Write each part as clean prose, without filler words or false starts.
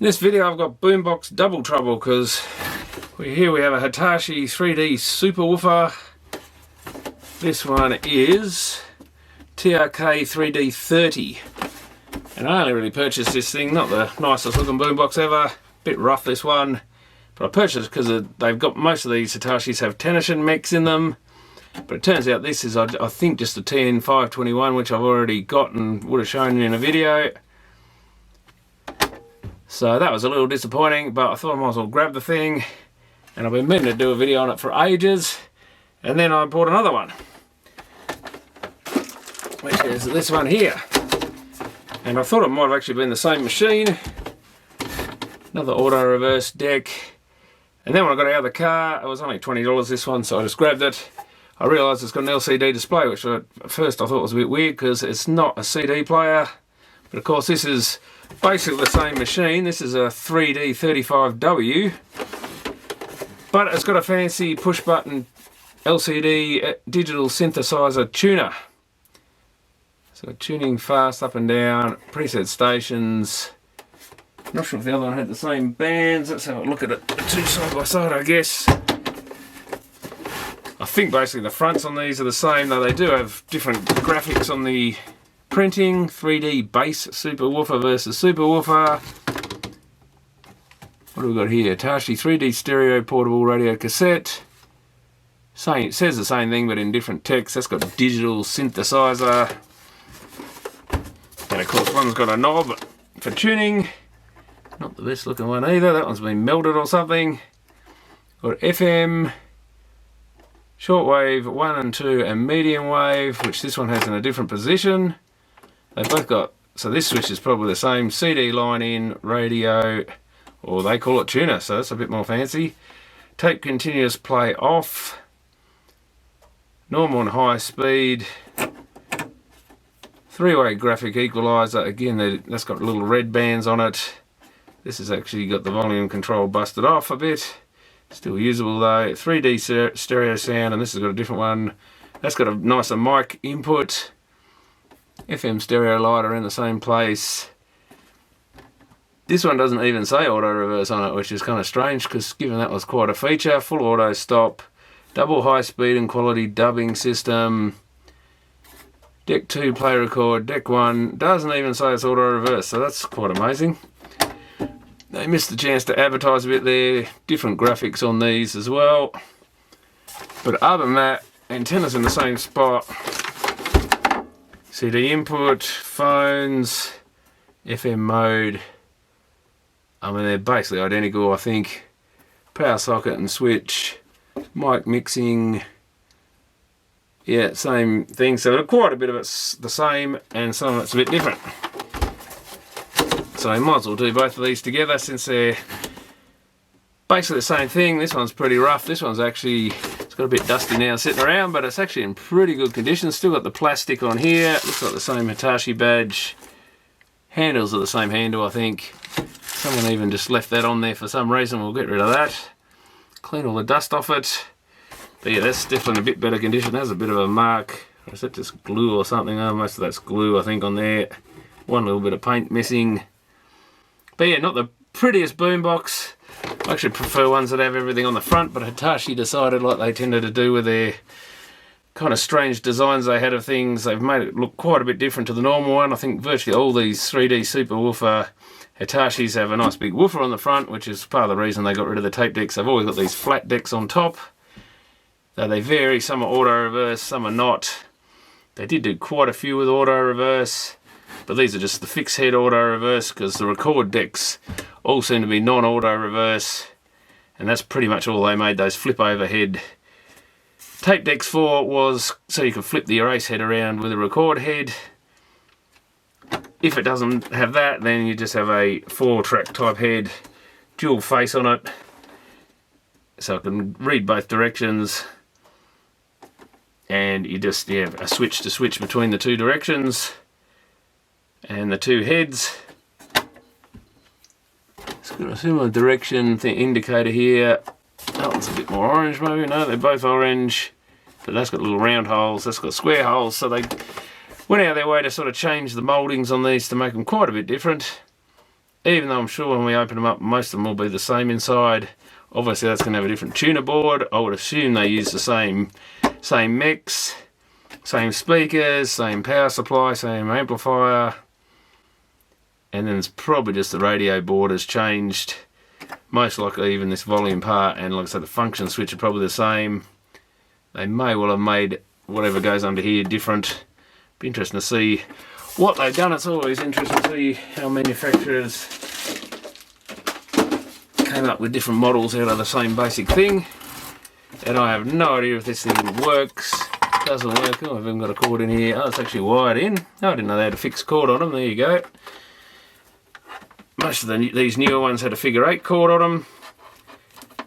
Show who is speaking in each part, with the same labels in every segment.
Speaker 1: In this video I've got Boombox double trouble because here we have a Hitachi 3D Subwoofer. This one is TRK 3D30, and I only really purchased this thing, not the nicest looking boombox ever, bit rough this one, but I purchased it because they've got, most of these Hitachis have tension mechs in them, but it turns out this is I think just a TN521, which I've already got and would have shown you in a video. So that was a little disappointing, but I thought I might as well grab the thing, and I've been meaning to do a video on it for ages, and then I bought another one, which is this one here. And I thought it might have actually been the same machine. Another auto reverse deck. And then when I got out of the car, it was only $20 this one, so I just grabbed it. I realised it's got an LCD display, which at first I thought was a bit weird because it's not a CD player. But of course this is basically the same machine. This is a 3D 35W, but it's got a fancy push button LCD digital synthesizer tuner. So tuning fast up and down, preset stations. Not sure if the other one had the same bands. Let's have a look at it, the two side by side I guess. I think basically the fronts on these are the same, though they do have different graphics on the printing. 3D bass Subwoofer versus Subwoofer. What do we got here? Hitachi 3D stereo portable radio cassette. It says the same thing but in different text. That's got digital synthesizer. And of course one's got a knob for tuning. Not the best looking one either. That one's been melted or something. Got FM, shortwave 1 and 2 and medium wave, which this one has in a different position. They've both got, so this switch is probably the same, CD line in, radio, or they call it tuner, so that's a bit more fancy. Tape continuous play off, normal and high speed, three-way graphic equalizer. Again, that's got little red bands on it. This has actually got the volume control busted off a bit. Still usable though. 3D stereo sound, and this has got a different one. That's got a nicer mic input. FM stereo lighter in the same place. This one doesn't even say auto reverse on it, which is kind of strange because given that was quite a feature. Full auto stop, double high speed and quality dubbing system. Deck 2 play record, deck 1 doesn't even say it's auto reverse, so that's quite amazing. They missed the chance to advertise a bit there. Different graphics on these as well. But other than that, antennas in the same spot. CD input, phones, FM mode. I mean, they're basically identical, I think. Power socket and switch. Mic mixing. Yeah, same thing. So quite a bit of it's the same and some of it's a bit different. So I might as well do both of these together since they're basically the same thing. This one's pretty rough. This one's actually, it's got a bit dusty now sitting around, but it's actually in pretty good condition. Still got the plastic on here. Looks like the same Hitachi badge. Handles are the same handle, I think. Someone even just left that on there for some reason. We'll get rid of that. Clean all the dust off it. But yeah, that's definitely in a bit better condition. There's a bit of a mark. Or is that just glue or something? Oh, most of that's glue, I think, on there. One little bit of paint missing. But yeah, not the prettiest boombox. I actually prefer ones that have everything on the front, but Hitachi decided, like they tended to do with their kind of strange designs they had of things, they've made it look quite a bit different to the normal one. I think virtually all these 3D Subwoofer Hitachis have a nice big woofer on the front, which is part of the reason they got rid of the tape decks. They've always got these flat decks on top. Though they vary, some are auto reverse, some are not. They did do quite a few with auto reverse. But these are just the fixed head auto reverse because the record decks all seem to be non-auto reverse, and that's pretty much all they made, those flip overhead tape decks for, was so you could flip the erase head around with a record head. If it doesn't have that, then you just have a 4-track type head, dual face on it, so it can read both directions, and you just have a switch to switch between the two directions. And the two heads, it's got a similar direction indicator here. That one's a bit more orange maybe. No, they're both orange, but that's got little round holes, that's got square holes, so they went out of their way to sort of change the mouldings on these to make them quite a bit different. even though I'm sure when we open them up, most of them will be the same inside. Obviously that's going to have a different tuner board. I would assume they use the same mix, same speakers, same power supply, same amplifier. And then it's probably just the radio board has changed. Most likely even this volume part, and like I said, the function switch are probably the same. They may well have made whatever goes under here different. Be interesting to see what they've done. It's always interesting to see how manufacturers came up with different models out of the same basic thing. And I have no idea if this thing works, doesn't work. Oh, I've even got a cord in here. Oh, it's actually wired in. Oh, I didn't know they had a fixed cord on them. There you go. Most of these newer ones had a figure 8 cord on them.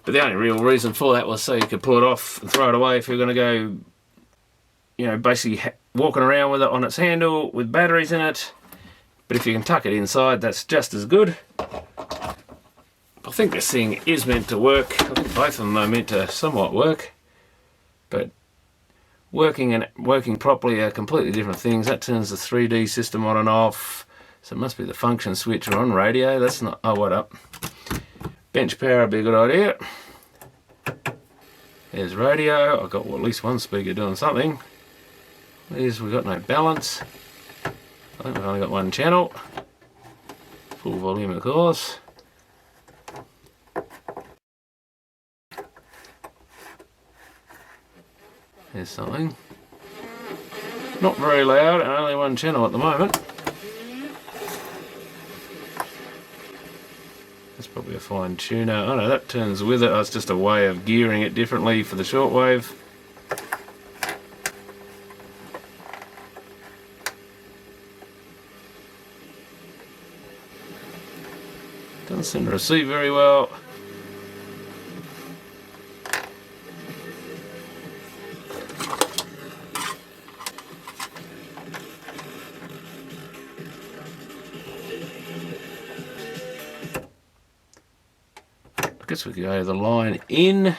Speaker 1: But the only real reason for that was so you could pull it off and throw it away if you're going to go, you know, basically walking around with it on its handle with batteries in it. But if you can tuck it inside, that's just as good. I think this thing is meant to work. I think both of them are meant to somewhat work. But working and working properly are completely different things. That turns the 3D system on and off. So it must be the function switch or on radio. That's not... Oh, what up? Bench power would be a good idea. There's radio. I've got at least one speaker doing something. We've got no balance. I think we've only got one channel. Full volume, of course. There's something. Not very loud, and only one channel at the moment. That's probably a fine tuner. Oh no, that turns with it. Oh, it's just a way of gearing it differently for the shortwave. Doesn't seem to receive very well. I guess we could go the line in.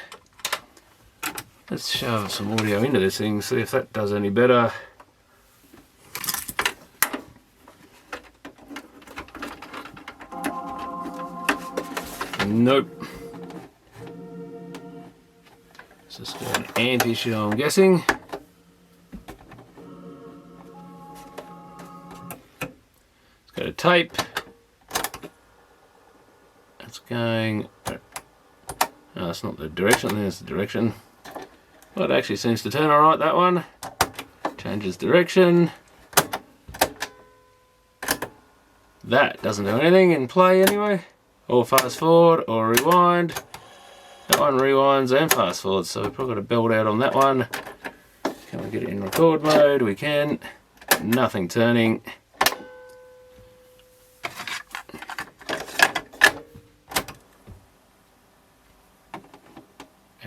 Speaker 1: Let's shove some audio into this thing, see if that does any better. Nope. It's just an amp issue, I'm guessing. Let's go to tape. It's going... Oh, that's not the direction, there's the direction. Well, it actually seems to turn alright, that one. Changes direction. That doesn't do anything in play anyway. Or fast forward or rewind. That one rewinds and fast forwards, so we've probably got a belt out on that one. Can we get it in record mode? We can. Nothing turning.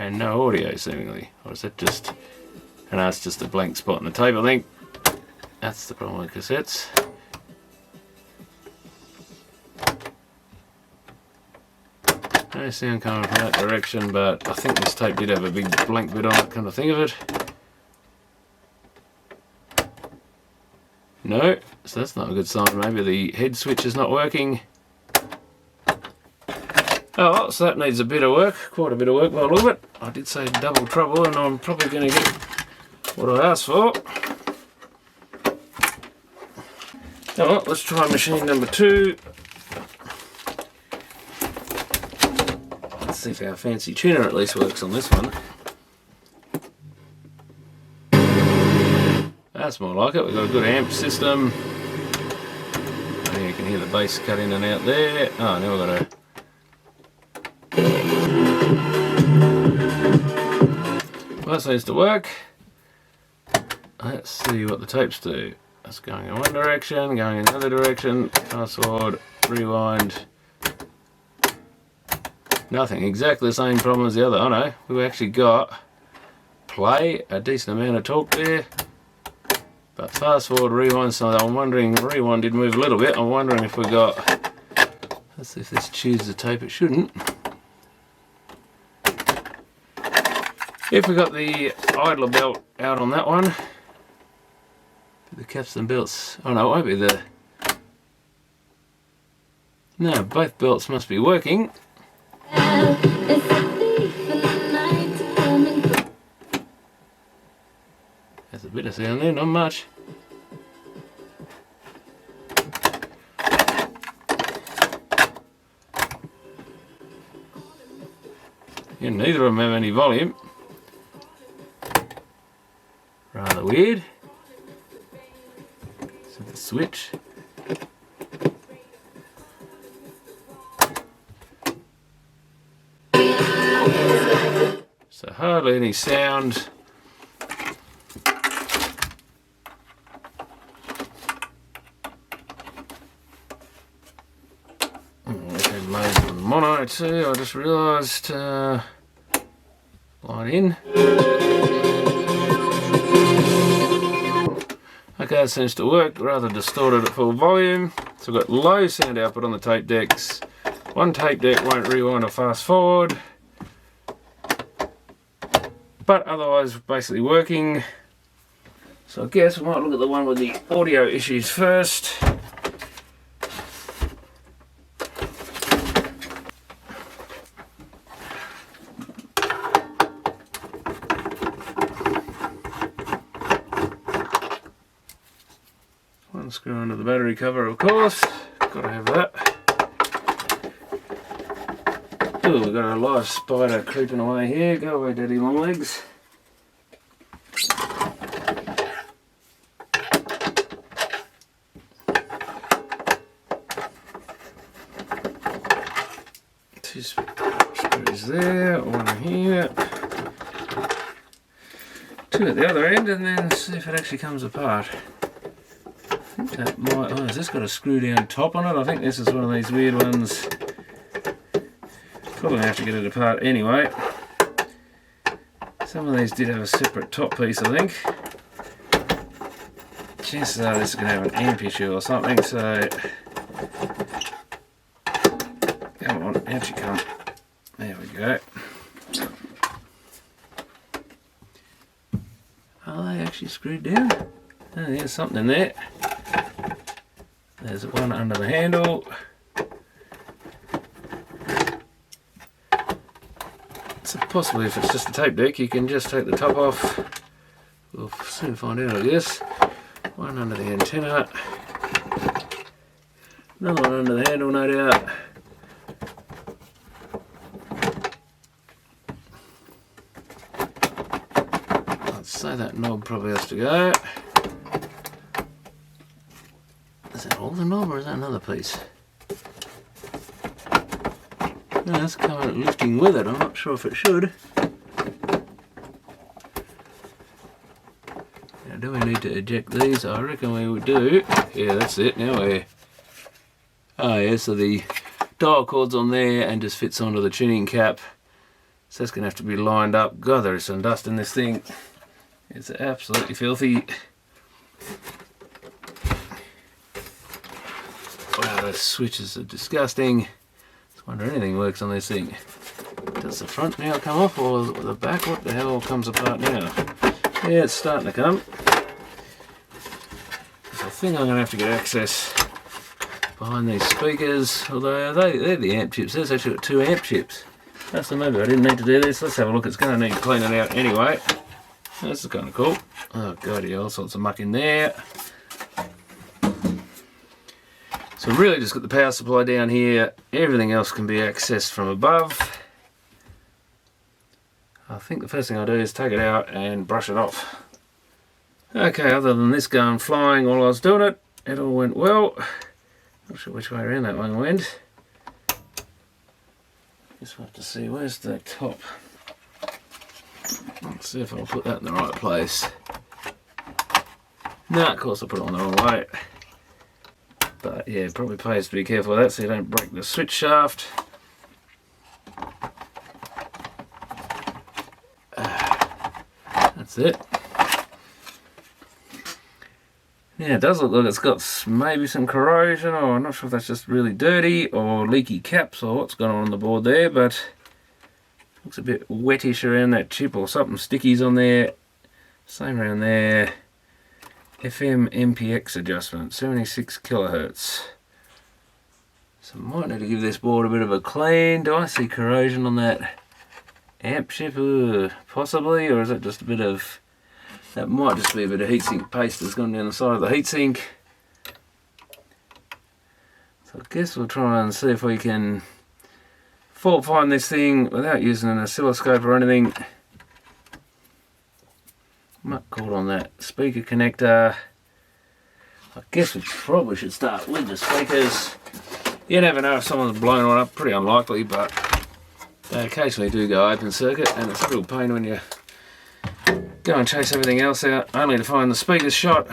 Speaker 1: And no audio seemingly. Or is that just... No, it's just a blank spot in the tape, I think. That's the problem with cassettes. No sound coming from that direction, but I think this tape did have a big blank bit on it, come to think of it. No, so that's not a good sign. Maybe the head switch is not working. Oh, well, so that needs a bit of work, quite a bit of work by the look of it. I did say double trouble, and I'm probably going to get what I asked for. Oh, well, let's try machine number 2. Let's see if our fancy tuner at least works on this one. That's more like it. We've got a good amp system. Oh, you can hear the bass cut in and out there. Oh, now we've got a... Well, that seems to work. Let's see what the tapes do. That's going in one direction, going in another direction. Fast forward, rewind. Nothing. Exactly the same problem as the other. Oh no, we've actually got play, a decent amount of torque there. But fast forward, rewind, so I'm wondering, rewind did move a little bit. I'm wondering if we got... Let's see if this chews the tape. It shouldn't. If we got the idler belt out on that one, the caps and belts, oh no, it won't be the, Now both belts must be working. There's a bit of sound there, not much. Yeah, neither of them have any volume. Rather weird. So the switch. So hardly any sound. Mono too, I just realised, line in. Okay, it seems to work, rather distorted at full volume. So I've got low sound output on the tape decks. One tape deck won't rewind or fast forward. But otherwise basically working. So I guess we might look at the one with the audio issues first. One screw under the battery cover, of course. Gotta have that. Oh, we've got a live spider creeping away here. Go away, daddy long legs. Two screws there, one here. Two at the other end, and then see if it actually comes apart. I think that might, oh, has this got a screw down top on it? I think this is one of these weird ones. Probably have to get it apart anyway. Some of these did have a separate top piece, I think. Chances are this is going to have an amp issue or something, so... Come on, out you come. There we go. Are they actually screwed down? Oh, there's something in there. There's one under the handle. So possibly if it's just a tape deck, you can just take the top off. We'll soon find out, I guess. One under the antenna. Another one under the handle, no doubt. I'd say that knob probably has to go. Is that all the knob or is that another piece? No, that's coming lifting with it. I'm not sure if it should. Now, do we need to eject these? I reckon we would do. Yeah, that's it. Now we're... Oh yeah, so the dial cord's on there and just fits onto the tuning cap. So that's going to have to be lined up. God, there is some dust in this thing. It's absolutely filthy. Wow, those switches are disgusting. Wonder if anything works on this thing. Does the front now come off or the back? What the hell comes apart now? Yeah, it's starting to come. I think I'm going to have to get access behind these speakers, although they're the amp chips. There's actually got 2 amp chips. So maybe I didn't need to do this. Let's have a look. It's going to need cleaning out anyway. This is kind of cool. Oh god, yeah, all sorts of muck in there. So really just got the power supply down here. Everything else can be accessed from above. I think the first thing I'll do is take it out and brush it off. Okay, other than this going flying while I was doing it, it all went well. Not sure which way around that one went. Just have to see, where's the top? Let's see if I'll put that in the right place. No, of course I put it on the wrong way. But yeah, probably pays to be careful of that so you don't break the switch shaft. That's it. Yeah, it does look like it's got maybe some corrosion, or I'm not sure if that's just really dirty or leaky caps or what's going on the board there, but looks a bit wettish around that chip, or something sticky's on there. Same around there. FM MPX adjustment, 76 kilohertz. So I might need to give this board a bit of a clean. Do I see corrosion on that amp chip? Possibly, or is it just a bit of... That might just be a bit of heatsink paste that's gone down the side of the heatsink. So I guess we'll try and see if we can fault find this thing without using an oscilloscope or anything. Might caught on that speaker connector. I guess we probably should start with the speakers. You never know if someone's blown one up, pretty unlikely, but they occasionally do go open circuit, and it's a real pain when you go and chase everything else out, only to find the speakers shot.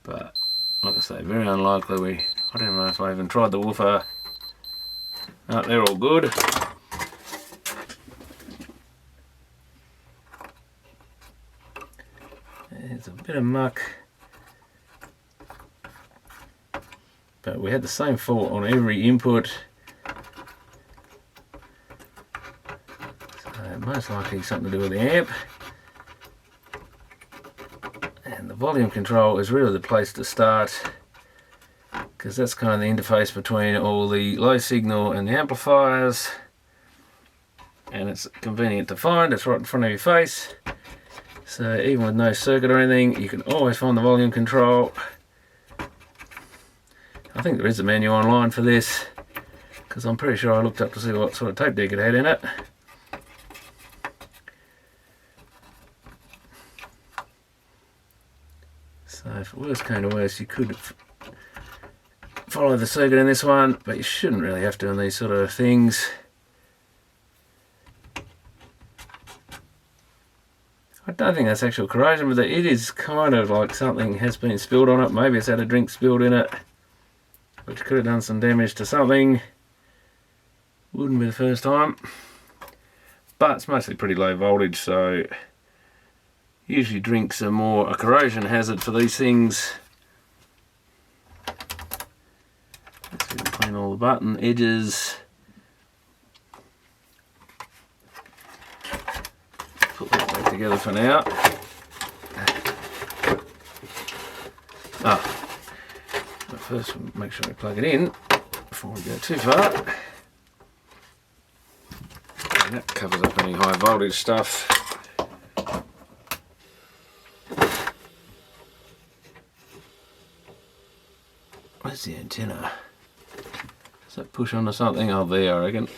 Speaker 1: But, like I say, very unlikely. I don't know if I even tried the woofer. No, they're all good. There's a bit of muck. But we had the same fault on every input. So most likely something to do with the amp. And the volume control is really the place to start, because that's kind of the interface between all the low signal and the amplifiers. And it's convenient to find, it's right in front of your face. So even with no circuit or anything, you can always find the volume control. I think there is a menu online for this, because I'm pretty sure I looked up to see what sort of tape deck it had in it. So if it worst came to worst, you could follow the circuit in this one, but you shouldn't really have to on these sort of things. I don't think that's actual corrosion, but it is kind of like something has been spilled on it. Maybe it's had a drink spilled in it, which could have done some damage to something. Wouldn't be the first time. But it's mostly pretty low voltage, so usually drinks are more a corrosion hazard for these things. Let's see if we can clean all the button edges. Put that back together for now. But first we'll make sure we plug it in before we go too far. And that covers up any high voltage stuff. Where's the antenna? Does that push onto something? Oh, there, I reckon.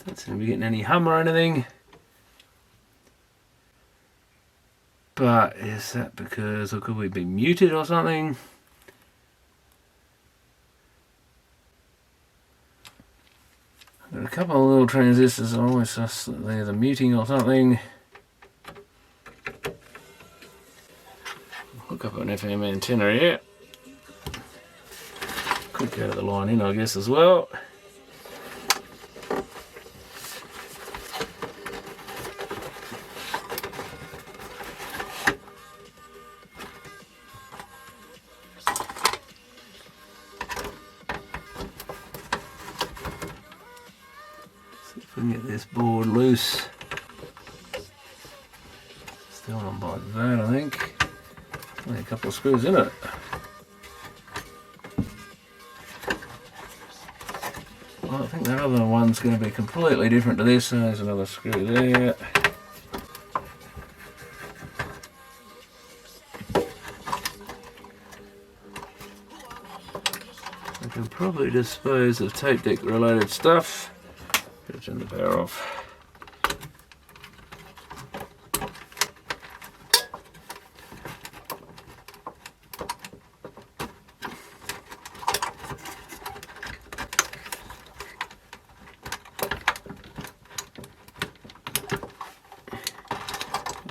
Speaker 1: Don't seem to be getting any hum or anything. But is that because, or could we be muted or something? Got a couple of little transistors, almost just they're the muting or something. Hook up an FM antenna here. Could go to the line in, I guess, as well. If we can get this board loose. Still on by that, I think. Only a couple of screws in it. Well, I think that other one's going to be completely different to this. So there's another screw there. I can probably dispose of tape deck related stuff. Better turn the power off.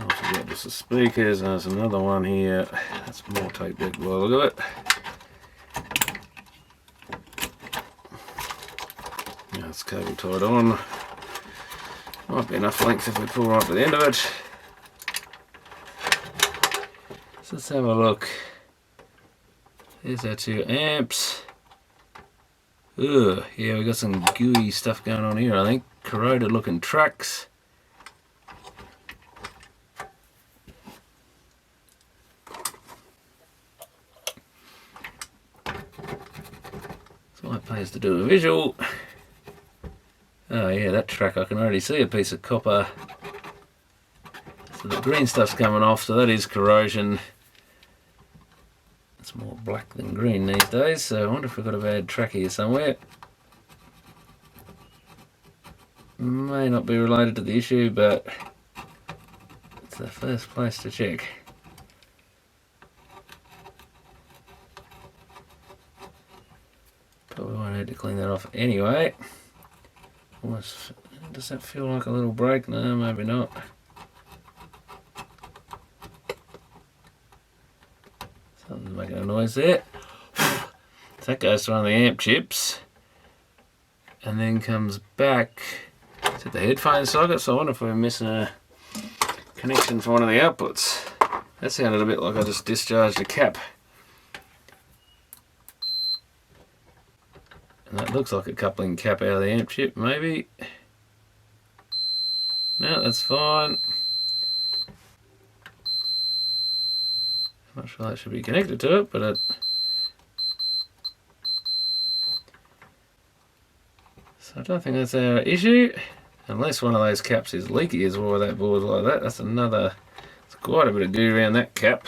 Speaker 1: Also got just the speakers, and there's another one here. That's more tape deck by the look of it. It's cable tied on. Might be enough length if we pull right to the end of it. So let's have a look. Here's our two amps. Ugh, yeah, we got some gooey stuff going on here, I think. Corroded looking tracks. So it pays to do a visual. Oh yeah, that track, I can already see a piece of copper. So the green stuff's coming off, so that is corrosion. It's more black than green these days, so I wonder if we've got a bad track here somewhere. May not be related to the issue, but it's the first place to check. Probably won't need to clean that off anyway. Almost, does that feel like a little break? No, maybe not. Something's making a noise there. So that goes around the amp chips and then comes back to the headphone socket. So I wonder if we're missing a connection for one of the outputs. That sounded a bit like I just discharged a cap. And that looks like a coupling cap out of the amp chip, maybe. No, that's fine. I'm not sure that should be connected to it, but it... So I don't think that's our issue. Unless one of those caps is leaky as well, that board's like that. That's another... There's quite a bit of goo around that cap.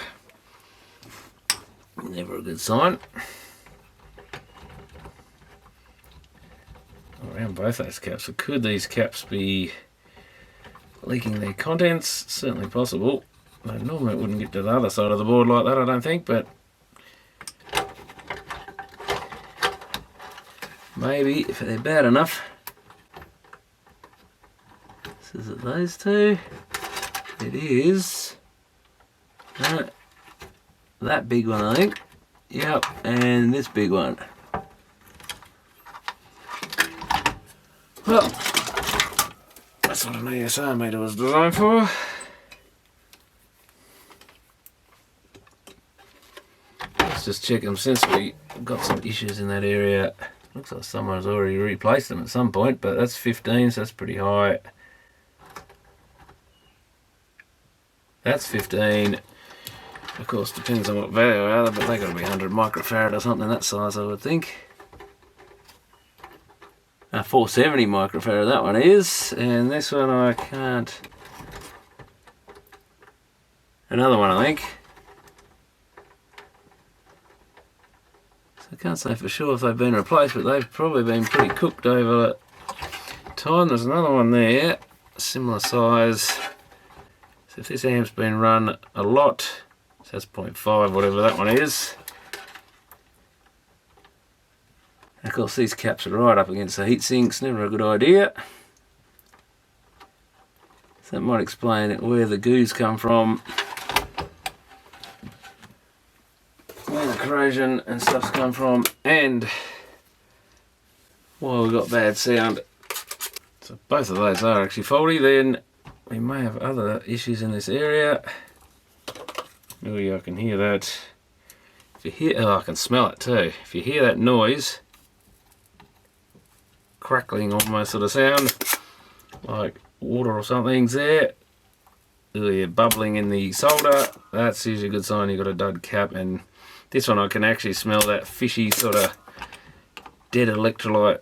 Speaker 1: Never a good sign. Around both those caps. So could these caps be leaking their contents? Certainly possible. Normally it wouldn't get to the other side of the board like that, I don't think, but maybe if they're bad enough. So is it those two? It is that big one, I think. Yep, and this big one. Well, that's what an ESR meter was designed for. Let's just check them since we got some issues in that area. Looks like someone's already replaced them at some point, but that's 15, so that's pretty high. That's 15. Of course, depends on what value they are, but they got to be 100 microfarad or something that size, I would think. 470 microfarad that one is, and this one I can't. Another one, I think. So I can't say for sure if they've been replaced, but they've probably been pretty cooked over time. There's another one there, similar size. So if this amp's been run a lot, so that's 0.5, whatever that one is. Of course, these caps are right up against the heat sinks, never a good idea. So that might explain where the goos come from, where the corrosion and stuff's come from, and why we've got bad sound. So both of those are actually faulty. Then we may have other issues in this area. Oh yeah, I can hear that. If you hear, oh, I can smell it too. If you hear that noise, crackling almost sort of sound, like water or something's there. Oh yeah, bubbling in the solder. That's usually a good sign you've got a dud cap. And this one I can actually smell that fishy sort of dead electrolyte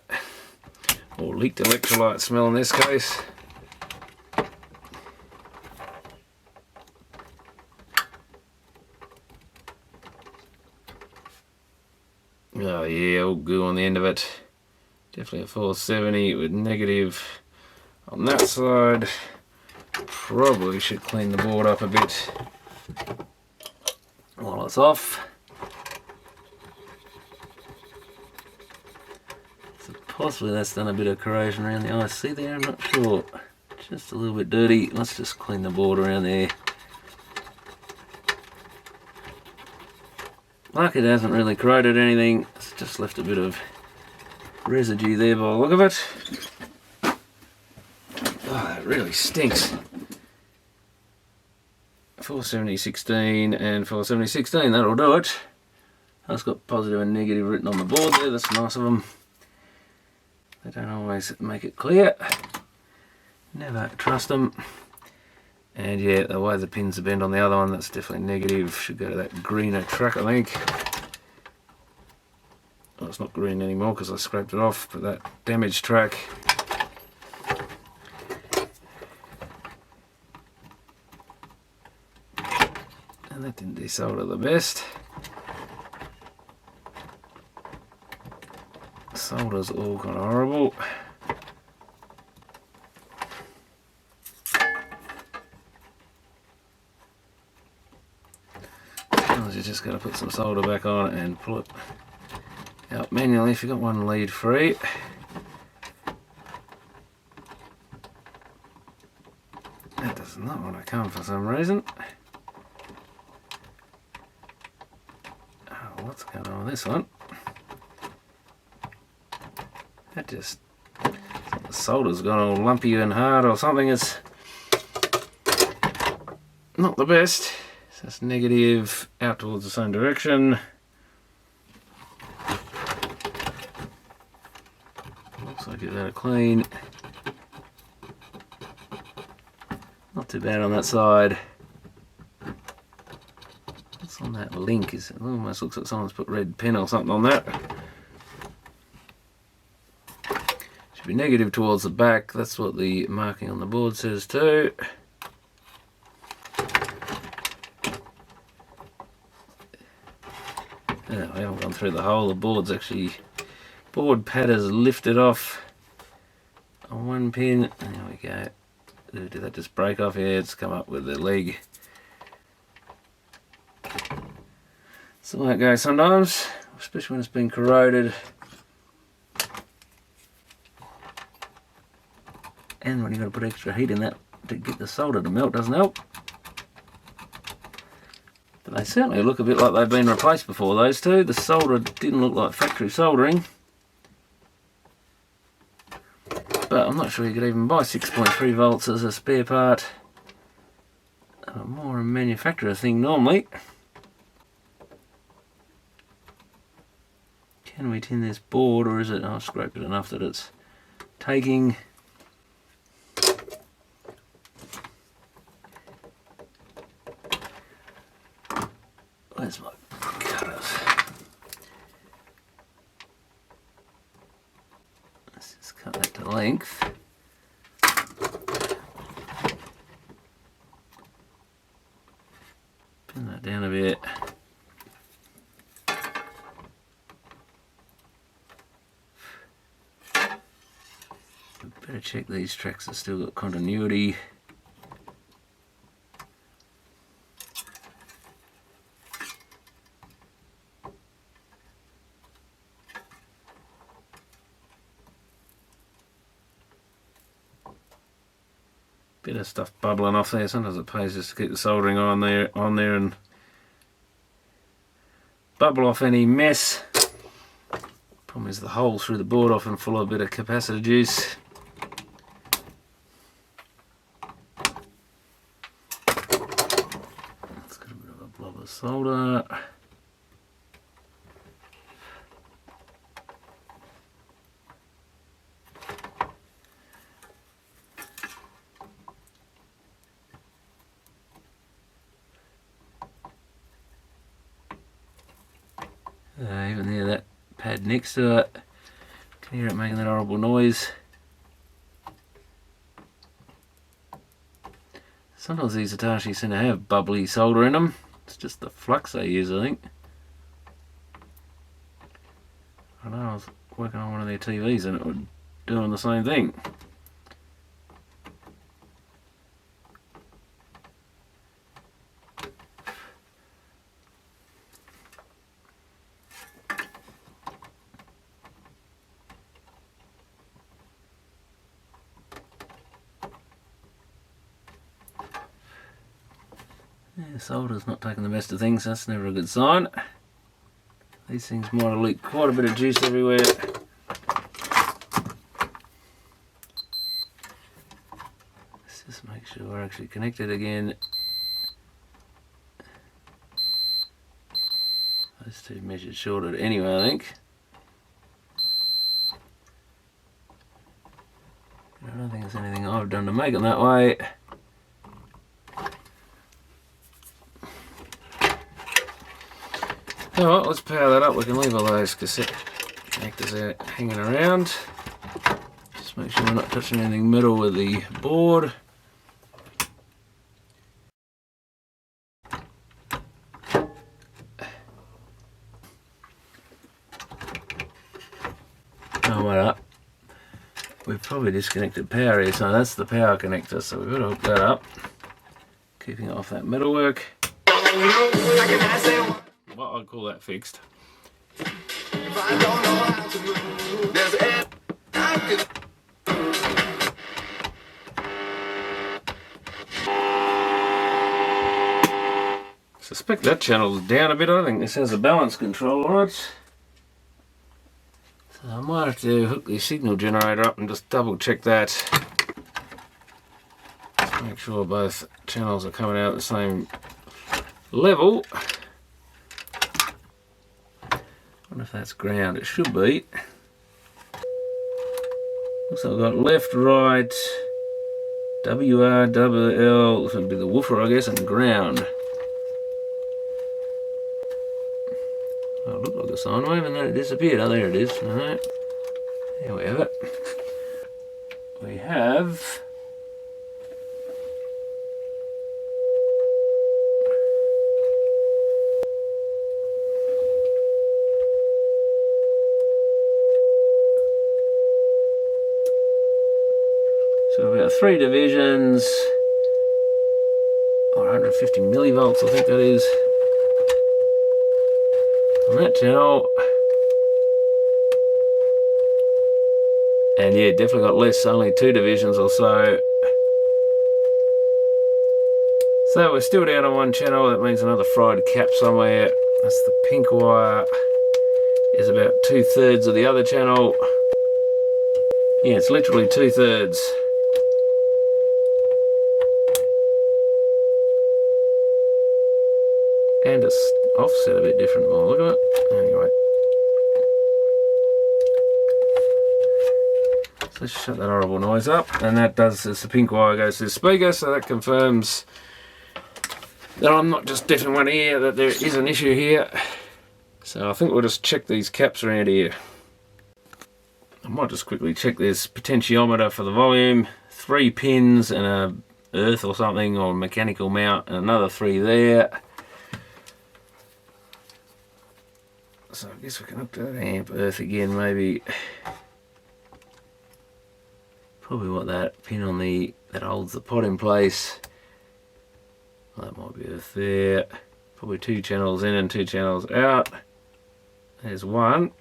Speaker 1: or leaked electrolyte smell in this case. Oh yeah, all goo on the end of it. Definitely a 470 with negative on that side. Probably should clean the board up a bit while it's off. So possibly that's done a bit of corrosion around the IC there, I'm not sure. Just a little bit dirty. Let's just clean the board around there. Like it hasn't really corroded anything, it's just left a bit of residue there by the look of it. Oh, that really stinks. 470/16 and 470/16, that'll do it. That's got positive and negative written on the board there, that's nice of them. They don't always make it clear. Never trust them. And yeah, the way the pins are bent on the other one, that's definitely negative. Should go to that greener track, I think. Well, it's not green anymore because I scraped it off, but that damaged track. And that didn't desolder the best. Solder's all kind of horrible. Sometimes you just got to put some solder back on it and pull it out manually if you've got one lead free. That does not want to come for some reason. Oh, what's going on with this one? That just, the solder's gone all lumpy and hard or something. It's not the best. So it's negative out towards the same direction. Looks like it's had a clean. Not too bad on that side. What's on that link? It almost looks like someone's put red pen or something on that. Be negative towards the back. That's what the marking on the board says too. Yeah, I haven't gone through the hole. The board's actually, board pad is lifted off on one pin. There we go. Did that just break off? Yeah, it's come up with the leg. So that goes sometimes, especially when it's been corroded. And when you've got to put extra heat in that to get the solder to melt, doesn't help. But they certainly look a bit like they've been replaced before, those two. The solder didn't look like factory soldering. But I'm not sure you could even buy 6.3 volts as a spare part. More a manufacturer thing normally. Can we tin this board, or is it, I've scraped it enough that it's taking. Where's my cutters? Let's just cut that to length. Pin that down a bit. Better check these tracks have still got continuity. Bit of stuff bubbling off there. Sometimes it pays just to keep the soldering on there and bubble off any mess. Problem is the holes through the board often full of a bit of capacitor juice. It's got a bit of a blob of solder. Even there, that pad next to it, can hear it making that horrible noise. Sometimes these Hitachi seem to have bubbly solder in them. It's just the flux they use, I think. I know I was working on one of their TVs and it was doing the same thing. Yeah, solder's not taking the best of things, that's never a good sign. These things might have leaked quite a bit of juice everywhere. Let's just make sure we're actually connected again. Those two measured shorted anyway, I think. I don't think there's anything I've done to make it that way. Alright, let's power that up. We can leave all those cassette connectors out hanging around. Just make sure we're not touching anything metal with the board. Oh, wait up. We've probably disconnected power here, so that's the power connector, so we've got to hook that up. Keeping it off that metalwork. Well, I'd call that fixed. Suspect that channel's down a bit. I think this has a balance control on it. So I might have to hook the signal generator up and just double check that. Just make sure both channels are coming out at the same level. I wonder if that's ground. It should be. Looks like I've got left, right, WR, WL, this would be the woofer I guess, and ground. Oh, it looked like a sine wave and then it disappeared. Oh, there it is. Alright. There we have it. We have so about 3 divisions, or 150 millivolts I think that is, on that channel. And yeah, definitely got less, only 2 divisions or so. So we're still down on 1 channel, that means another fried cap somewhere. That's the pink wire, is about 2/3 of the other channel. Yeah, it's literally 2/3. And it's offset a bit different. Well, look at it. Anyway. So let's shut that horrible noise up. And that does, as the pink wire goes to the speaker, so that confirms that I'm not just deaf in one ear, that there is an issue here. So I think we'll just check these caps around here. I might just quickly check this potentiometer for the volume. 3 pins and a earth or something, or mechanical mount, and another 3 there. So I guess we can hook to that amp earth again, maybe. Probably what that pin on the, that holds the pot in place. Well, that might be earth there. Probably 2 channels in and 2 channels out. There's one.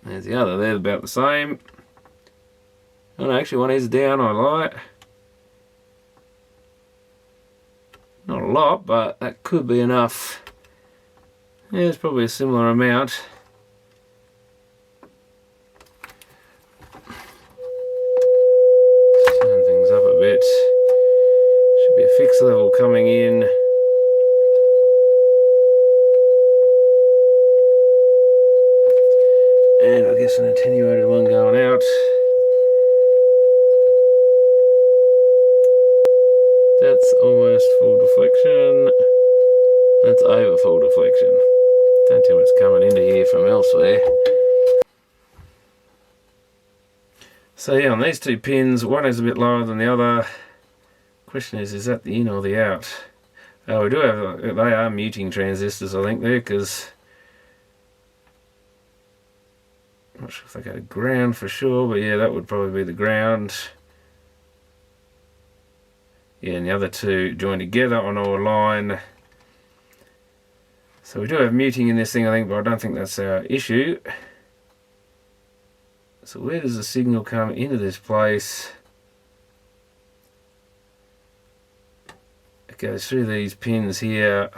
Speaker 1: There's the other, they're about the same. Oh no, actually one is down, I lie. Not a lot, but that could be enough. Yeah, it's probably a similar amount. Turn things up a bit. Should be a fixed level coming in. And I guess an attenuated one going out. That's almost full deflection. That's over full deflection. Don't tell me it's coming into here from elsewhere. So yeah, on these 2 pins, one is a bit lower than the other. Question is that the in or the out? Oh, we do have, they are muting transistors I think there, because I'm not sure if they go to ground for sure, but yeah, that would probably be the ground. Yeah, and the other 2 join together on our line. So we do have muting in this thing I think, but I don't think that's our issue. So where does the signal come into this place? It goes through these pins here.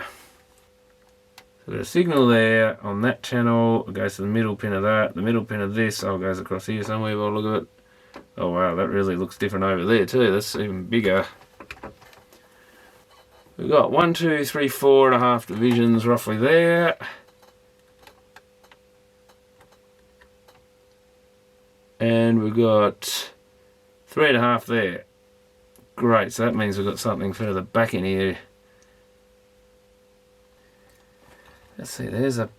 Speaker 1: So there's a signal there on that channel. It goes to the middle pin of that. The middle pin of this goes across here somewhere by the look of it. Oh wow, that really looks different over there too. That's even bigger. We've got 1, 2, 3, 4.5 divisions roughly there. And we've got 3.5 there. Great, so that means we've got something further back in here. Let's see, there's a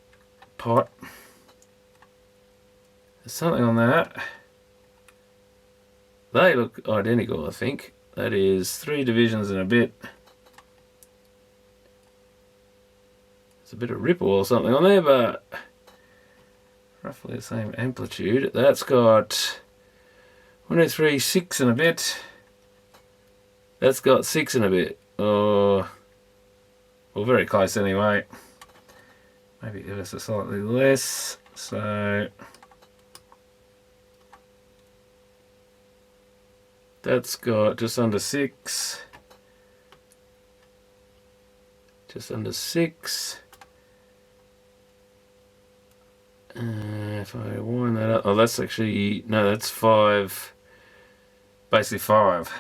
Speaker 1: pot. There's something on that. They look identical, I think. That is 3 divisions and a bit. There's a bit of ripple or something on there, but roughly the same amplitude. That's got 103, 6 and a bit. That's got 6 and a bit. Or well, very close anyway. Maybe give us a slightly less. So that's got just under 6. Just under 6. If I wind that up, oh, that's actually, no, that's 5. Basically 5.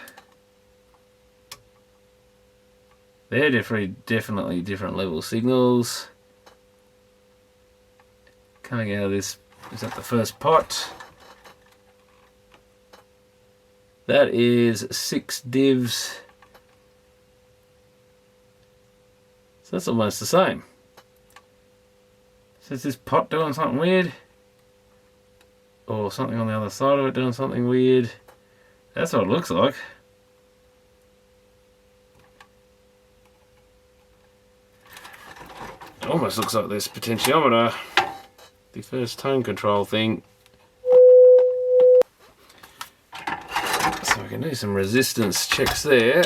Speaker 1: They're definitely different level signals. Coming out of this, is that the first pot? That is 6 divs. So that's almost the same. So is this pot doing something weird? Or something on the other side of it doing something weird? That's what it looks like. It almost looks like this potentiometer, the first tone control thing. So we can do some resistance checks there.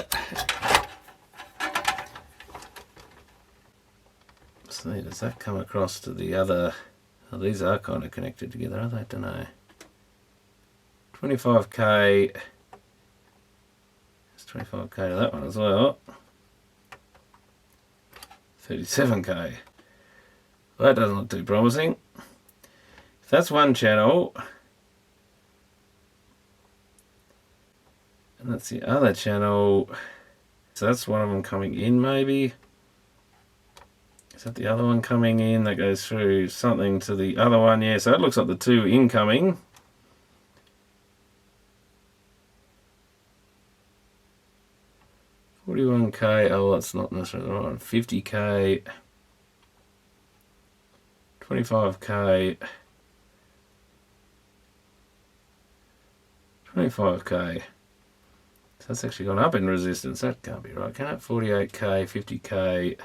Speaker 1: So does that come across to the other? Oh, these are kind of connected together, are they? I don't know. 25k. There's 25k to that one as well. 37k. Well, that doesn't look too promising. If that's one channel, and that's the other channel, so that's one of them coming in maybe. Is that the other one coming in that goes through something to the other one? Yeah, so it looks like the 2 incoming. $41k, oh, that's not necessarily the right one. 50k, 25k, 25k. So that's actually gone up in resistance. That can't be right, can it? 48k, 50k.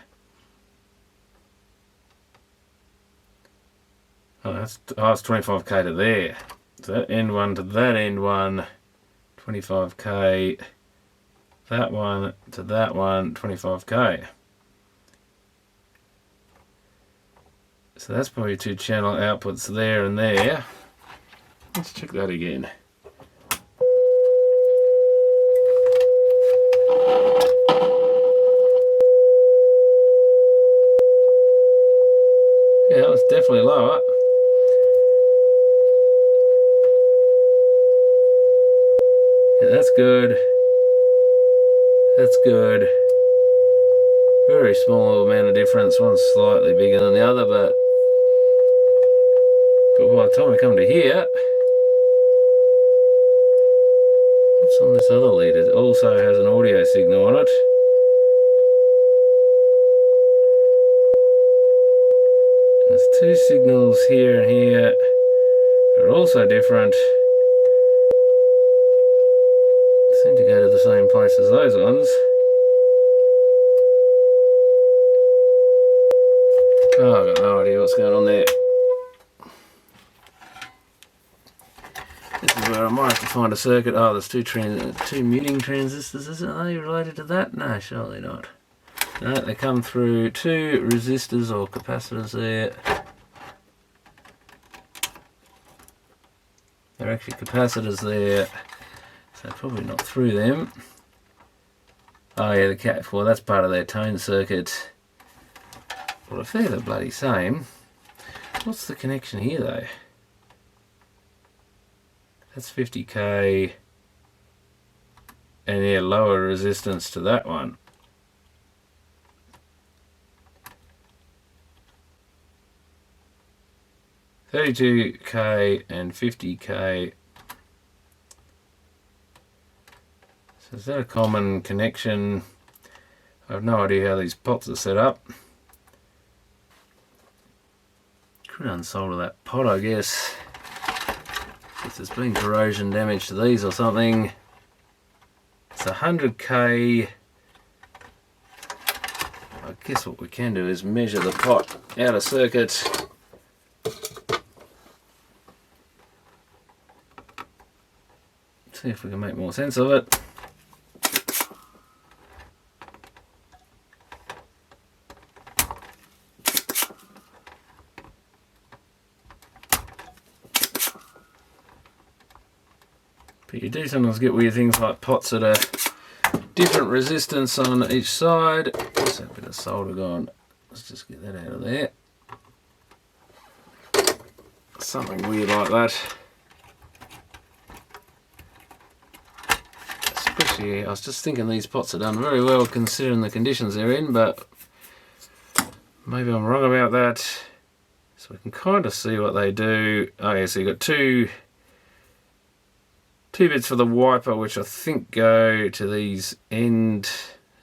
Speaker 1: Oh, that's 25k to there. So that end one to that end one, 25k. That one to that one, 25k. So that's probably 2 channel outputs there and there. Let's check that again. Yeah, that was definitely lower. Yeah, that's good. That's good. Very small amount of difference. One's slightly bigger than the other, but by the time we come to here, what's on this other lead? It also has an audio signal on it. And there's 2 signals here and here that are also different. Seem to go to the same place as those ones. Oh, I've got no idea what's going on there. This is where I might have to find a circuit. Oh, there's 2 muting transistors. Are they related to that? No, surely not. No, they come through 2 resistors or capacitors there. They're actually capacitors there. So probably not through them. Oh yeah, the cat. Well, that's part of their tone circuit. Well, if they're the bloody same, what's the connection here though? That's 50k, and yeah, lower resistance to that one. $32k and 50k. So is that a common connection? I have no idea how these pots are set up. Could unsolder that pot, I guess. If there's been corrosion damage to these or something. It's 100k. I guess what we can do is measure the pot out of circuit. See if we can make more sense of it. But you do sometimes get weird things like pots that are different resistance on each side. Let's have a bit of solder gone. Let's just get that out of there. Something weird like that. Especially, I was just thinking these pots are done very well considering the conditions they're in, but maybe I'm wrong about that. So we can kind of see what they do. Oh yeah, so you've got two bits for the wiper, which I think go to these end.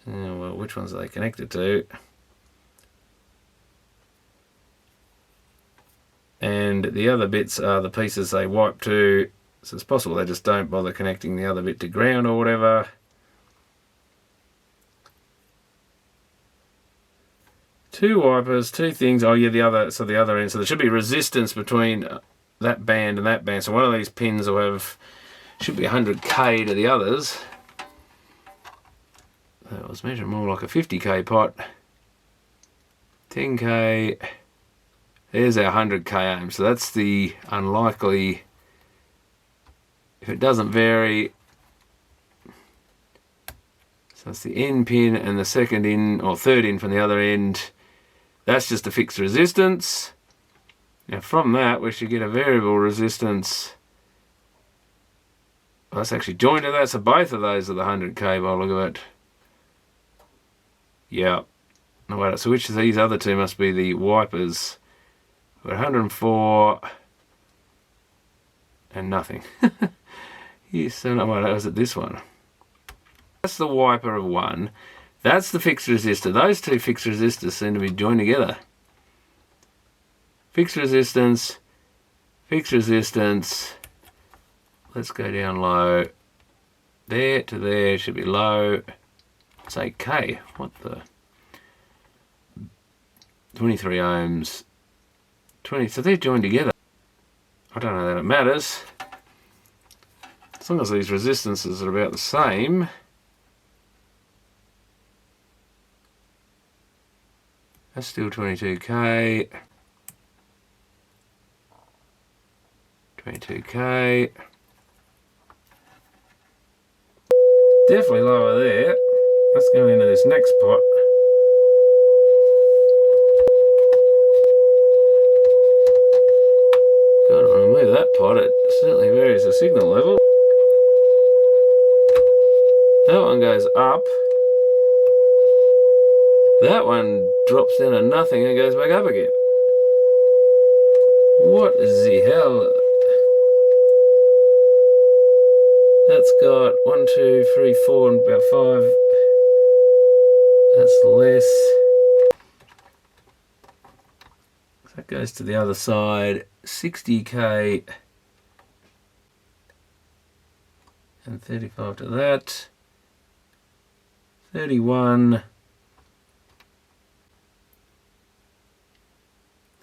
Speaker 1: Oh, well, which ones are they connected to? And the other bits are the pieces they wipe to. So it's possible they just don't bother connecting the other bit to ground or whatever. Two wipers, two things. Oh yeah, the other end. So there should be resistance between that band and that band. So one of these pins will have. Should be 100k to the others. That was measuring more like a 50k pot. 10k. There's our 100k ohm. So that's the unlikely. If it doesn't vary. So that's the end pin and the second in or third in from the other end. That's just a fixed resistance. Now from that we should get a variable resistance. That's actually joined to that, so both of those are the 100k by the look of it. Yeah. No, wait, so which of these other two must be the wipers? We've got 104 and nothing. Yes, so no, wait, was it this one? That's the wiper of one. That's the fixed resistor. Those two fixed resistors seem to be joined together. Fixed resistance, fixed resistance. Let's go down low. There to there should be low. Say K. What the? 23 ohms. 20. So they're joined together. I don't know that it matters. As long as these resistances are about the same. That's still 22k. 22k. Definitely lower there. Let's go into this next pot. Gotta remove that pot, it certainly varies the signal level. That one goes up. That one drops down to nothing and goes back up again. What the hell? That's got 1, 2, 3, 4 and about 5. That's less. That goes to the other side. 60k and 35 to that. 31.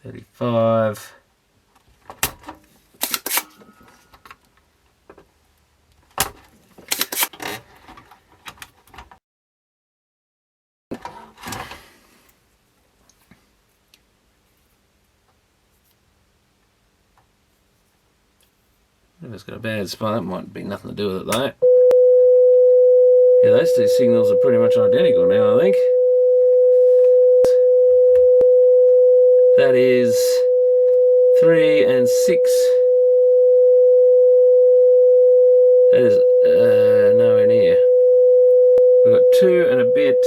Speaker 1: 35. If it's got a bad spot, that might be nothing to do with it though. Yeah, those two signals are pretty much identical now, I think. That is 3 and 6. That is nowhere near. We've got 2 and a bit.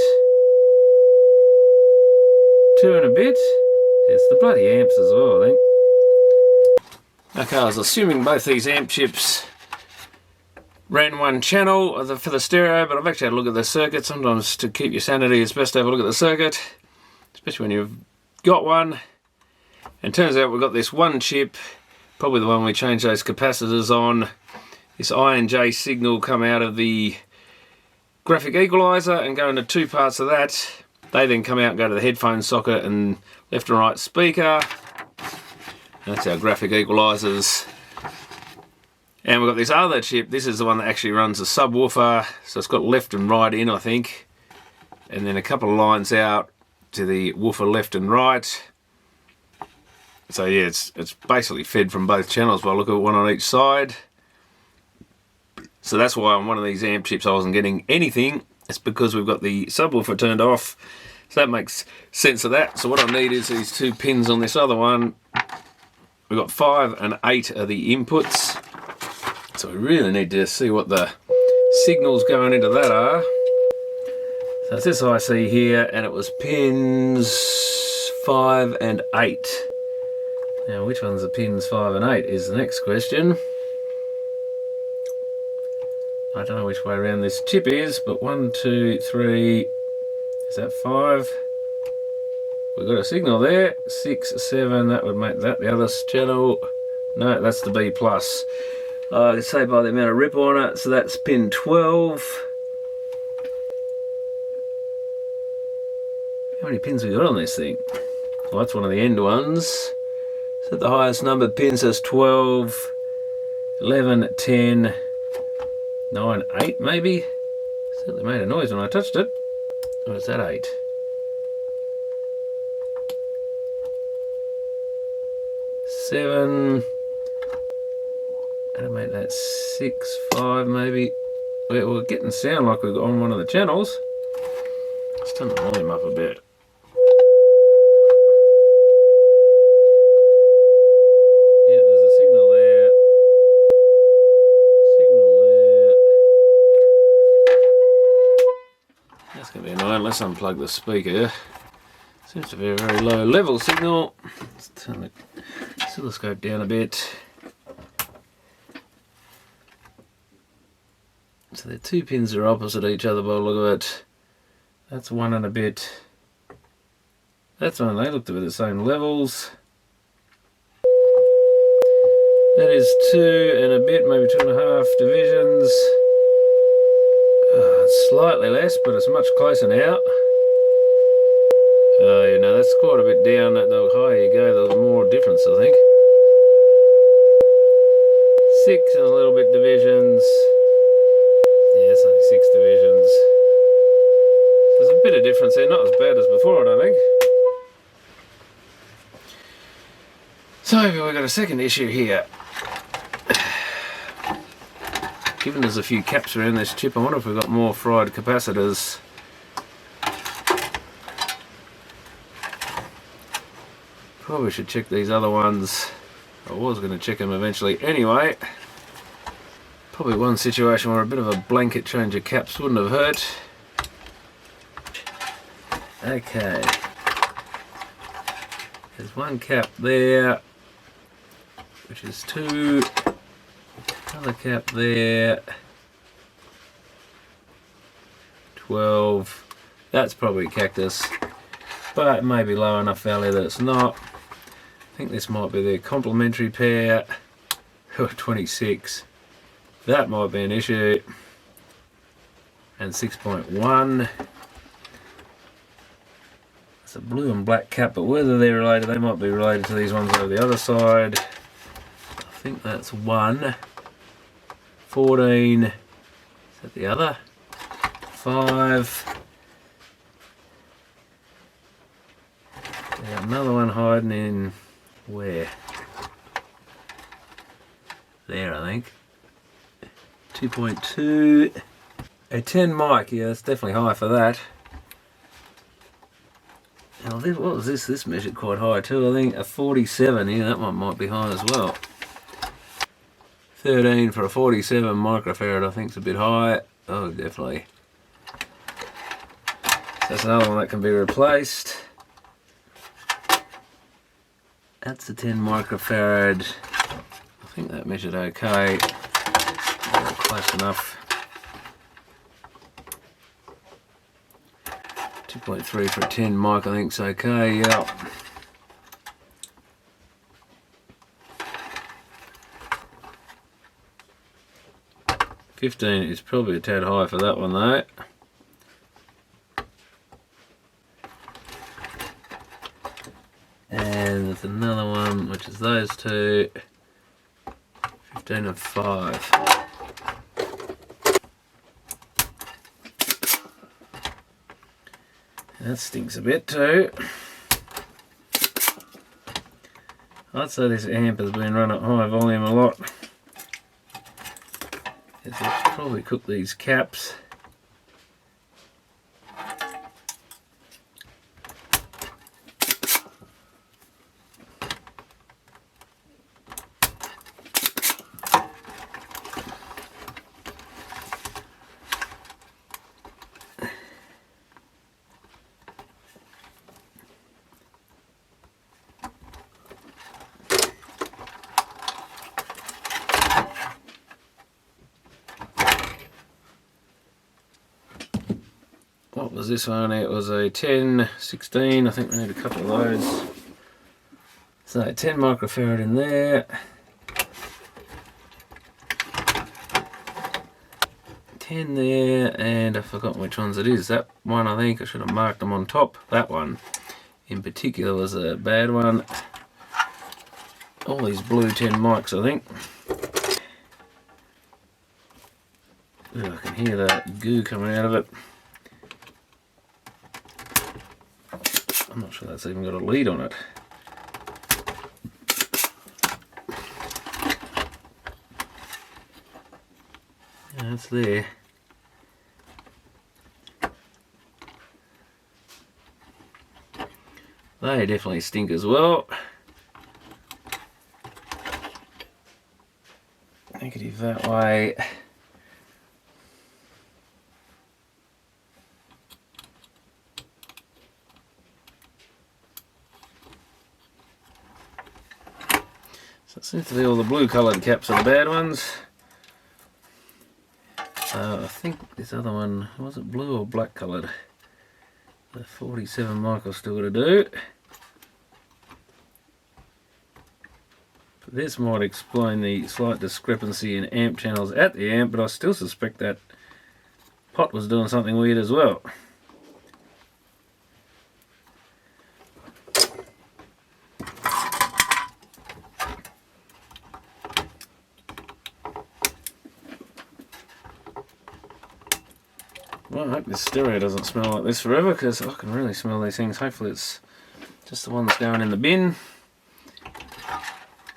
Speaker 1: 2 and a bit. It's the bloody amps as well, I think. Okay, I was assuming both these amp chips ran one channel for the stereo, but I've actually had a look at the circuit. Sometimes to keep your sanity, it's best to have a look at the circuit, especially when you've got one. And turns out we've got this one chip, probably the one we changed those capacitors on. This I and J signal come out of the graphic equalizer and go into two parts of that. They then come out and go to the headphone socket and left and right speaker. That's our graphic equalizers. And we've got this other chip. This is the one that actually runs the subwoofer. So it's got left and right in, I think. And then a couple of lines out to the woofer left and right. So yeah, it's basically fed from both channels, but I look at one on each side. So that's why on one of these amp chips I wasn't getting anything. It's because we've got the subwoofer turned off. So that makes sense of that. So what I need is these two pins on this other one. We've got 5 and 8 of the inputs. So we really need to see what the signals going into that are. So it's this IC here, and it was pins 5 and 8. Now which one's the pins 5 and 8 is the next question. I don't know which way around this chip is, but 1, 2, 3, is that 5? We've got a signal there, 6, 7, that would make that the other channel. No, that's the B+. I say by the amount of rip on it, so that's pin 12. How many pins we got on this thing? Well, that's one of the end ones. So the highest numbered pin says 12, 11, 10, 9, 8 maybe? Certainly made a noise when I touched it. Or is that 8? Seven. That'll make that 6, 5 maybe. We're getting sound like we're on one of the channels. Let's turn the volume up a bit. Yeah, there's a signal there. Signal there. That's going to be annoying. Let's unplug the speaker. Seems to be a very low level signal. Let's turn the oscilloscope down a bit. So the two pins are opposite each other by the look of it. That's 1 and a bit. That's one, they look to be the same levels. That is 2 and a bit, maybe 2.5 divisions. It's slightly less, but it's much closer now. Oh, you know, that's quite a bit down. The higher you go, the more difference, I think. 6 and a little bit divisions. Yeah, it's only 6 divisions. There's a bit of difference there, not as bad as before, I don't think. So we've got a second issue here. Given there's a few caps around this chip, I wonder if we've got more fried capacitors. Probably should check these other ones. I was going to check them eventually anyway. Probably one situation where a bit of a blanket change of caps wouldn't have hurt. Okay. There's one cap there, which is 2. Another cap there. 12. That's probably cactus, but it may be low enough value that it's not. I think this might be their complementary pair. 26. That might be an issue. And 6.1. It's a blue and black cap, but whether they're related, they might be related to these ones over the other side. I think that's 1. 14. Is that the other? 5. Another one hiding in where? There, I think. 2.2. A 10 mic, yeah, that's definitely high for that. Now, what was this? This measured quite high too, I think. A 47, yeah, that one might be high as well. 13 for a 47 microfarad, I think is a bit high. Oh, definitely. So that's another one that can be replaced. That's a 10 microfarad. I think that measured okay. Close just enough. 2.3 for a 10 mic, I think's okay, yeah. $15 is probably a tad high for that one though. And there's another one, which is those two. 15 and 5. That stinks a bit too. I'd say this amp has been run at high volume a lot. It's probably cooked these caps. What was this one? It was a 10, 16, I think we need a couple of those. So 10 microfarad in there. 10 there, and I've forgotten which ones it is. That one, I think I should have marked them on top. That one in particular was a bad one. All these blue 10 mics, I think. Ooh, I can hear that goo coming out of it. I'm not sure that's even got a lead on it. Yeah, it's there. They definitely stink as well. Negative that way. So it seems to be all the blue coloured caps are the bad ones. I think this other one, was it blue or black coloured? The 47 mic I've still got to do. But this might explain the slight discrepancy in amp channels at the amp, but I still suspect that pot was doing something weird as well. Well, I hope this stereo doesn't smell like this forever, because I can really smell these things. Hopefully it's just the one that's going in the bin,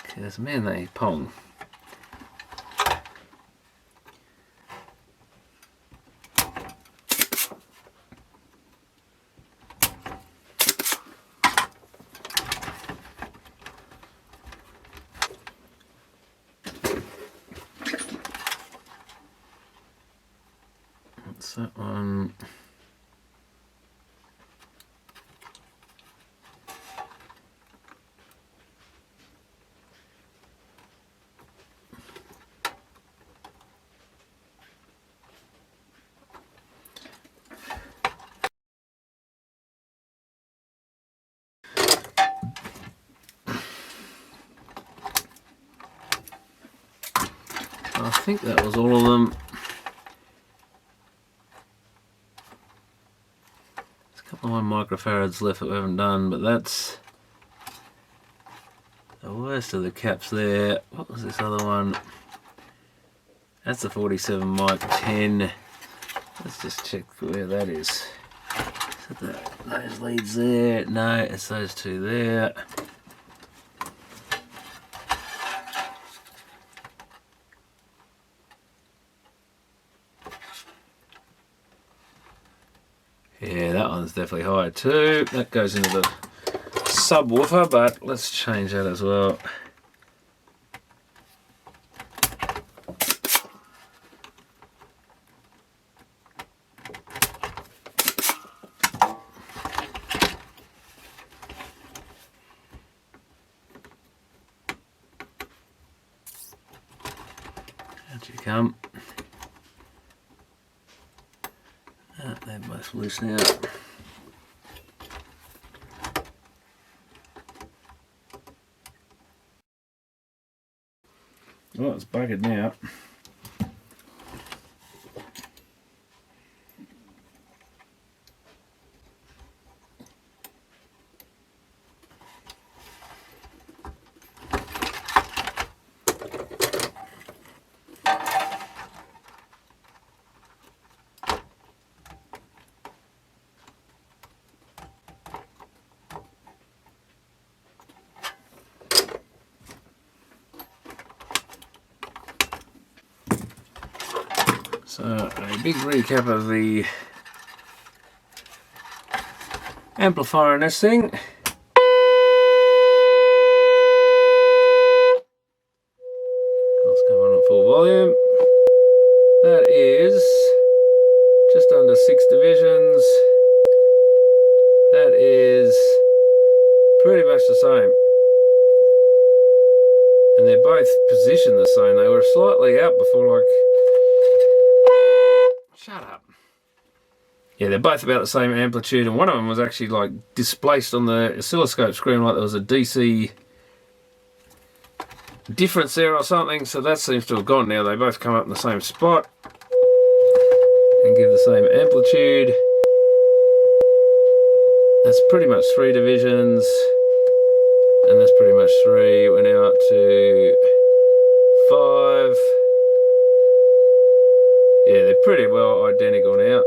Speaker 1: because man, they pong. What's that one? I think that was all of them. There's a couple of microfarads left that we haven't done, but that's the worst of the caps there. What was this other one? That's the 47 mic 10. Let's just check where that is. Is that those leads there? No, it's those two there. Yeah, that one's definitely high too. That goes into the subwoofer, but let's change that as well. Out you come. They're both loose now. Well, it's buggered now. So a big recap of the amplifier in this thing. That's going on at full volume. That is just under 6 divisions. That is pretty much the same. And they're both positioned the same. They were slightly out before, like... Shut up. Yeah, they're both about the same amplitude, and one of them was actually like displaced on the oscilloscope screen, like there was a DC difference there or something, so that seems to have gone now. They both come up in the same spot and give the same amplitude. That's pretty much 3 divisions, and that's pretty much 3. We're now up to 5. Yeah, they're pretty well identical now.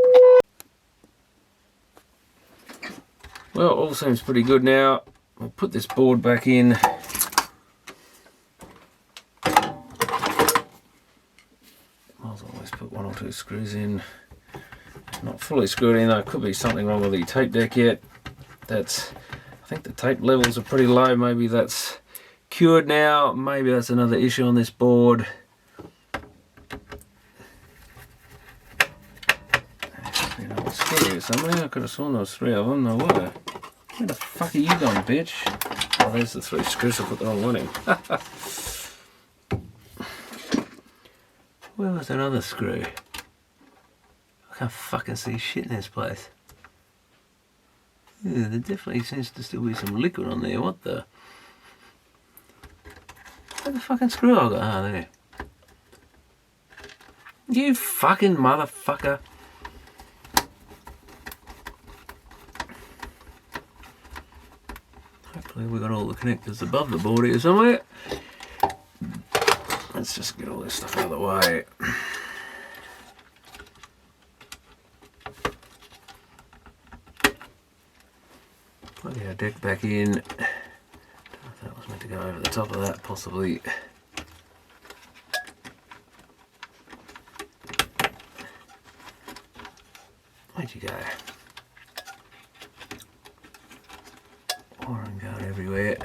Speaker 1: Well, all seems pretty good now. We'll put this board back in. Might as well always put 1 or 2 screws in. It's not fully screwed in. There could be something wrong with the tape deck yet. I think the tape levels are pretty low. Maybe that's cured now. Maybe that's another issue on this board. Somewhere I could have sworn there was 3 of them. No way. Where the fuck are you going, bitch? Oh, there's the 3 screws. I put the wrong one in. Where was that other screw? I can't fucking see shit in this place. Yeah, there definitely seems to still be some liquid on there. What the? Where the fucking screw I got? Ah, there. You fucking motherfucker. Hopefully we got all the connectors above the board here somewhere. Let's just get all this stuff out of the way. Plug our deck back in. I don't know if that was meant to go over the top of that, possibly. Where'd you go? Wiring going everywhere.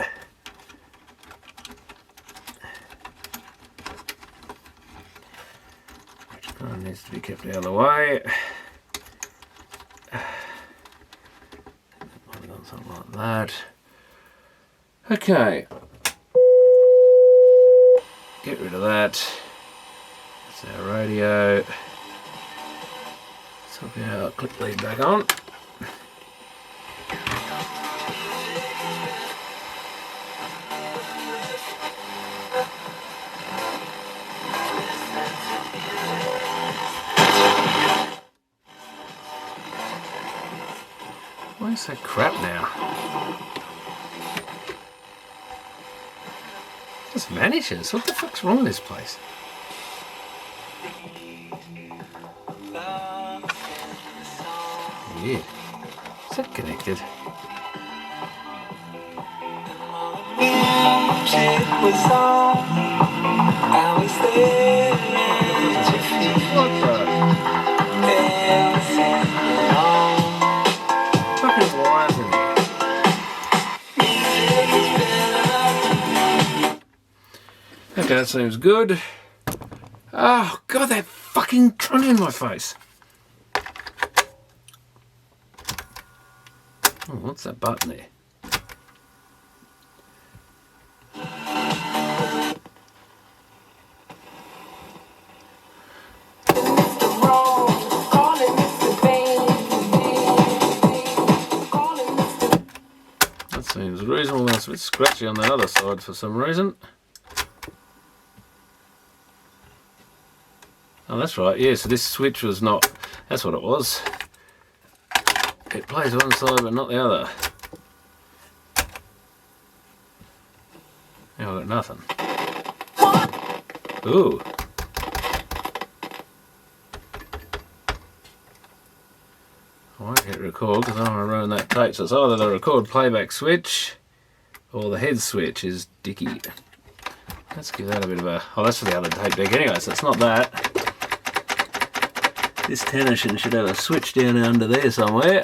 Speaker 1: Which kind of needs to be kept out of the way. Something like that. Okay. Get rid of that. That's our radio. So now click lead back on. Why is that crap now? It just vanishes. What the fuck's wrong with this place? Weird. Is that connected? What the? Fucking wires in there. Okay, that seems good. Oh god, that fucking trying in my face. Oh, what's that button there? it's a bit scratchy on the other side for some reason. Oh, that's right, yeah, so this switch was not, that's what it was. It plays one side but not the other. Now I've got nothing. Ooh. I won't hit record because I don't want to ruin that tape. So it's either the record playback switch or the head switch is dicky. Let's give that a bit of a... Oh, that's for the other tape deck anyway, so it's not that. This tension should have a switch down under there somewhere.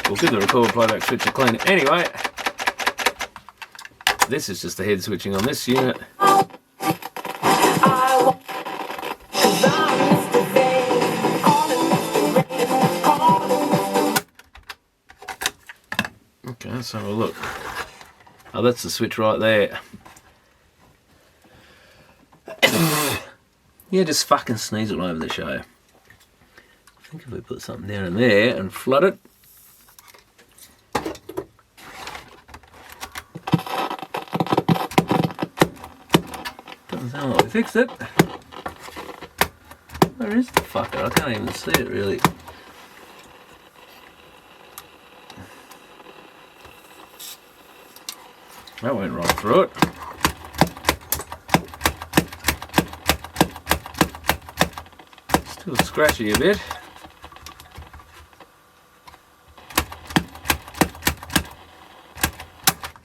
Speaker 1: We'll give the record playback switch a clean anyway. This is just the head switching on this unit. Okay, let's have a look. Oh, that's the switch right there. Yeah, just fucking sneeze all over the show. I think if we put something down in there and flood it. Doesn't sound like we fixed it. Where is the fucker? I can't even see it really. That went right through it. Still scratchy a bit.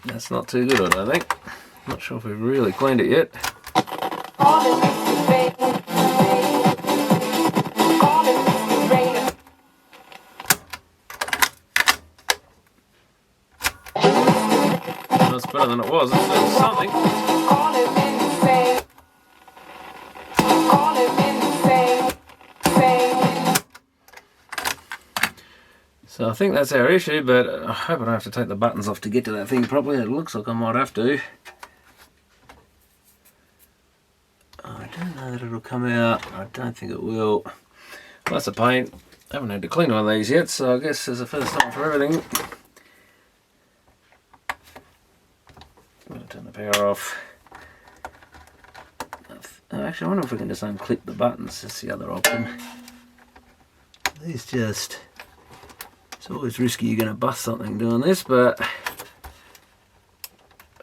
Speaker 1: That's not too good, I don't think. Not sure if we've really cleaned it yet. That's better than it was. It's doing something. So I think that's our issue, but I hope I don't have to take the buttons off to get to that thing properly. It looks like I might have to. I don't know that it'll come out. I don't think it will. Well, that's a pain. I haven't had to clean one of these yet, so I guess there's a first time for everything. I'm going to turn the power off. Actually, I wonder if we can just unclip the buttons. That's the other option. These just... It's always risky you're going to bust something doing this, but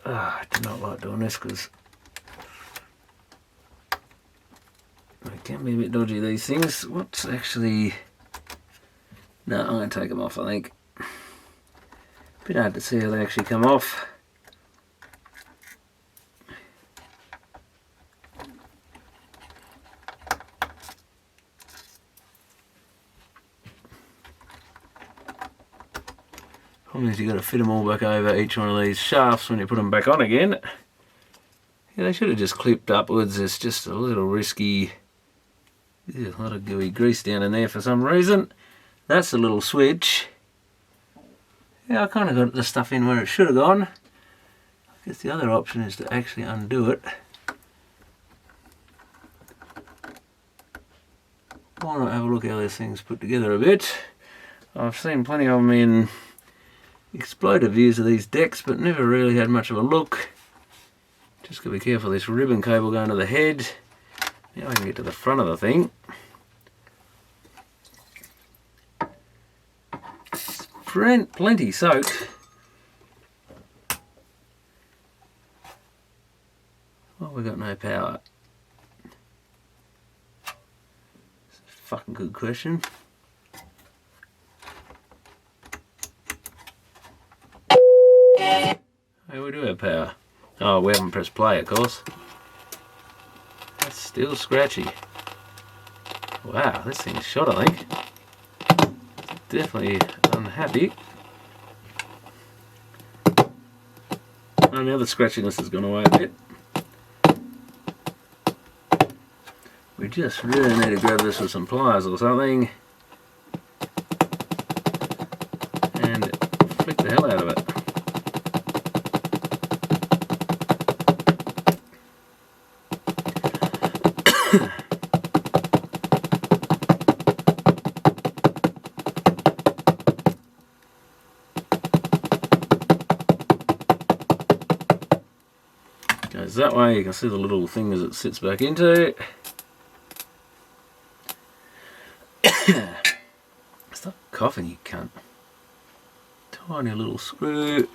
Speaker 1: I do not like doing this because it can be a bit dodgy, these things. What's actually... No, I'm going to take them off, I think. A bit hard to see how they actually come off. Problem is you've got to fit them all back over each one of these shafts when you put them back on again. Yeah, they should have just clipped upwards. It's just a little risky. There's a lot of gooey grease down in there for some reason. That's a little switch. Yeah, I kind of got the stuff in where it should have gone. I guess the other option is to actually undo it. Why not have a look how this thing's put together a bit. I've seen plenty of them in exploder views of these decks, but never really had much of a look. Just got to be careful of this ribbon cable going to the head. Now I can get to the front of the thing. It's plenty soaked. Well, we got no power. It's a fucking good question. Hey, we do have power. Oh, we haven't pressed play, of course. That's still scratchy. Wow, this thing's shot, I think. Definitely unhappy. And the other scratchiness has gone away a bit. We just really need to grab this with some pliers or something and flick the hell out of it. Because that way you can see the little thing as it sits back into. Stop coughing, you cunt. Tiny little screw.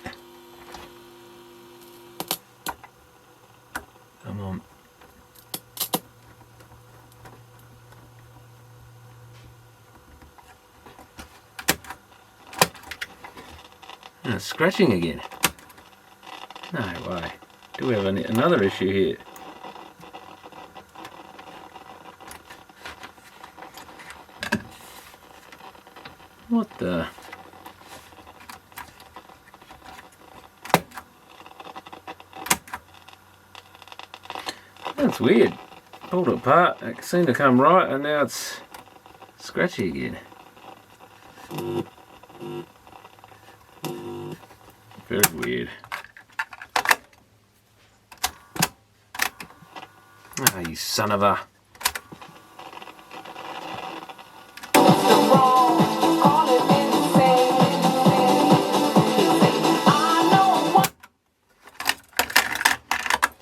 Speaker 1: Come on. And it's scratching again. No way. Do we have another issue here? What the? That's weird. Pulled it apart, it seemed to come right, and now it's scratchy again. Very weird. Ah, you son of a...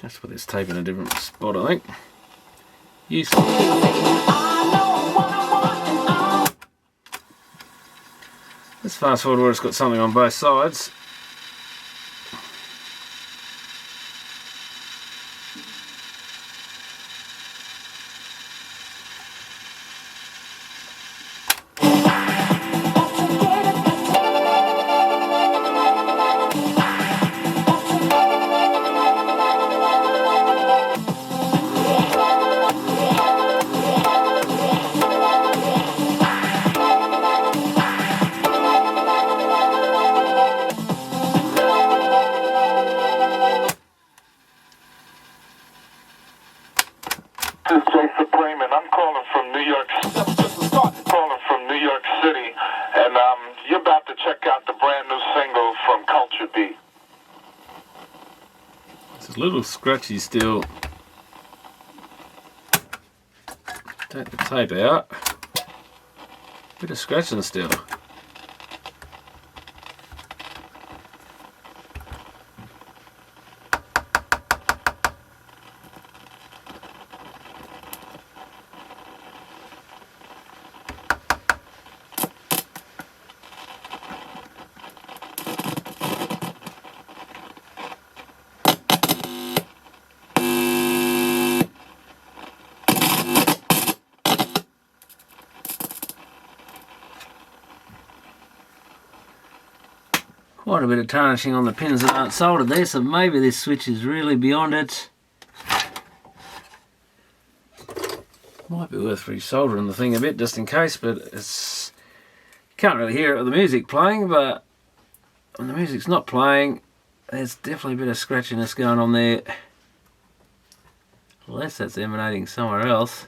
Speaker 1: Just put this tape in a different spot, I think. Useless. Let's fast forward where it's got something on both sides. Little scratchy still. Take the tape out. Bit of scratching still. Quite a bit of tarnishing on the pins that aren't soldered there, so maybe this switch is really beyond it. Might be worth resoldering the thing a bit just in case, but it's... Can't really hear it with the music playing, but when the music's not playing, there's definitely a bit of scratchiness going on there. Unless that's emanating somewhere else,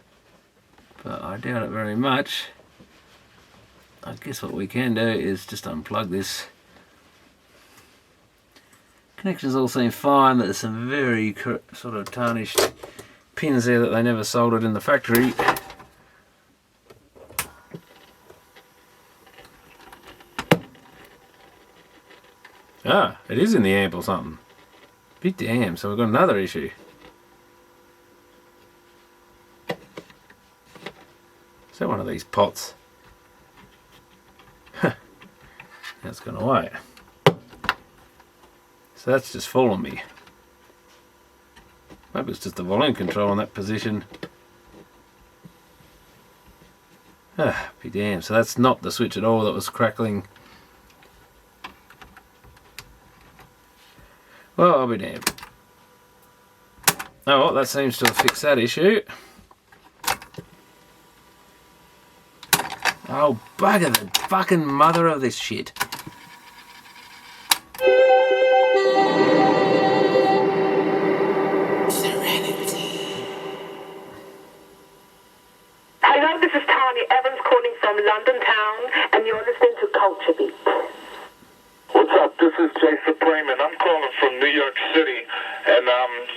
Speaker 1: but I doubt it very much. I guess what we can do is just unplug this. Connections all seem fine, but there's some very sort of tarnished pins there that they never soldered in the factory. Ah, it is in the amp or something. Bit damn, so we've got another issue. Is that one of these pots? Huh. That's gone away. So that's just fallen me. Maybe it's just the volume control in that position. Ah, be damned. So that's not the switch at all that was crackling. Well, I'll be damned. Oh, well, that seems to have fixed that issue. Oh, bugger the fucking mother of this shit.
Speaker 2: London town, and you're listening to Culture Beat.
Speaker 3: What's up? This is Jay Supreme, and I'm calling from New York City, and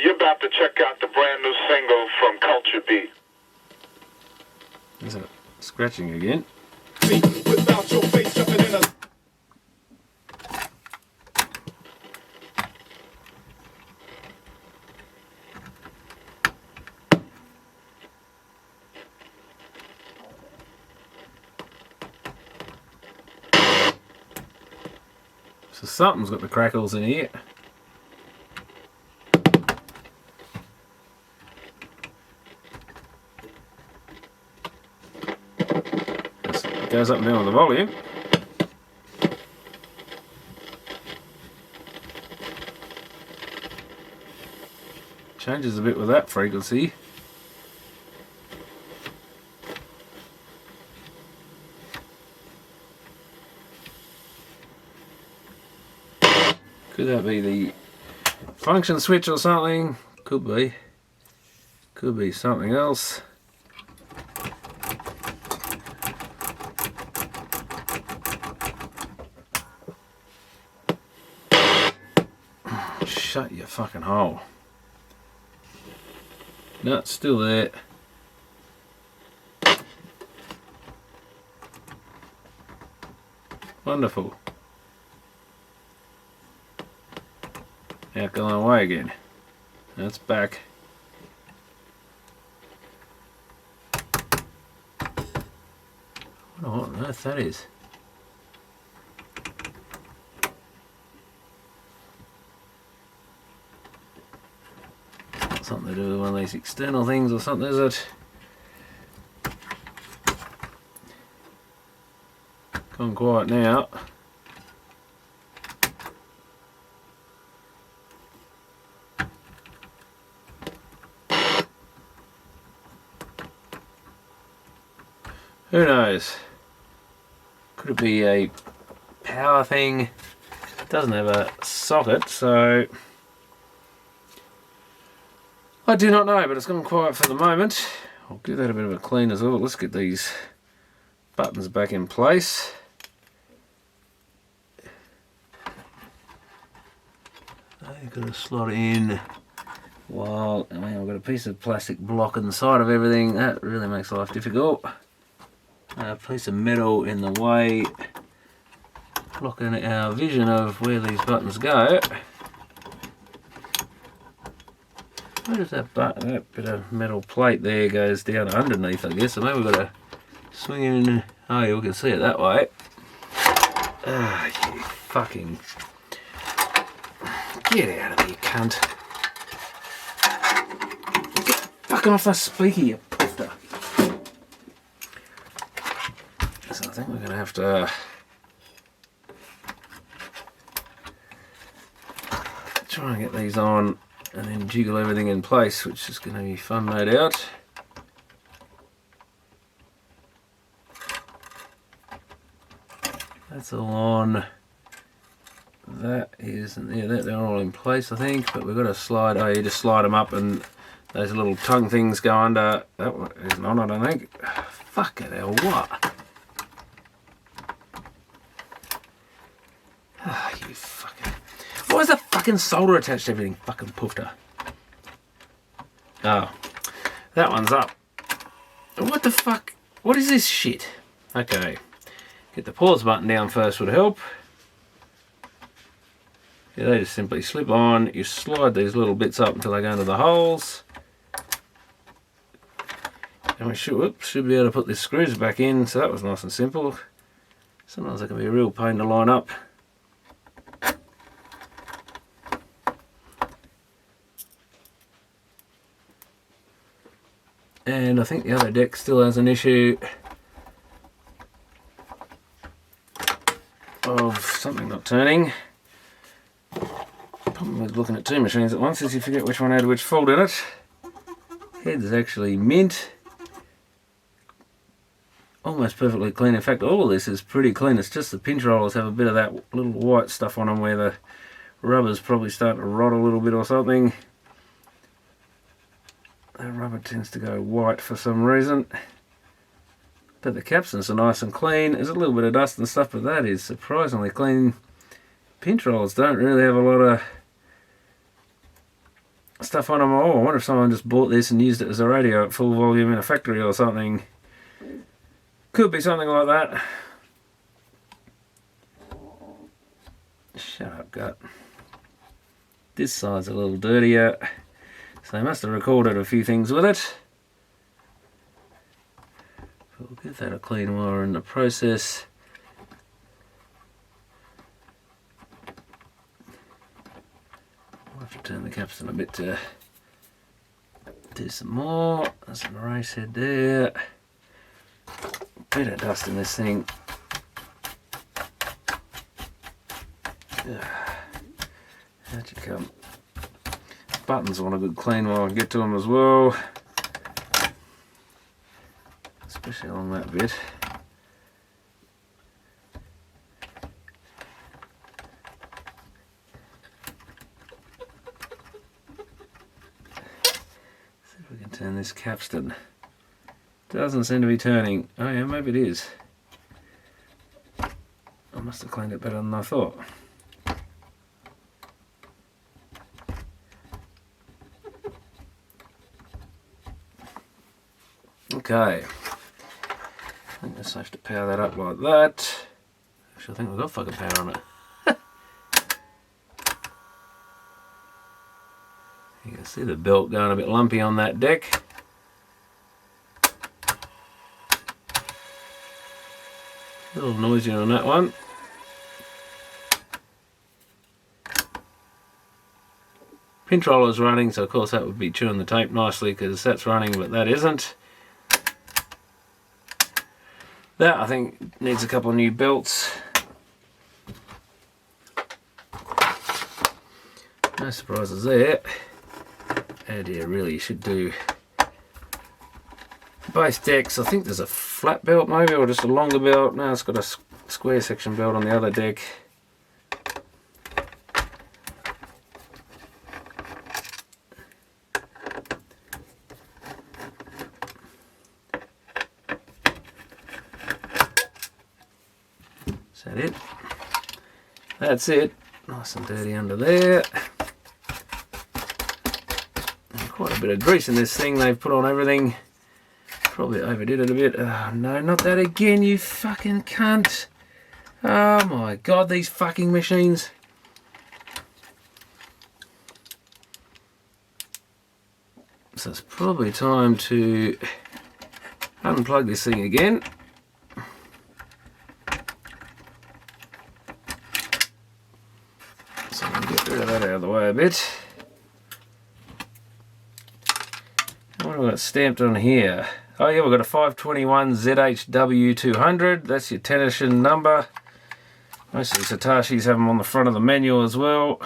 Speaker 3: you're about to check out the brand new single from Culture Beat.
Speaker 1: Is it scratching again?
Speaker 3: Without your face jumping in a...
Speaker 1: So something's got the crackles in here. It goes up and down with the volume. Changes a bit with that frequency. Could that be the function switch or something? Could be. Could be something else. Shut your fucking hole. No, it's still there. Wonderful. Now going away again. That's back. I wonder what on earth that is. Something to do with one of these external things or something, is it? Gone quiet now. Who knows? Could it be a power thing? It doesn't have a socket, so I do not know, but it's gone quiet for the moment. I'll give that a bit of a clean as well. Let's get these buttons back in place. I've got to slot it in while I've got a piece of plastic block on the side of everything. That really makes life difficult. A piece of metal in the way, blocking our vision of where these buttons go. Where does that button, that bit of metal plate there goes down underneath, I guess, so maybe we've got to swing it in. Oh yeah, we can see it that way. Ah, you fucking... Get out of here, cunt. Get fucking off the speaker, you puffer. So I think we're going to have to try and get these on and then jiggle everything in place, which is going to be fun, no doubt. That's all on. That is, yeah, they're all in place, I think, but we've got to slide. Oh, you just slide them up and those little tongue things go under. That one isn't on, I don't think. Fuck it, hell, what? Ah, oh, you fucking... Why is the fucking solder attached to everything? Fucking poofter. Oh, that one's up. What the fuck? What is this shit? Okay, get the pause button down first would help. Yeah, they just simply slip on. You slide these little bits up until they go into the holes. And we should be able to put the screws back in, so that was nice and simple. Sometimes they can be a real pain to line up. And I think the other deck still has an issue of something not turning. Problem with looking at two machines at once is you forget which one had which fault in it. Head's actually mint. Almost perfectly clean. In fact, all of this is pretty clean. It's just the pinch rollers have a bit of that little white stuff on them where the rubber's probably starting to rot a little bit or something. That rubber tends to go white for some reason. But the capstans are nice and clean. There's a little bit of dust and stuff, but that is surprisingly clean. Pinch rollers don't really have a lot of stuff on them. Oh, I wonder if someone just bought this and used it as a radio at full volume in a factory or something. Could be something like that. Shut up, gut. This side's a little dirtier. So they must have recorded a few things with it. We'll give that a clean while we're in the process. I'll have to turn the capstan a bit to do some more. There's an erase head there. Bit of dust in this thing. How'd you come? Buttons want a good clean while I can get to them as well. Especially along that bit. See if we can turn this capstan. Doesn't seem to be turning. Oh yeah, maybe it is. I must have cleaned it better than I thought. Okay. I think it's safe to power that up like that. Actually, I think we've got fucking power on it. You can see the belt going a bit lumpy on that deck. A little noisy on that one. Pinch roller's running, so of course that would be chewing the tape nicely because that's running, but that isn't. That I think needs a couple of new belts. No surprises there. And yeah, really you should do both decks. I think there's a flat belt maybe, or just a longer belt. No, it's got a square section belt on the other deck. Is that it? That's it. Nice and dirty under there. And quite a bit of grease in this thing. They've put on everything. Probably overdid it a bit. Oh no, not that again, you fucking cunt. Oh my god, these fucking machines. So it's probably time to unplug this thing again. So I'm going to get rid of that out of the way a bit. What have we got stamped on here? Oh yeah, we've got a 521 ZHW200. That's your Tennishin number. Most of these Hitachis have them on the front of the menu as well.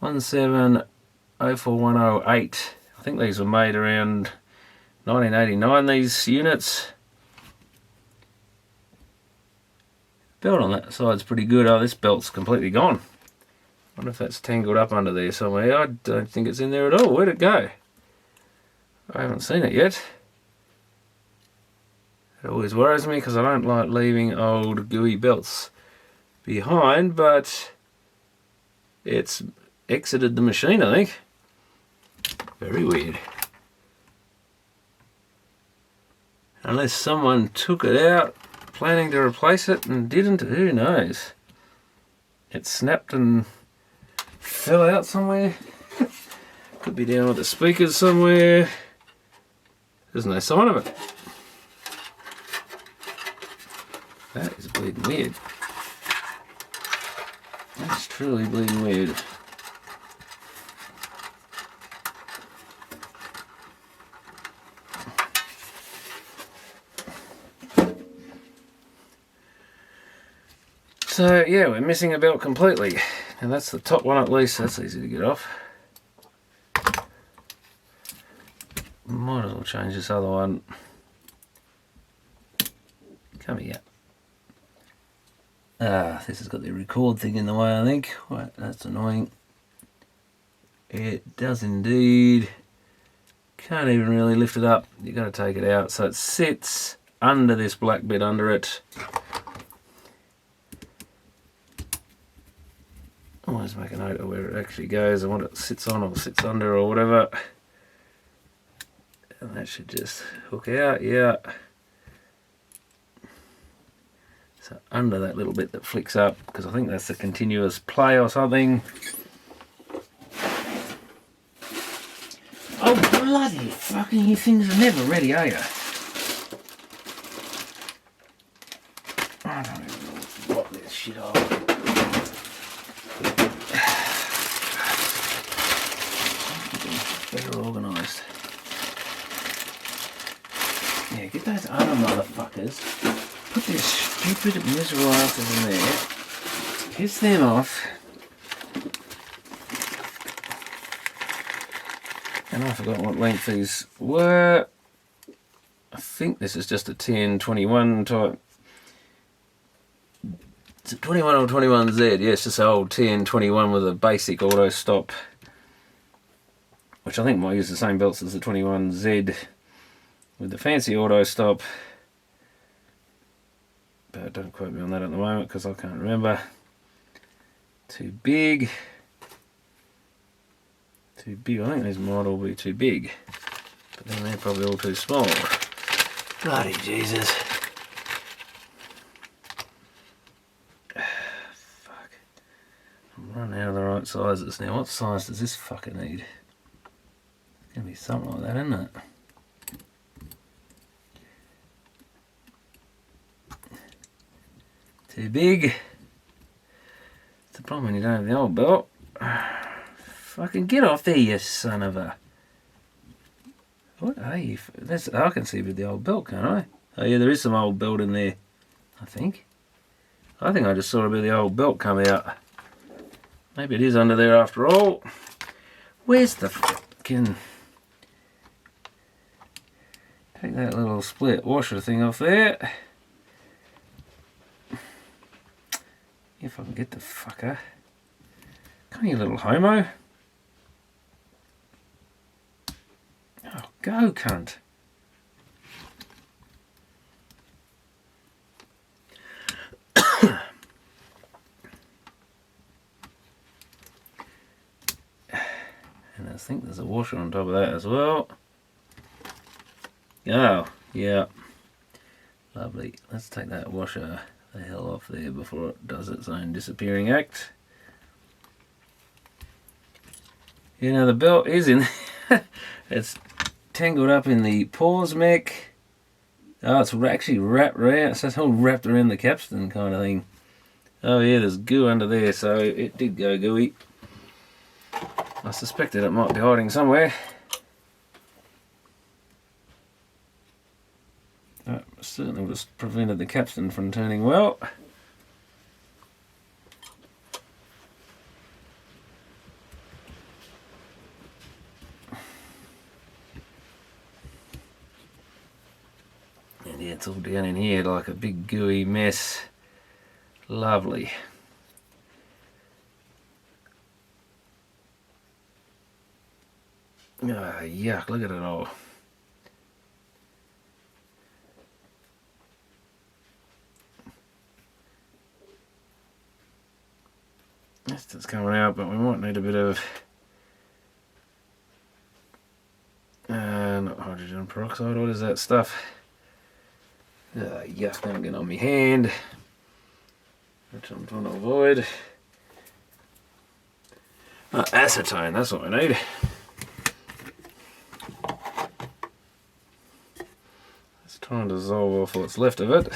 Speaker 1: 1704108. I think these were made around 1989, these units. Belt on that side's pretty good. Oh, this belt's completely gone. I wonder if that's tangled up under there somewhere. I don't think it's in there at all. Where'd it go? I haven't seen it yet. It always worries me because I don't like leaving old gooey belts behind, but it's exited the machine, I think. Very weird. Unless someone took it out planning to replace it and didn't, who knows? It snapped and fell out somewhere. Could be down with the speakers somewhere. There's no sign of it. That is bleeding weird. That's truly bleeding weird. So yeah, we're missing a belt completely. And that's the top one at least. That's easy to get off. Might as well change this other one. Come here. Ah, this has got the record thing in the way, I think. Right, that's annoying. It does indeed. Can't even really lift it up. You've got to take it out. So it sits under this black bit under it. Always make a note of where it actually goes and what it sits on or sits under or whatever. And that should just hook out, yeah. So under that little bit that flicks up, because I think that's a continuous play or something. Oh bloody fucking, you things are never ready, are you? I don't even know what this shit off. Yeah, get those other motherfuckers. Put their stupid miserable asses in there. Piss them off. And I forgot what length these were. I think this is just a 1021 type. It's a 21 or 21Z. Yeah, it's just an old 1021 with a basic auto stop. Which I think might use the same belts as the 21Z with the fancy auto stop. But don't quote me on that at the moment because I can't remember. Too big. Too big. I think these might all be too big. But then they're probably all too small. Bloody Jesus. Fuck. I'm running out of the right sizes now. What size does this fucker need? It's going to be something like that, isn't it? Too big. It's the problem when you don't have the old belt. Fucking get off there, you son of a... What are you? That's, I can see with the old belt, can't I? Oh yeah, there is some old belt in there, I think. I think I just saw a bit of the old belt come out. Maybe it is under there after all. Where's the fucking... Take that little split washer thing off there. If I can get the fucker. Come here, little homo. Oh, go, cunt. And I think there's a washer on top of that as well. Oh, yeah. Lovely. Let's take that washer the hell off there before it does its own disappearing act. You know, the belt is in it's tangled up in the pause mech. Oh, it's actually wrapped around, so it's all wrapped around the capstan kind of thing. Oh yeah, there's goo under there, so it did go gooey. I suspected it might be hiding somewhere. That certainly would have prevented the capstan from turning well. And yeah, it's all down in here like a big gooey mess. Lovely. Ah, yuck, look at it all. This just coming out, but we might need a bit of not hydrogen peroxide, what is that stuff? Yuck, don't get on my hand, which I'm trying to avoid. Acetone, that's what I need. Let's try and dissolve off what's left of it.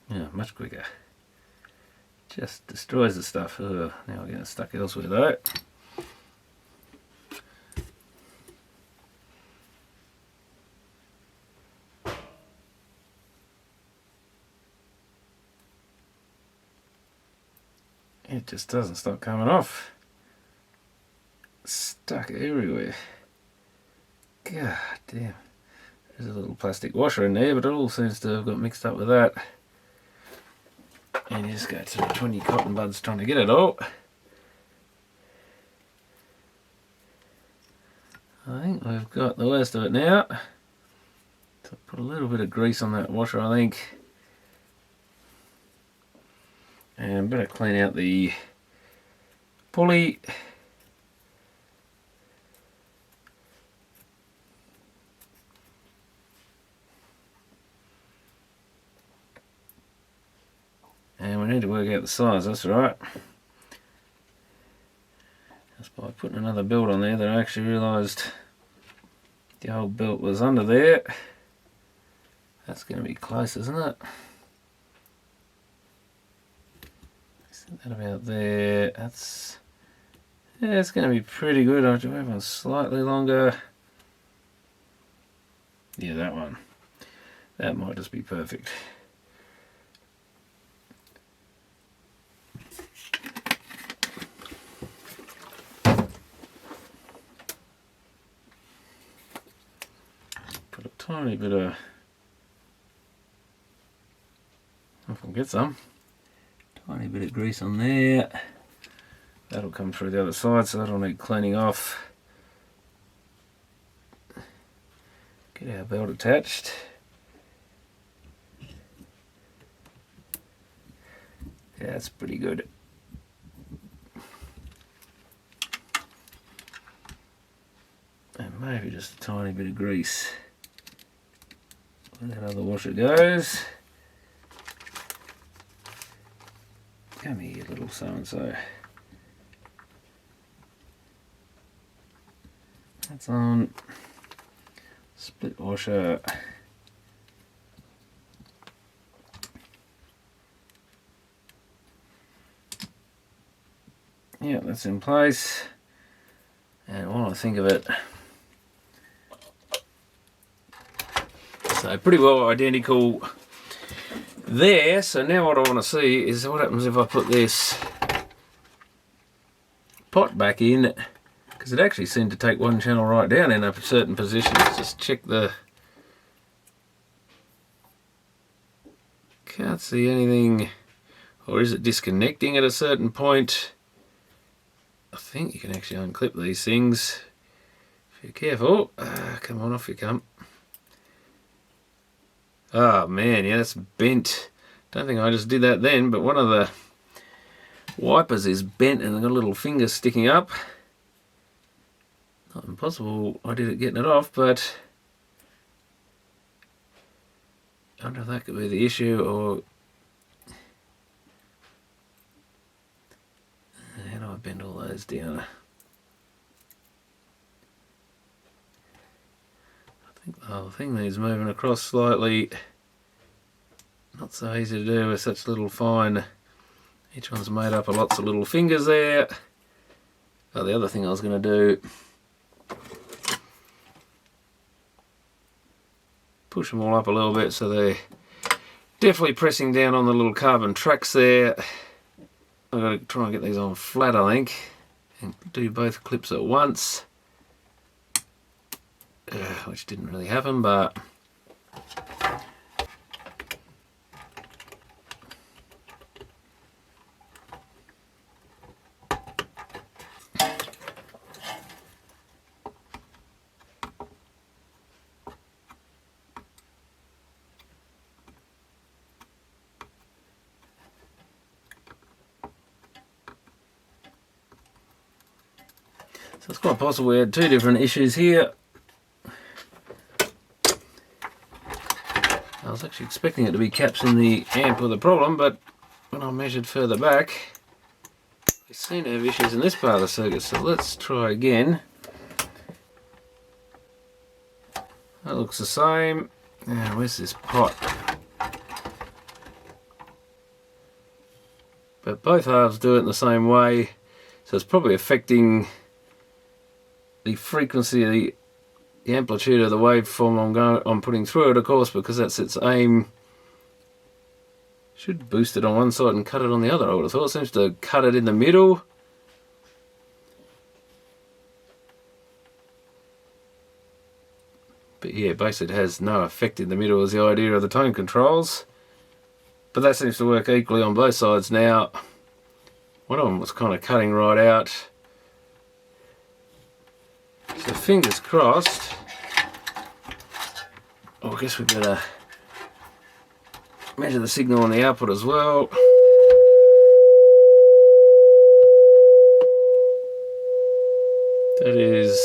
Speaker 1: Yeah, much quicker. Just destroys the stuff. Ugh, now we're getting stuck elsewhere though. It just doesn't stop coming off. Stuck everywhere. God damn. There's a little plastic washer in there, but it all seems to have got mixed up with that. And you just go through 20 cotton buds trying to get it all. I think we've got the worst of it now. So put a little bit of grease on that washer, I think. And better clean out the pulley. And we need to work out the size, that's right. Just by putting another belt on there that I actually realised the old belt was under there. That's going to be close, isn't it? Set that about there. That's, yeah, it's going to be pretty good. I do have one slightly longer. Yeah, that one. That might just be perfect. Put a tiny bit of, if I get some, tiny bit of grease on there. That'll come through the other side, so that'll need cleaning off. Get our belt attached. Yeah, that's pretty good. And maybe just a tiny bit of grease. Where that other washer goes. Come here, little so-and-so. That's on. Split washer. Yeah, that's in place. And while I think of it, so pretty well identical there. So now what I want to see is what happens if I put this pot back in, because it actually seemed to take one channel right down in a certain position. Let's just check the... Can't see anything. Or is it disconnecting at a certain point? I think you can actually unclip these things if you're careful. Come on, off you come. Oh man, yeah, that's bent. Don't think I just did that then, but one of the wipers is bent and they've got a little finger sticking up. Not impossible I did it getting it off, but I wonder if that could be the issue, or how do I bend all those down? I think the whole thing needs moving across slightly. Not so easy to do with such little fine. Each one's made up of lots of little fingers there. Oh, the other thing I was going to do, push them all up a little bit so they're definitely pressing down on the little carbon tracks there. I've got to try and get these on flat, I think, and do both clips at once, which didn't really happen, but so it's quite possible we had two different issues here. I was actually expecting it to be caps in the amp with a problem, but when I measured further back, we seem to have issues in this part of the circuit, so let's try again. That looks the same. Now, where's this pot? But both halves do it in the same way, so it's probably affecting the frequency of the amplitude of the waveform I'm putting through it, of course, because that's its aim. Should boost it on one side and cut it on the other. I would have thought. It seems to cut it in the middle. But yeah, basically it has no effect in the middle is the idea of the tone controls. But that seems to work equally on both sides now. One of them was kind of cutting right out. So fingers crossed. Oh, I guess we better measure the signal on the output as well. That is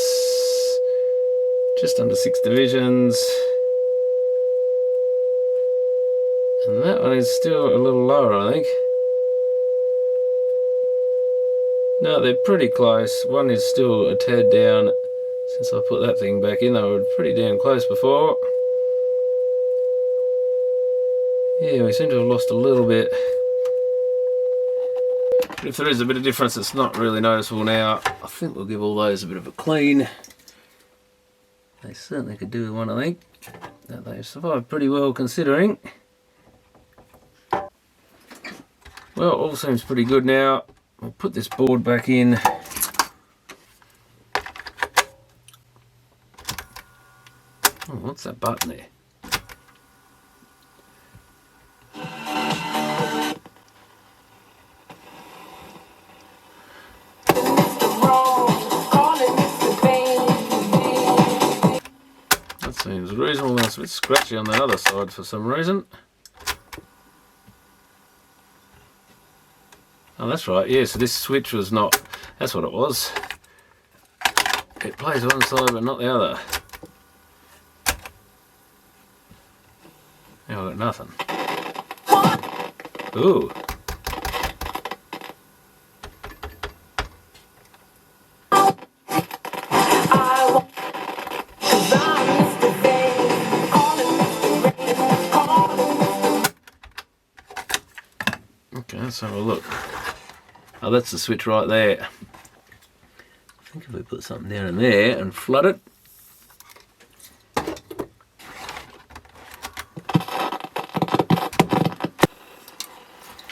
Speaker 1: just under 6 divisions. And that one is still a little lower, I think. No, they're pretty close. One is still a tad down. Since I put that thing back in, they were pretty damn close before. Yeah, we seem to have lost a little bit. But if there is a bit of difference, it's not really noticeable now. I think we'll give all those a bit of a clean. They certainly could do with one, I think. That they've survived pretty well considering. Well, all seems pretty good now. We'll put this board back in. Oh, what's that button there? That seems reasonable. That's a bit scratchy on the other side for some reason. Oh, that's right. Yeah, so this switch was not... That's what it was. It plays one side but not the other. Now I've got nothing. Ooh. Okay, let's have a look. Oh, that's the switch right there. I think if we put something down in there and flood it.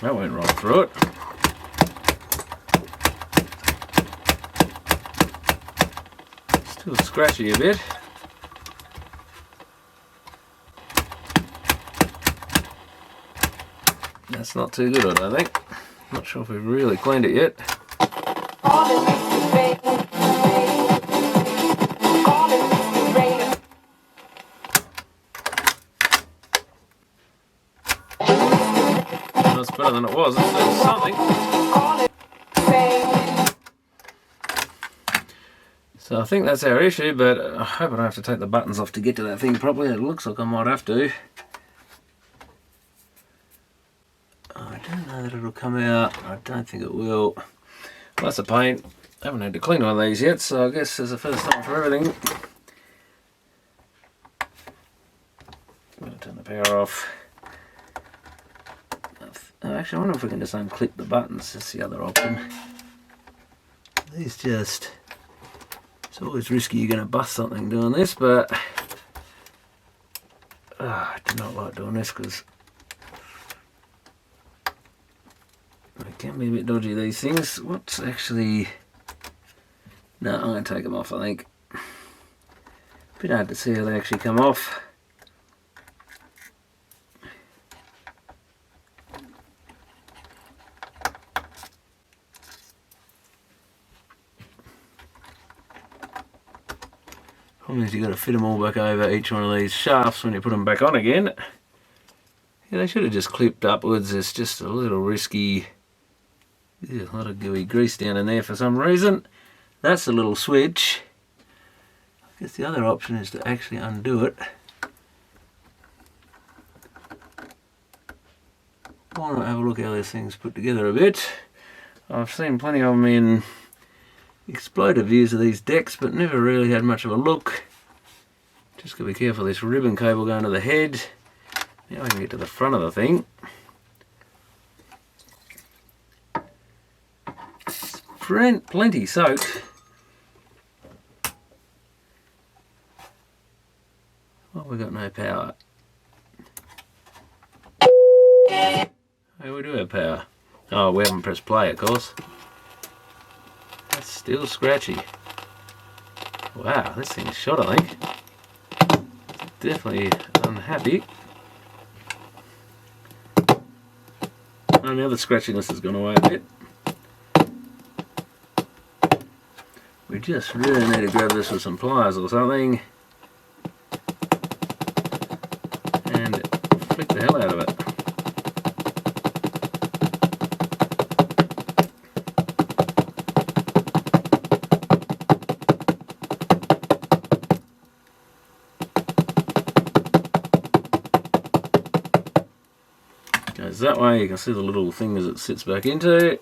Speaker 1: That went right through it. Still scratchy a bit. That's not too good, I don't think. Not sure if we've really cleaned it yet. That's better than it was. It's doing something. So I think that's our issue, but I hope I don't have to take the buttons off to get to that thing properly. It looks like I might have to. I don't know that it'll come out. I don't think it will. Well, that's a pain. I haven't had to clean one of these yet, so I guess there's a first time for everything. I'm going to turn the power off. Actually, I wonder if we can just unclip the buttons. That's the other option. These just... It's always risky you're going to bust something doing this, but... I do not like doing this because... It can be a bit dodgy, these things. What's actually... No, I'm going to take them off, I think. A bit hard to see how they actually come off. Problem is you've got to fit them all back over each one of these shafts when you put them back on again. Yeah, they should have just clipped upwards. It's just a little risky. There's a lot of gooey grease down in there for some reason. That's the little switch. I guess the other option is to actually undo it. Why not have a look how this thing's put together a bit? I've seen plenty of them in exploder views of these decks, but never really had much of a look. Just gotta be careful of this ribbon cable going to the head. Now I can get to the front of the thing. It's plenty soaked. Well, we've got no power. Hey, we do have power. Oh, we haven't pressed play, of course. That's still scratchy. Wow, this thing's shot, I think. Definitely unhappy. Oh, now the scratchiness has gone away a bit. We just really need to grab this with some pliers or something and flick the hell out of it. Goes that way, you can see the little thing as it sits back into it.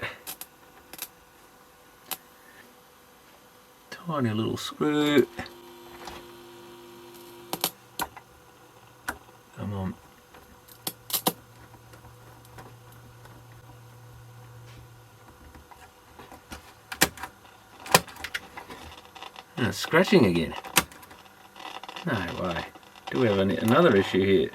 Speaker 1: Tiny little screw. Come on. And it's scratching again. No way. Do we have another issue here?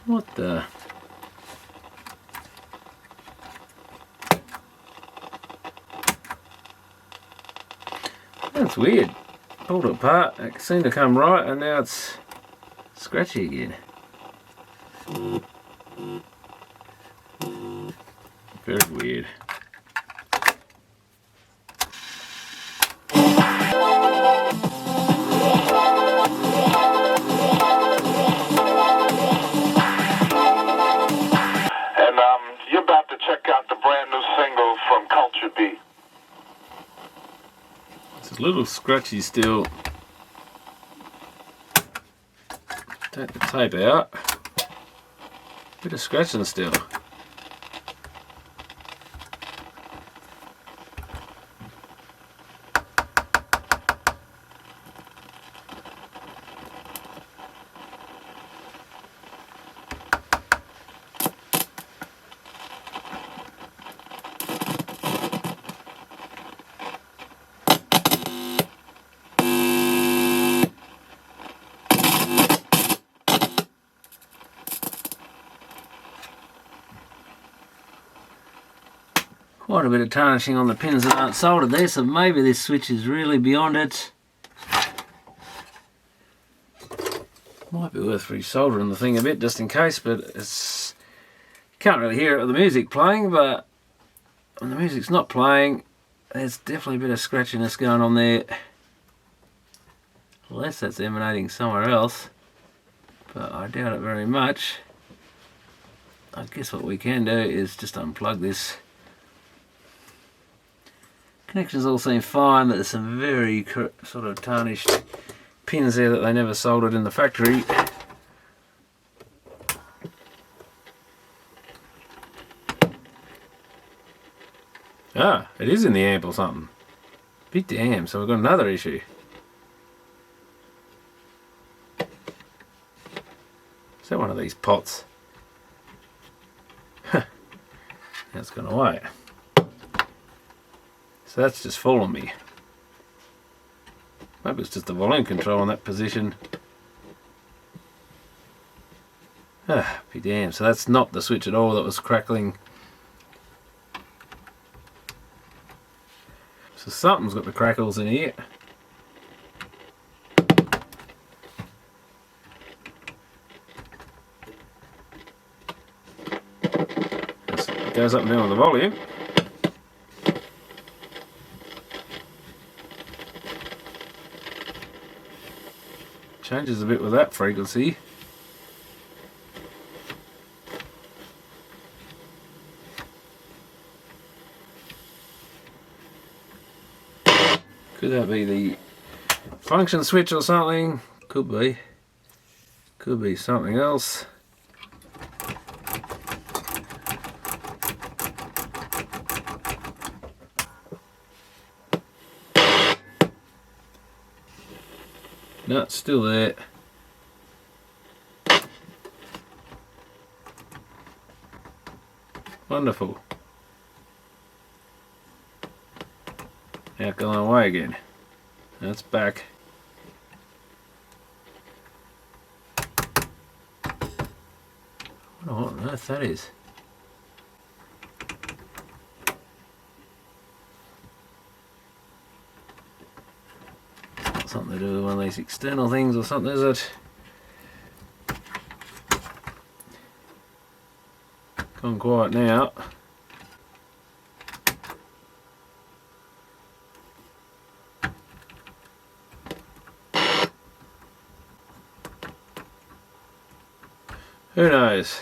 Speaker 1: What the? That's weird. Pulled it apart, it seemed to come right, and now it's scratchy again. Very weird.
Speaker 3: You're about to check out the brand new single from Culture B.
Speaker 1: It's a little scratchy still. Take the tape out. Bit of scratching still. Quite a bit of tarnishing on the pins that aren't soldered there, so maybe this switch is really beyond it. Might be worth resoldering the thing a bit just in case, but it's, you can't really hear it with the music playing, but when the music's not playing, there's definitely a bit of scratchiness going on there. Unless that's emanating somewhere else, but I doubt it very much. I guess what we can do is just unplug this. Connections all seem fine, but there's some very sort of tarnished pins there that they never soldered in the factory. Ah, it is in the amp or something. Bit damn, so we've got another issue. Is that one of these pots? Huh. Now it's gone away. So that's just fallen me. Maybe it's just the volume control in that position. Ah, be damned. So that's not the switch at all that was crackling. So something's got the crackles in here. It goes up and down with the volume. Changes a bit with that frequency. Could that be the function switch or something? Could be. Could be something else. No, it's still there. Wonderful. Now going away again. That's back. I wonder what on earth that is. Something to do with one of these external things or something, is it? Gone quiet now. Who knows?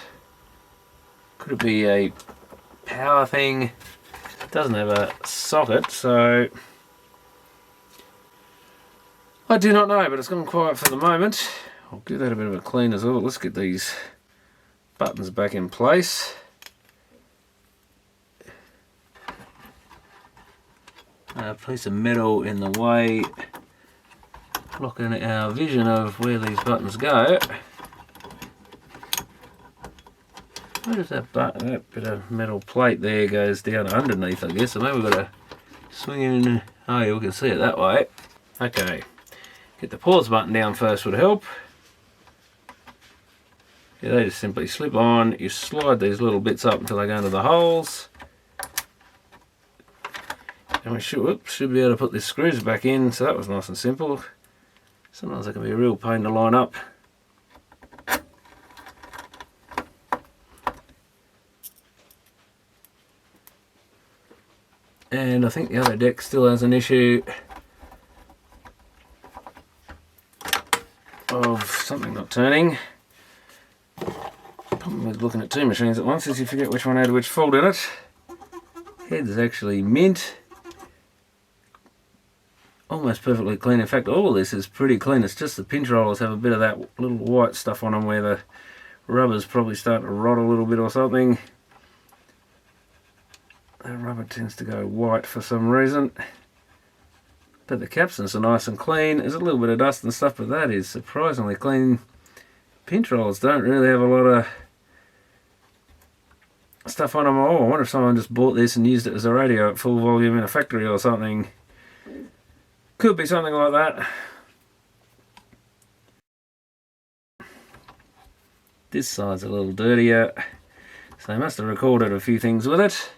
Speaker 1: Could it be a power thing? It doesn't have a socket, so I do not know, but it's gone quiet for the moment. I'll give that a bit of a clean as well. Let's get these buttons back in place. A piece of metal in the way, blocking our vision of where these buttons go. Where does that bit of metal plate there goes down underneath, I guess, so maybe we've got to Swinging. Oh yeah, we can see it that way. Okay, get the pause button down first would help. Yeah, they just simply slip on. You slide these little bits up until they go into the holes. And we should be able to put these screws back in, so that was nice and simple. Sometimes they can be a real pain to line up. And I think the other deck still has an issue of something not turning. Problem with looking at two machines at once is you forget which one had which fault in it. Head's actually mint. Almost perfectly clean. In fact, all of this is pretty clean. It's just the pinch rollers have a bit of that little white stuff on them where the rubber's probably starting to rot a little bit or something. That rubber tends to go white for some reason. But the capstans are nice and clean. There's a little bit of dust and stuff, but that is surprisingly clean. Pinch rollers don't really have a lot of stuff on them. Oh, I wonder if someone just bought this and used it as a radio at full volume in a factory or something. Could be something like that. This side's a little dirtier, so they must have recorded a few things with it.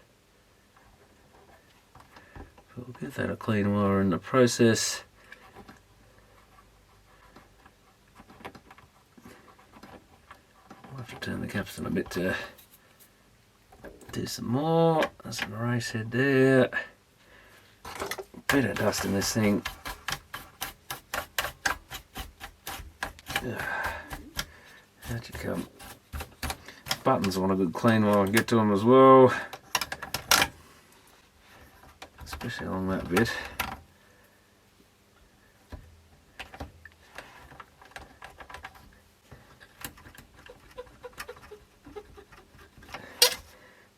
Speaker 1: We'll give that a clean wire in the process. I'll have to turn the capstan a bit to do some more. There's an erase head there. Bit of dust in this thing. How'd you come? Buttons want a good clean while I can get to them as well. Especially along that bit.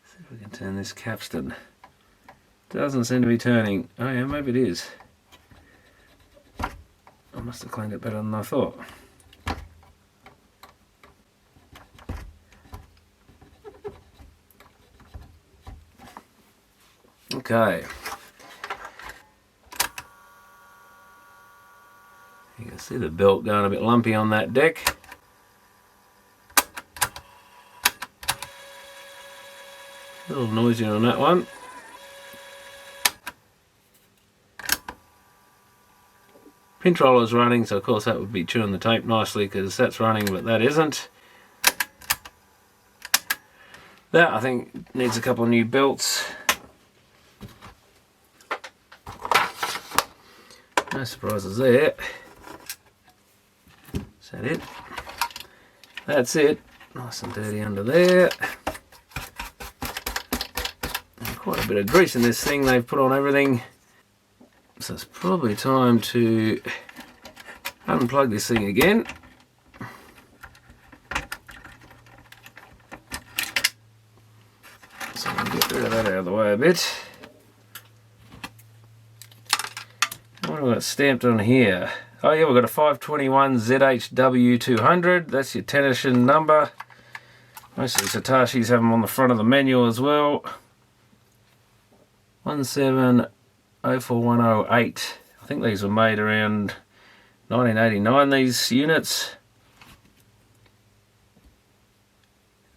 Speaker 1: See if we can turn this capstan. Doesn't seem to be turning. Oh yeah, maybe it is. I must have cleaned it better than I thought. Okay. You can see the belt going a bit lumpy on that deck. A little noisy on that one. Pinch roller's running, so of course that would be chewing the tape nicely because that's running, but that isn't. That I think needs a couple of new belts. No surprises there. Is that it? That's it. Nice and dirty under there. And quite a bit of grease in this thing. They've put on everything. So it's probably time to unplug this thing again. So I'm going to get rid of that out of the way a bit. What have we got stamped on here? Oh yeah, we've got a 521 ZHW200. That's your tension number. Most of these Hitachis have them on the front of the menu as well. 1704108. I think these were made around 1989, these units.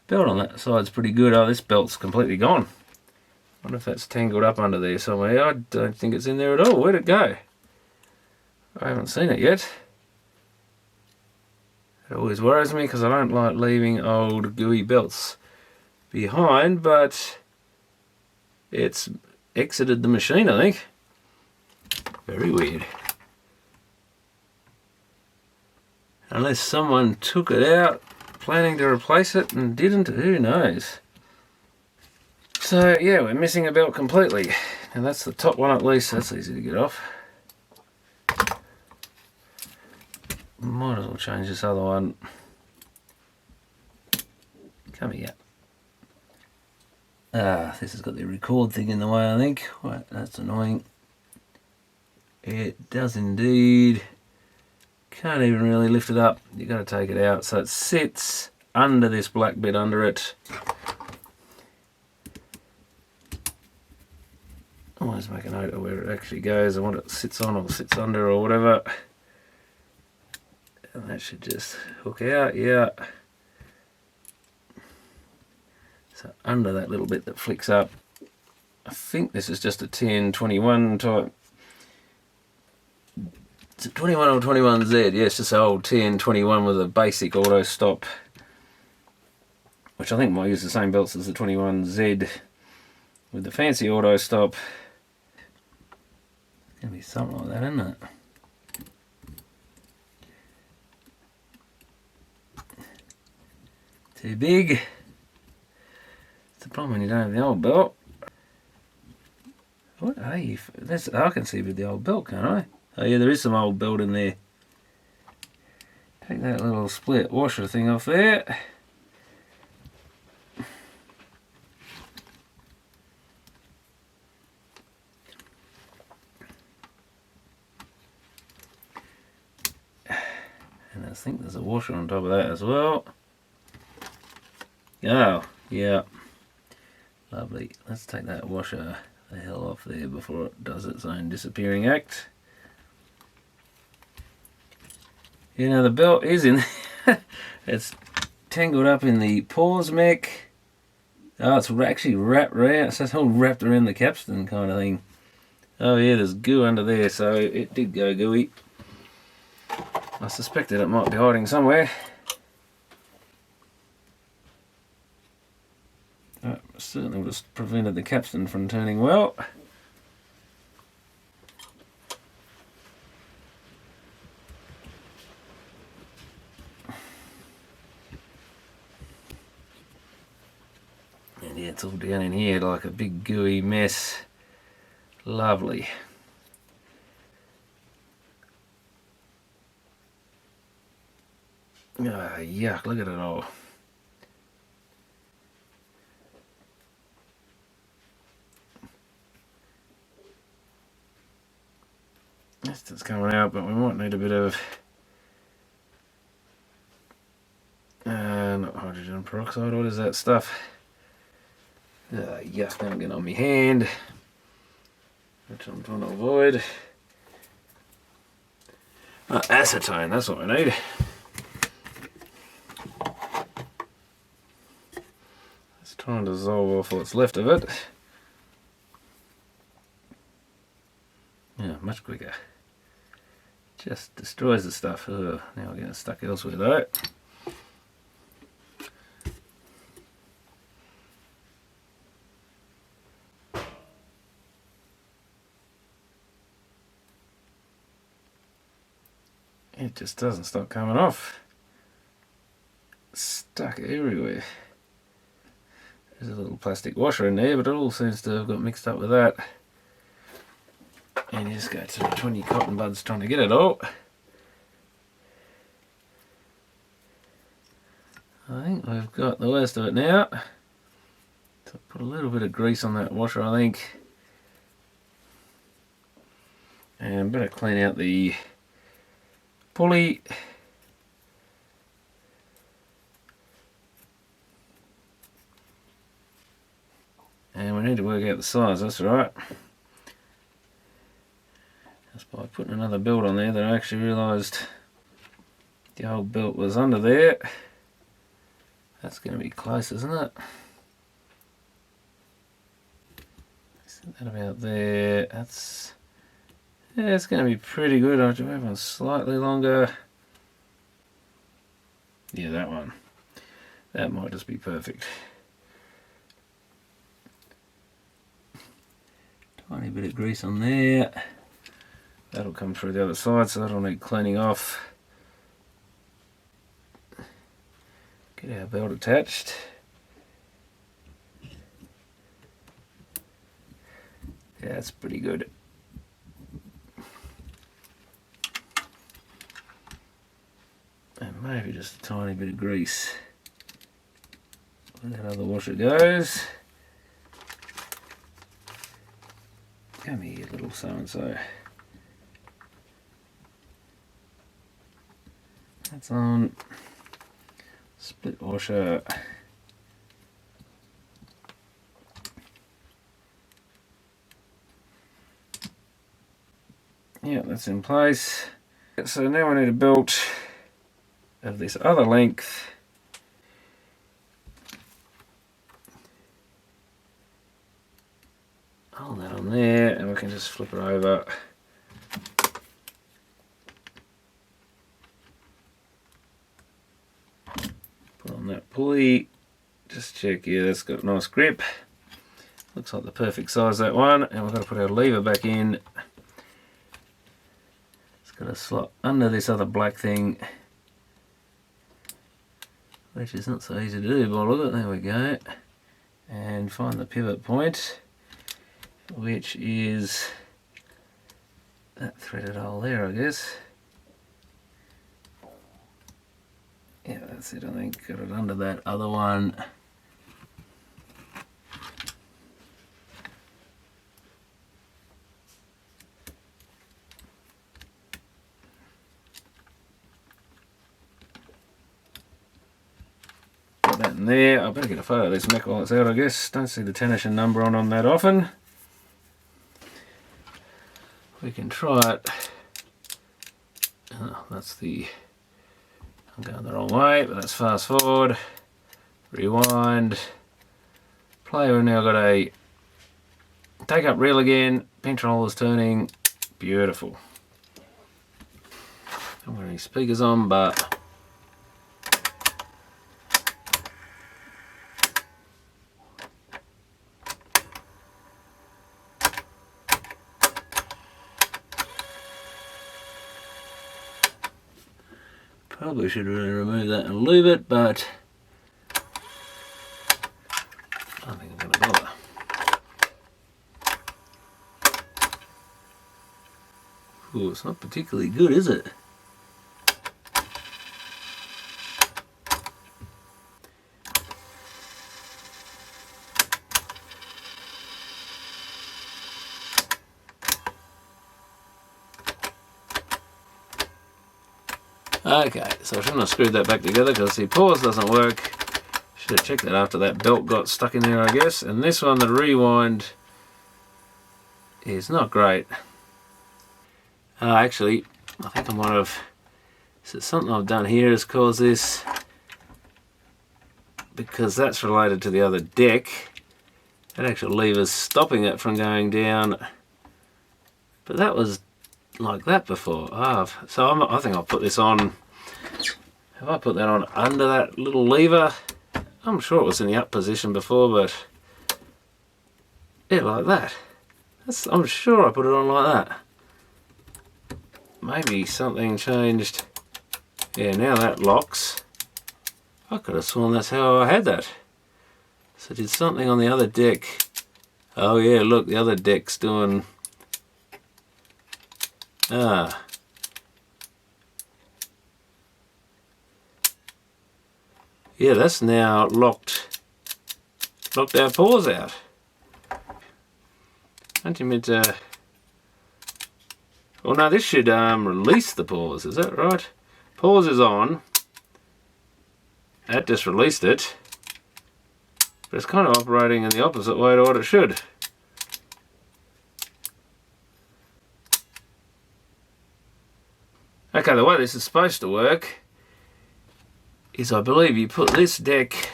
Speaker 1: Belt on that side's pretty good. Oh, this belt's completely gone. I wonder if that's tangled up under there somewhere. I don't think it's in there at all. Where'd it go? I haven't seen it yet. It always worries me because I don't like leaving old gooey belts behind, but it's exited the machine, I think. Very weird. Unless someone took it out planning to replace it and didn't, who knows. So yeah, we're missing a belt completely. And that's the top one at least, that's easy to get off. Might as well change this other one. Come here. Ah, this has got the record thing in the way, I think. Right, that's annoying. It does indeed. Can't even really lift it up. You've got to take it out. So it sits under this black bit under it. Always make a note of where it actually goes and what it sits on or sits under or whatever. And that should just hook out, yeah. So under that little bit that flicks up, I think this is just a 1021 type. It's a 21 or 21Z, yeah, it's just an old 1021 with a basic auto stop, which I think might use the same belts as the 21Z with the fancy auto stop. It's going to be something like that, isn't it? Too big. It's the problem when you don't have the old belt. What are you? That's, I can see with the old belt, can't I? Oh yeah, there is some old belt in there. Take that little split washer thing off there. And I think there's a washer on top of that as well. Oh, yeah. Lovely. Let's take that washer the hell off there before it does its own disappearing act. You know, the belt is in it's tangled up in the pause mech. Oh, it's actually wrapped around, so it's all wrapped around the capstan kind of thing. Oh yeah, there's goo under there, so it did go gooey. I suspected it might be hiding somewhere. That certainly would have prevented the capstan from turning well. And yeah, it's all down in here like a big gooey mess. Lovely. Ah, yuck, look at it all. It's coming out, but we might need a bit of not hydrogen peroxide, what is that stuff? Yuck, gonna get on my hand, which I'm trying to avoid. Acetone, that's what I need. Let's try and dissolve off what's left of it. Yeah, much quicker. Just destroys the stuff. Ugh, now we're getting stuck elsewhere though. It just doesn't stop coming off. It's stuck everywhere. There's a little plastic washer in there, but it all seems to have got mixed up with that. And you just go through 20 cotton buds trying to get it all. I think we've got the worst of it now. So put a little bit of grease on that washer, I think. And better clean out the pulley. And we need to work out the size, that's right. Just by putting another belt on there that I actually realised the old belt was under there. That's going to be close, isn't it? Set that about there. That's, yeah, it's going to be pretty good. I'll do one slightly longer. Yeah, that one. That might just be perfect. Tiny bit of grease on there. That'll come through the other side, so that'll need cleaning off. Get our belt attached. Yeah, that's pretty good. And maybe just a tiny bit of grease. Where that other washer goes. Come here, little so-and-so. That's on. Split washer. Yeah, that's in place. So now we need a belt of this other length. Hold that on there and we can just flip it over. Put on that pulley. Just check, yeah, that's got a nice grip. Looks like the perfect size, that one. And we've got to put our lever back in. It's got to slot under this other black thing, which is not so easy to do, but look at it, there we go. And find the pivot point, which is that threaded hole there, I guess. Yeah, that's it, I think. Got it under that other one. Put that in there. I better get a photo of this mech while it's out, I guess. Don't see the tension number on that often. We can try it. Oh, that's the... I'm going the wrong way, but that's fast forward. Rewind. Play, we've now got a take up reel again. Pinch roller's turning. Beautiful. Don't got any speakers on, but probably should really remove that and lube it, but I don't think I'm going to bother. Ooh, it's not particularly good, is it? Okay, so I shouldn't have screwed that back together because the pause doesn't work. Should have checked that after that belt got stuck in there, I guess. And this one, the rewind, is not great. Actually, I think I might have... So something I've done here has caused this, because that's related to the other deck. That actual lever's stopping it from going down. But that was like that before. So I think I'll put this on. Have I put that on under that little lever? I'm sure it was in the up position before, but yeah, like that. I'm sure I put it on like that. Maybe something changed. Yeah, now that locks. I could have sworn that's how I had that. So did something on the other deck. Oh yeah, look, the other deck's doing... Yeah, that's now locked our pause out. Aren't you meant to... Well, no, this should release the pause, is that right? Pause is on. That just released it. But it's kind of operating in the opposite way to what it should. Okay, the way this is supposed to work is, I believe you put this deck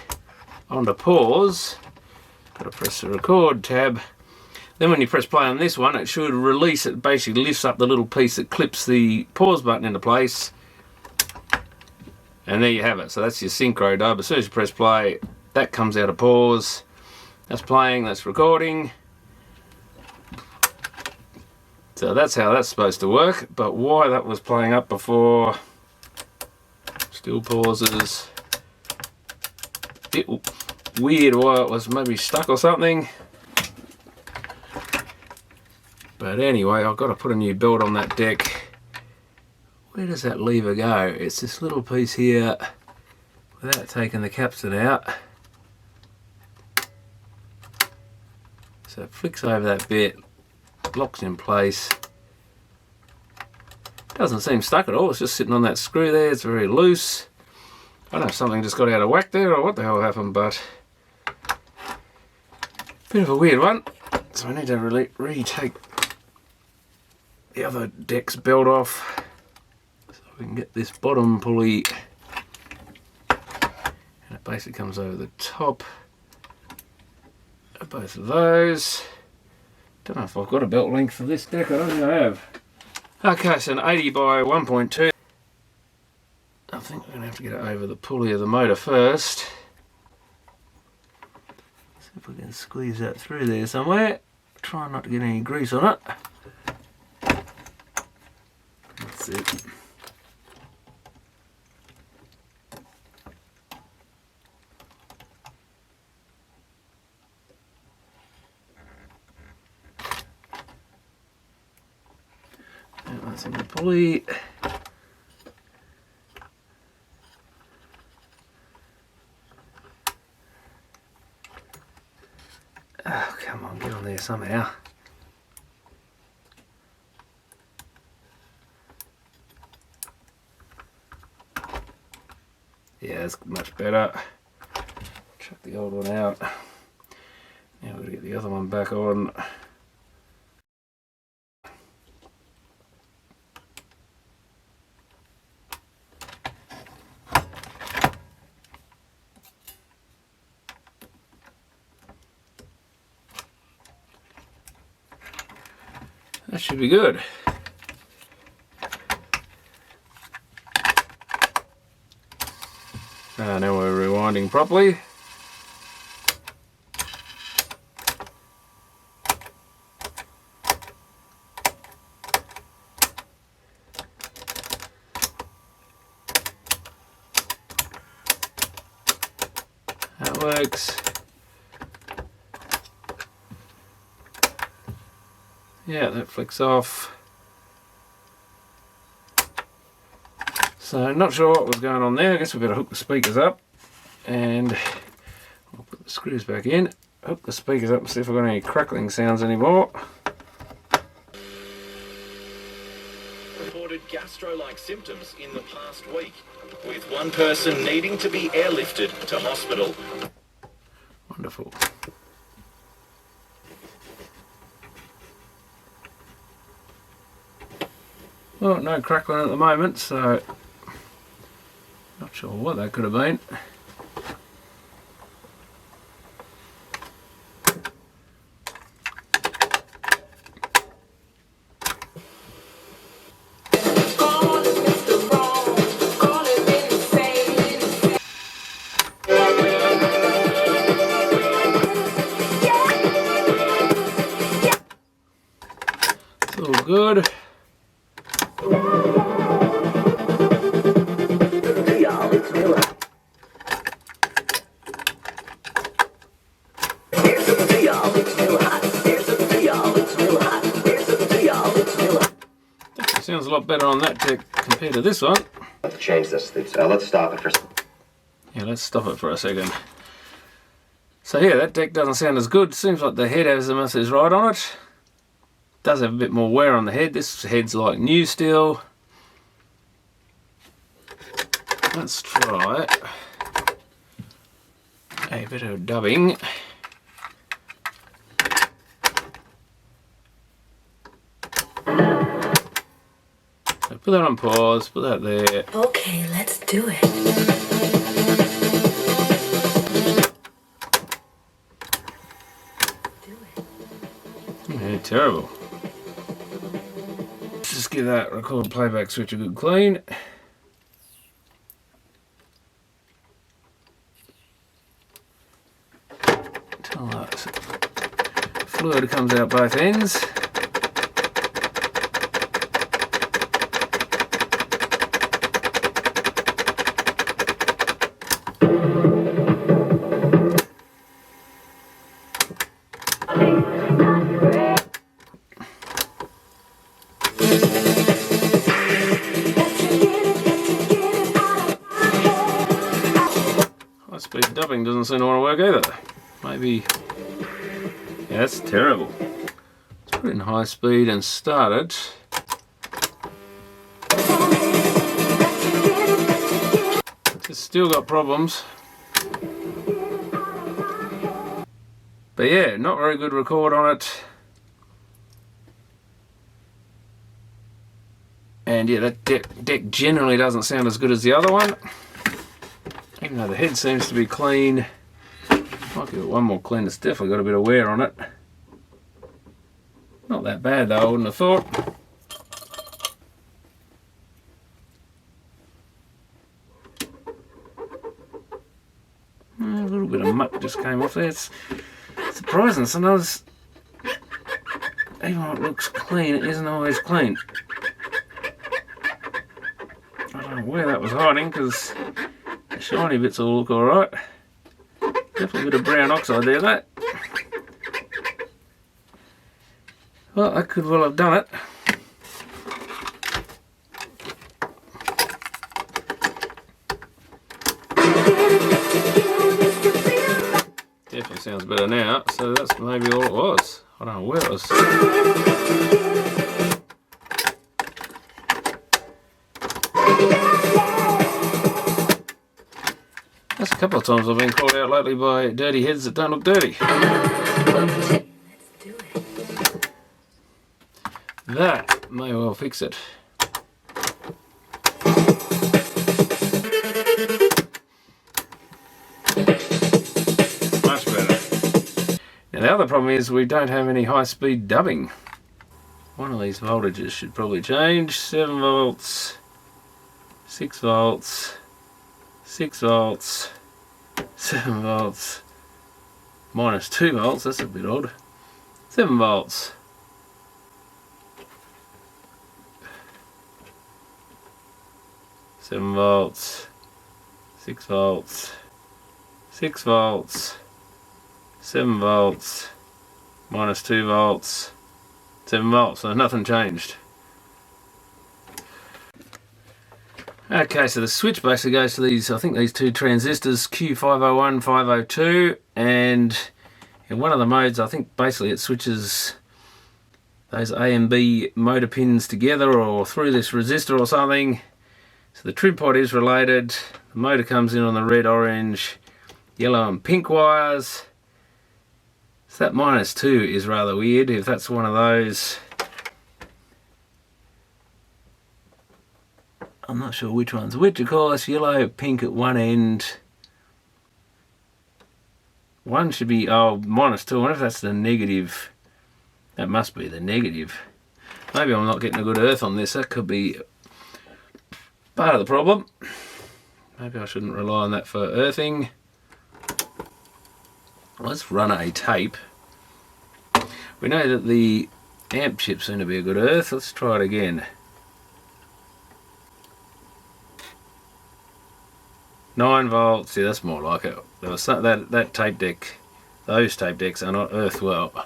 Speaker 1: onto pause. Got to press the record tab. Then when you press play on this one, it should release. It basically lifts up the little piece that clips the pause button into place. And there you have it. So that's your synchro dub. As soon as you press play, that comes out of pause. That's playing, that's recording. So that's how that's supposed to work. But why that was playing up before, still pauses. Bit weird why it was maybe stuck or something. But anyway, I've got to put a new belt on that deck. Where does that lever go? It's this little piece here, without taking the capstan out. So it flicks over that bit, locks in place. Doesn't seem stuck at all, it's just sitting on that screw there, it's very loose. I don't know if something just got out of whack there or what the hell happened, but bit of a weird one. So I need to really retake the other deck's belt off so we can get this bottom pulley, and it basically comes over the top of both of those. Don't know if I've got a belt length for this deck, I don't think I have. Okay, so an 80 by 1.2. I think we're going to have to get it over the pulley of the motor first. See if we can squeeze that through there somewhere. Try not to get any grease on it. That's it. That's in the pulley. Oh, come on, get on there somehow. Yeah, that's much better. Chuck the old one out. Now we've got to get the other one back on. That should be good. Now we're rewinding properly. That works. Yeah, that flicks off. So not sure what was going on there. I guess we better hook the speakers up, and we'll put the screws back in, hook the speakers up and see if we've got any crackling sounds anymore.
Speaker 4: Reported gastro-like symptoms in the past week, with one person needing to be airlifted to hospital.
Speaker 1: Wonderful. Well, no crackling at the moment, so not sure what that could have been. It's all good. Sounds a lot better on that deck compared to this one.
Speaker 5: Let's change this. Let's stop it for.
Speaker 1: Yeah, let's stop it for a second. So yeah, that deck doesn't sound as good. Seems like the head has the message right on it. Does have a bit more wear on the head. This head's like new still. Let's try a bit of dubbing. So put that on pause, put that there.
Speaker 6: Okay, let's do it.
Speaker 1: Yeah, terrible. Just give that record playback switch a good clean. Until that fluid comes out both ends. High-speed dubbing doesn't seem to want to work either. Maybe, yeah, that's terrible. Let's put it in high speed and start it. It's still got problems. But yeah, not very good record on it. And yeah, that deck generally doesn't sound as good as the other one. Even though the head seems to be clean. Might give it one more clean. It's definitely got a bit of wear on it. Not that bad though, I wouldn't have thought. A little bit of muck just came off there. It's surprising. Sometimes, even though it looks clean, it isn't always clean. I don't know where that was hiding, because the shiny bits will look alright. Definitely a bit of brown oxide there, that. Well, I could well have done it. Definitely sounds better now, so that's maybe all it was. I don't know where it was. That's a couple of times I've been called out lately by dirty heads that don't look dirty. That may well fix it. Much better. Now the other problem is we don't have any high-speed dubbing. One of these voltages should probably change. 7 volts, 6 volts, 6 volts, 7 volts, minus 2 volts, that's a bit odd. 7 volts. 7 volts, 6 volts, 6 volts, 7 volts, minus 2 volts, 7 volts, so nothing changed. Okay, so the switch basically goes to these, I think these two transistors, Q501, 502, and in one of the modes I think basically it switches those A and B motor pins together or through this resistor or something. So the trim pot is related, the motor comes in on the red, orange, yellow and pink wires. So that minus 2 is rather weird if that's one of those. I'm not sure which one's which, of course. Yellow, pink at one end. One should be, oh, minus 2. I wonder if that's the negative. That must be the negative. Maybe I'm not getting a good earth on this. That could be part of the problem. Maybe I shouldn't rely on that for earthing. Let's run a tape. We know that the amp chips seem to be a good earth. Let's try it again. 9 volts, yeah, that's more like it. There was some, that tape deck, those tape decks are not earthed well.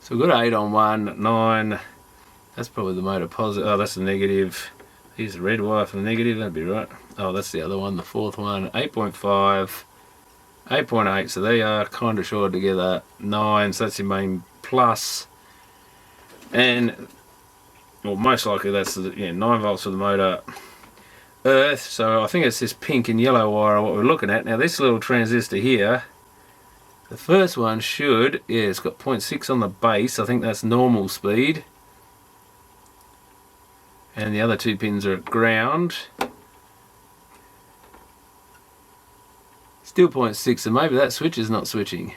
Speaker 1: So we've got 8 on one, 9, that's probably the motor positive, oh that's the negative. Here's the red wire for the negative, that'd be right. Oh, that's the other one, the fourth one, 8.5, 8.8, so they are kind of short together, 9, so that's your main plus. And well, most likely that's the, 9 volts for the motor earth. So I think it's this pink and yellow wire what we're looking at. Now this little transistor here, the first one should, yeah, it's got 0.6 on the base. I think that's normal speed. And the other two pins are at ground. Still 0.6, so maybe that switch is not switching.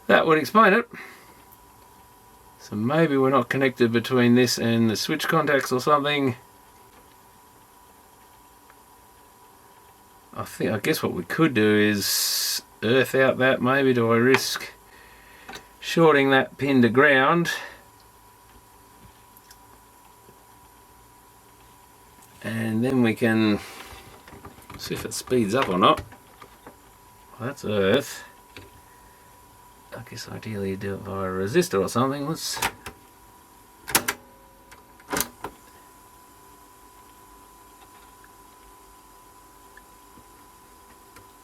Speaker 1: That would explain it. So maybe we're not connected between this and the switch contacts or something. I guess what we could do is earth out that maybe. Do I risk shorting that pin to ground? And then we can see if it speeds up or not. Well, that's earth. I guess ideally you do it via a resistor or something. Let's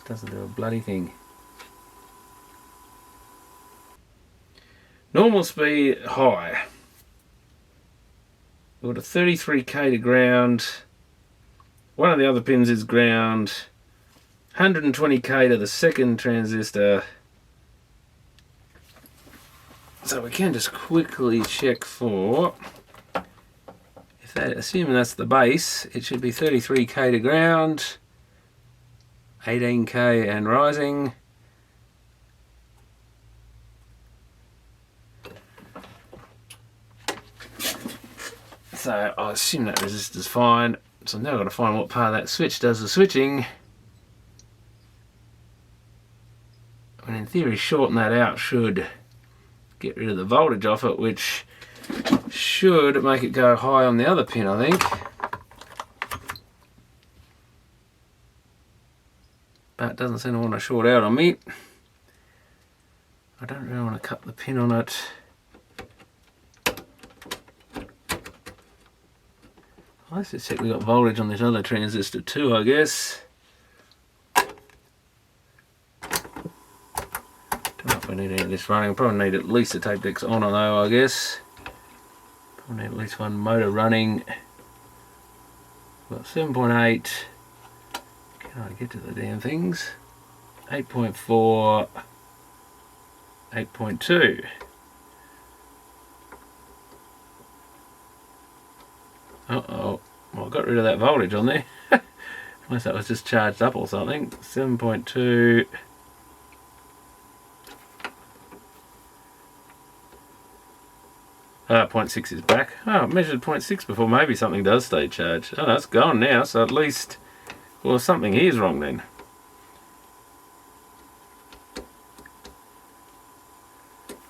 Speaker 1: doesn't do a bloody thing. Normal speed high. We've got a 33k to ground. One of the other pins is ground. 120k to the second transistor. So we can just quickly check for, if that, assuming that's the base, it should be 33k to ground, 18k and rising. So I assume that resistor's fine. So now I've got to find what part of that switch does the switching. And in theory, shorten that out should get rid of the voltage off it, which should make it go high on the other pin, I think. But it doesn't seem to want to short out on me. I don't really want to cut the pin on it. Let's just check we've got voltage on this other transistor too, I guess. Don't know if we need any of this running. Probably need at least a tape deck's on though, I guess. Probably need at least one motor running. We've got 7.8. Can I get to the damn things? 8.4. 8.2. Uh-oh, well I got rid of that voltage on there. Unless that was just charged up or something. 7.2. Ah, 0.6 is back. Oh, I measured 0.6 before, maybe something does stay charged. Oh, that's gone now, so at least, well, something here's wrong then.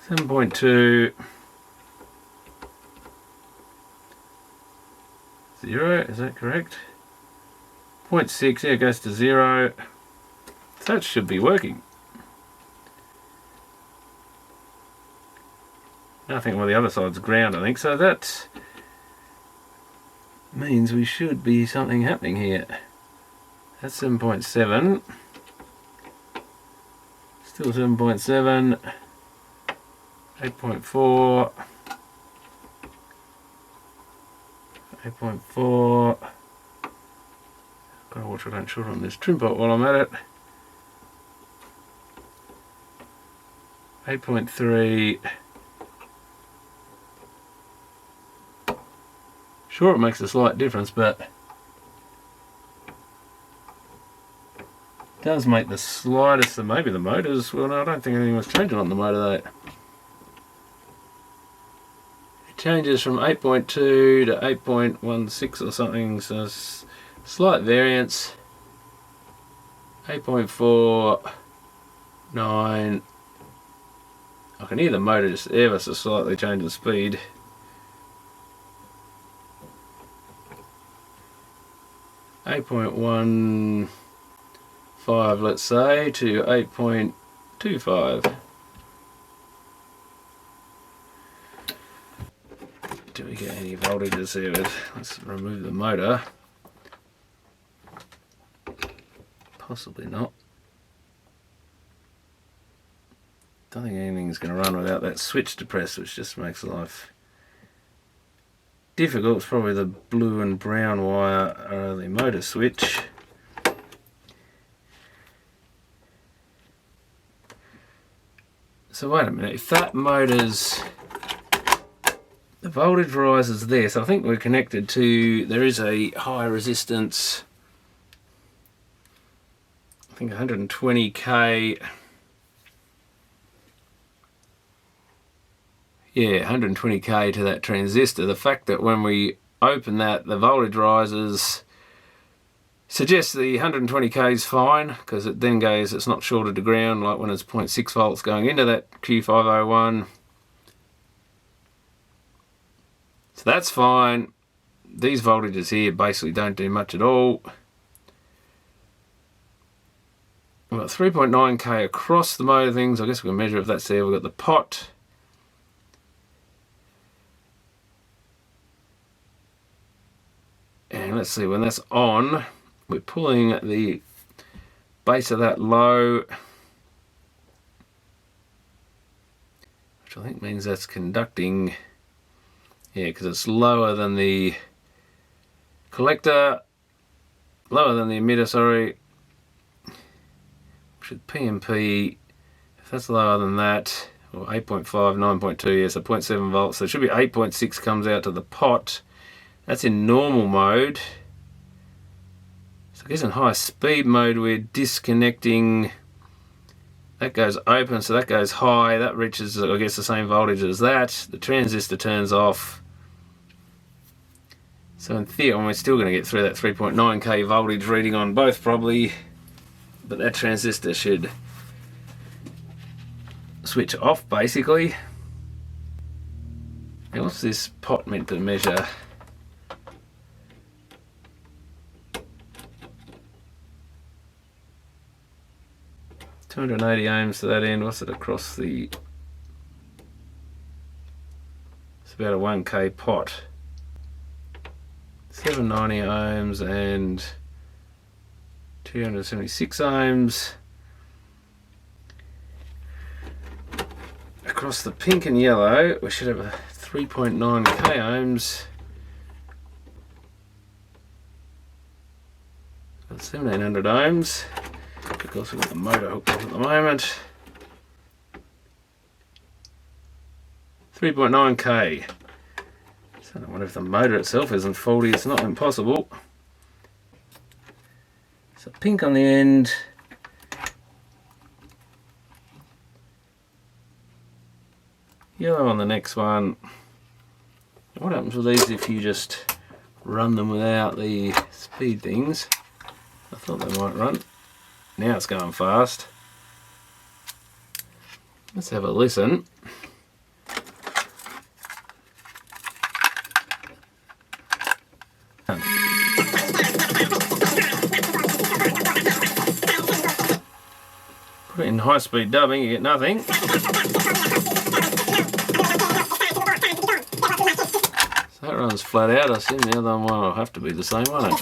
Speaker 1: .2 0, is that correct? 0.6, yeah, it goes to 0. So that should be working. Nothing, well the other side's ground I think, so that means we should be something happening here. That's 7.7. Still 7.7. 8.4. 8.4. Gotta watch I don't short on this trim pot while I'm at it. 8.3. Sure, it makes a slight difference, but it does make the slightest, and maybe the motors, well no, I don't think anything was changing on the motor though. It changes from 8.2 to 8.16 or something, so it's slight variance. 8.4, 9. I can hear the motor just ever so slightly change the speed. 8.15, let's say, to 8.25. Do we get any voltages here? Let's remove the motor. Possibly not. Don't think anything's going to run without that switch to press, which just makes life difficult. It's probably the blue and brown wire, the motor switch. So wait a minute, if that motor's, the voltage rises there, so I think we're connected to, there is a high resistance, I think 120k. Yeah, 120k to that transistor. The fact that when we open that, the voltage rises suggests the 120k is fine, because it then goes, it's not shorted to ground like when it's 0.6 volts going into that Q501. So that's fine. These voltages here basically don't do much at all. We've got 3.9k across the motor things. I guess we can measure if that's there. We've got the pot. And let's see, when that's on, we're pulling the base of that low, which I think means that's conducting, yeah, because it's lower than the collector, lower than the emitter, sorry. with PMP, if that's lower than that, or 8.5, 9.2, yeah, so 0.7 volts, so it should be 8.6 comes out to the pot. That's in normal mode. So I guess in high speed mode we're disconnecting. That goes open, so that goes high, that reaches, I guess, the same voltage as that. The transistor turns off. So in theory, we're still going to get through that 3.9k voltage reading on both probably, but that transistor should switch off basically. Now what's this pot meant to measure? $280 ohms to that end. What's it across the... It's about a 1k pot. 790 ohms and 276 ohms. Across the pink and yellow we should have a 3.9k ohms. That's 1700 ohms. Of course we've got the motor hooked up at the moment. 3.9k. So I wonder if the motor itself isn't faulty. It's not impossible. So pink on the end. Yellow on the next one. What happens with these if you just run them without the speed things? I thought they might run. Now it's going fast. Let's have a listen. Put it in high speed dubbing, you get nothing. So that runs flat out. I assume the other one will have to be the same, won't it?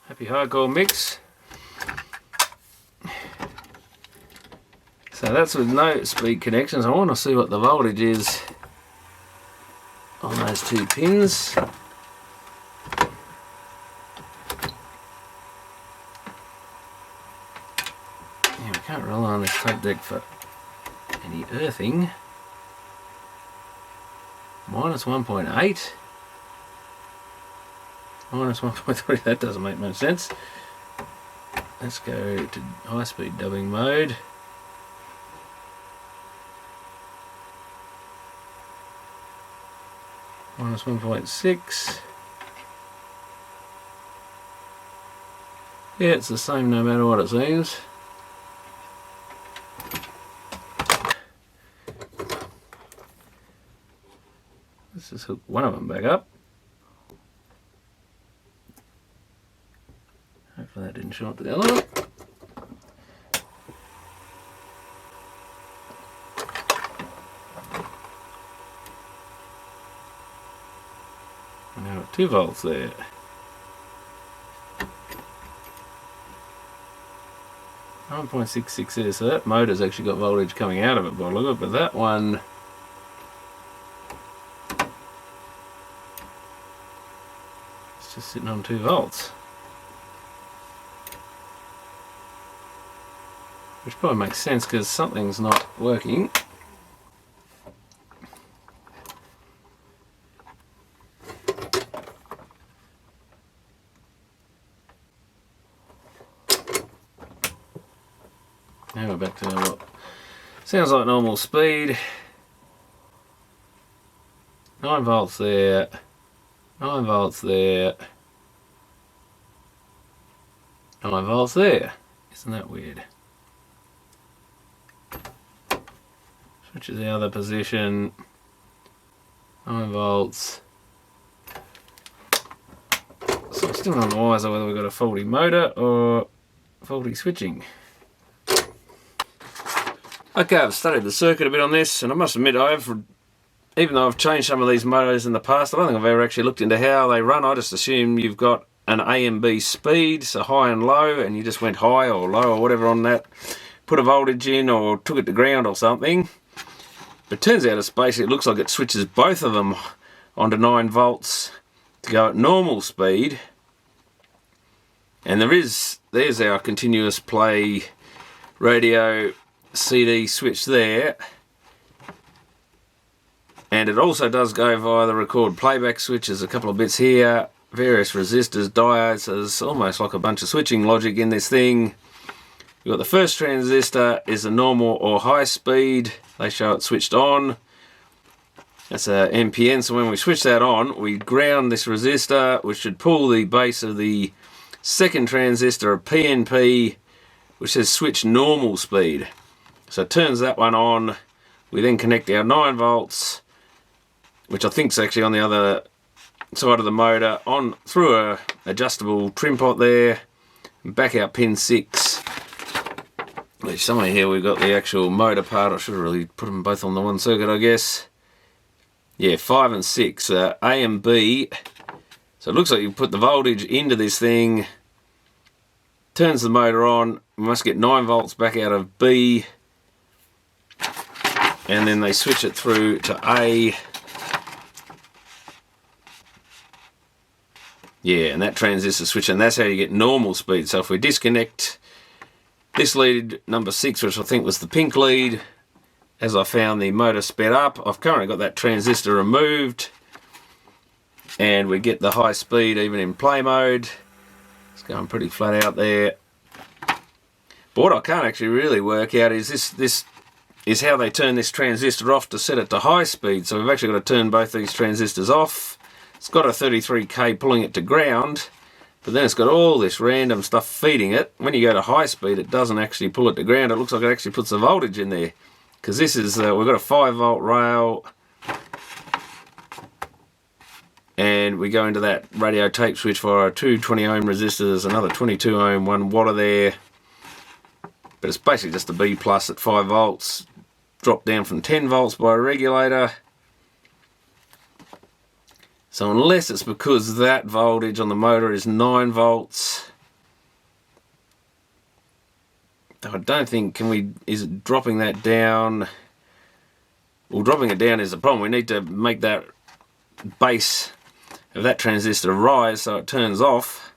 Speaker 1: Happy hardcore mix. So that's with no speed connections. I want to see what the voltage is on those two pins. Yeah, we can't rely on this tape deck for any earthing. Minus 1.8. Minus 1.3, that doesn't make much sense. Let's go to high speed dubbing mode. Minus 1.6. Yeah, it's the same no matter what it seems. Let's just hook one of them back up. Hopefully that didn't short the other one. Now 2 volts there. .66 there, so that motor's actually got voltage coming out of it by the look of it, but that one it's just sitting on 2 volts. Which probably makes sense because something's not working. Now we're back to what sounds like normal speed. 9 volts there, 9 volts there, 9 volts there. Isn't that weird? Switch to the other position, 9 volts. So I'm still not wiser whether we've got a faulty motor or faulty switching. Okay, I've studied the circuit a bit on this, and I must admit, even though I've changed some of these motors in the past, I don't think I've ever actually looked into how they run. I just assume you've got an A and B speed, so high and low, and you just went high or low or whatever on that, put a voltage in or took it to ground or something. But it turns out it's basically, it looks like it switches both of them onto 9 volts to go at normal speed. And there's our continuous play radio CD switch there. And it also does go via the record playback switches, a couple of bits here, various resistors, diodes, so there's almost like a bunch of switching logic in this thing. You've got the first transistor is a normal or high speed, they show it switched on. That's a NPN, so when we switch that on, we ground this resistor, which should pull the base of the second transistor, a PNP, which says switch normal speed. So it turns that one on. We then connect our 9 volts, which I think is actually on the other side of the motor, on through a adjustable trim pot there, and back out pin 6. Which somewhere here we've got the actual motor part. I should have really put them both on the one circuit, I guess. Yeah, 5 and 6, A and B. So it looks like you put the voltage into this thing, turns the motor on. We must get 9 volts back out of B, and then they switch it through to A. Yeah, and that transistor switch, and that's how you get normal speed. So if we disconnect this lead number 6, which I think was the pink lead, as I found the motor sped up, I've currently got that transistor removed, and we get the high speed even in play mode. It's going pretty flat out there. But what I can't actually really work out is this is how they turn this transistor off to set it to high speed. So we've actually got to turn both these transistors off. It's got a 33k pulling it to ground, but then it's got all this random stuff feeding it. When you go to high speed, it doesn't actually pull it to ground. It looks like it actually puts the voltage in there, because this is we've got a 5 volt rail, and we go into that radio tape switch for two 20 ohm resistors, another 22 ohm 1 watt there. But it's basically just a B plus at 5 volts, dropped down from 10 volts by a regulator. So unless it's because that voltage on the motor is 9 volts, I don't think, is it dropping that down? Well, dropping it down is a problem. We need to make that base of that transistor rise so it turns off.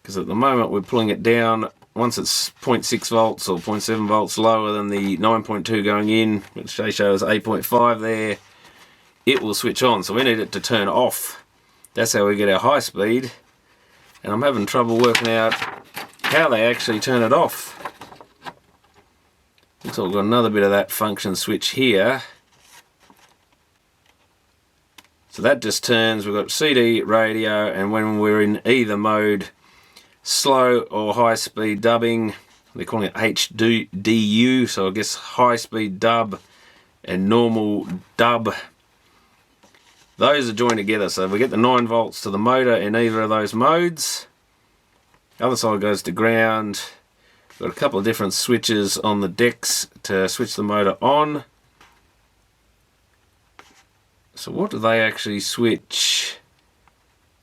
Speaker 1: Because at the moment we're pulling it down, once it's 0.6 volts or 0.7 volts lower than the 9.2 going in, which they show as 8.5 there, it will switch on. So we need it to turn off. That's how we get our high speed. And I'm having trouble working out how they actually turn it off. Looks like we've got another bit of that function switch here. So that just turns, we've got CD, radio, and when we're in either mode, slow or high speed dubbing, they're calling it HDU, so I guess high speed dub and normal dub. Those are joined together, so we get the 9 volts to the motor in either of those modes. The other side goes to ground. We've got a couple of different switches on the decks to switch the motor on. So what do they actually switch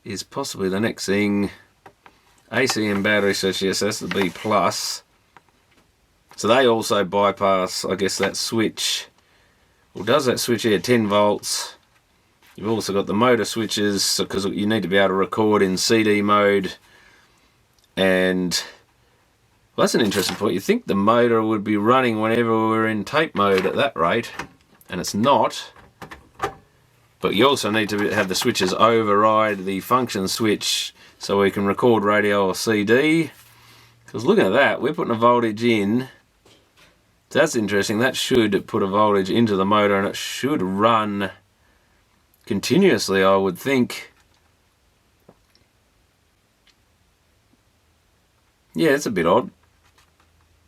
Speaker 1: is possibly the next thing. AC and battery, so yes, that's the B+. So they also bypass, I guess, that switch. Well, does that switch here 10 volts? You've also got the motor switches, because you need to be able to record in CD mode. And well, that's an interesting point. You think the motor would be running whenever we're in tape mode at that rate, and it's not. But you also need to have the switches override the function switch so we can record radio or CD. Because looking at that, we're putting a voltage in. So that's interesting. That should put a voltage into the motor, and it should run continuously, I would think. Yeah, it's a bit odd.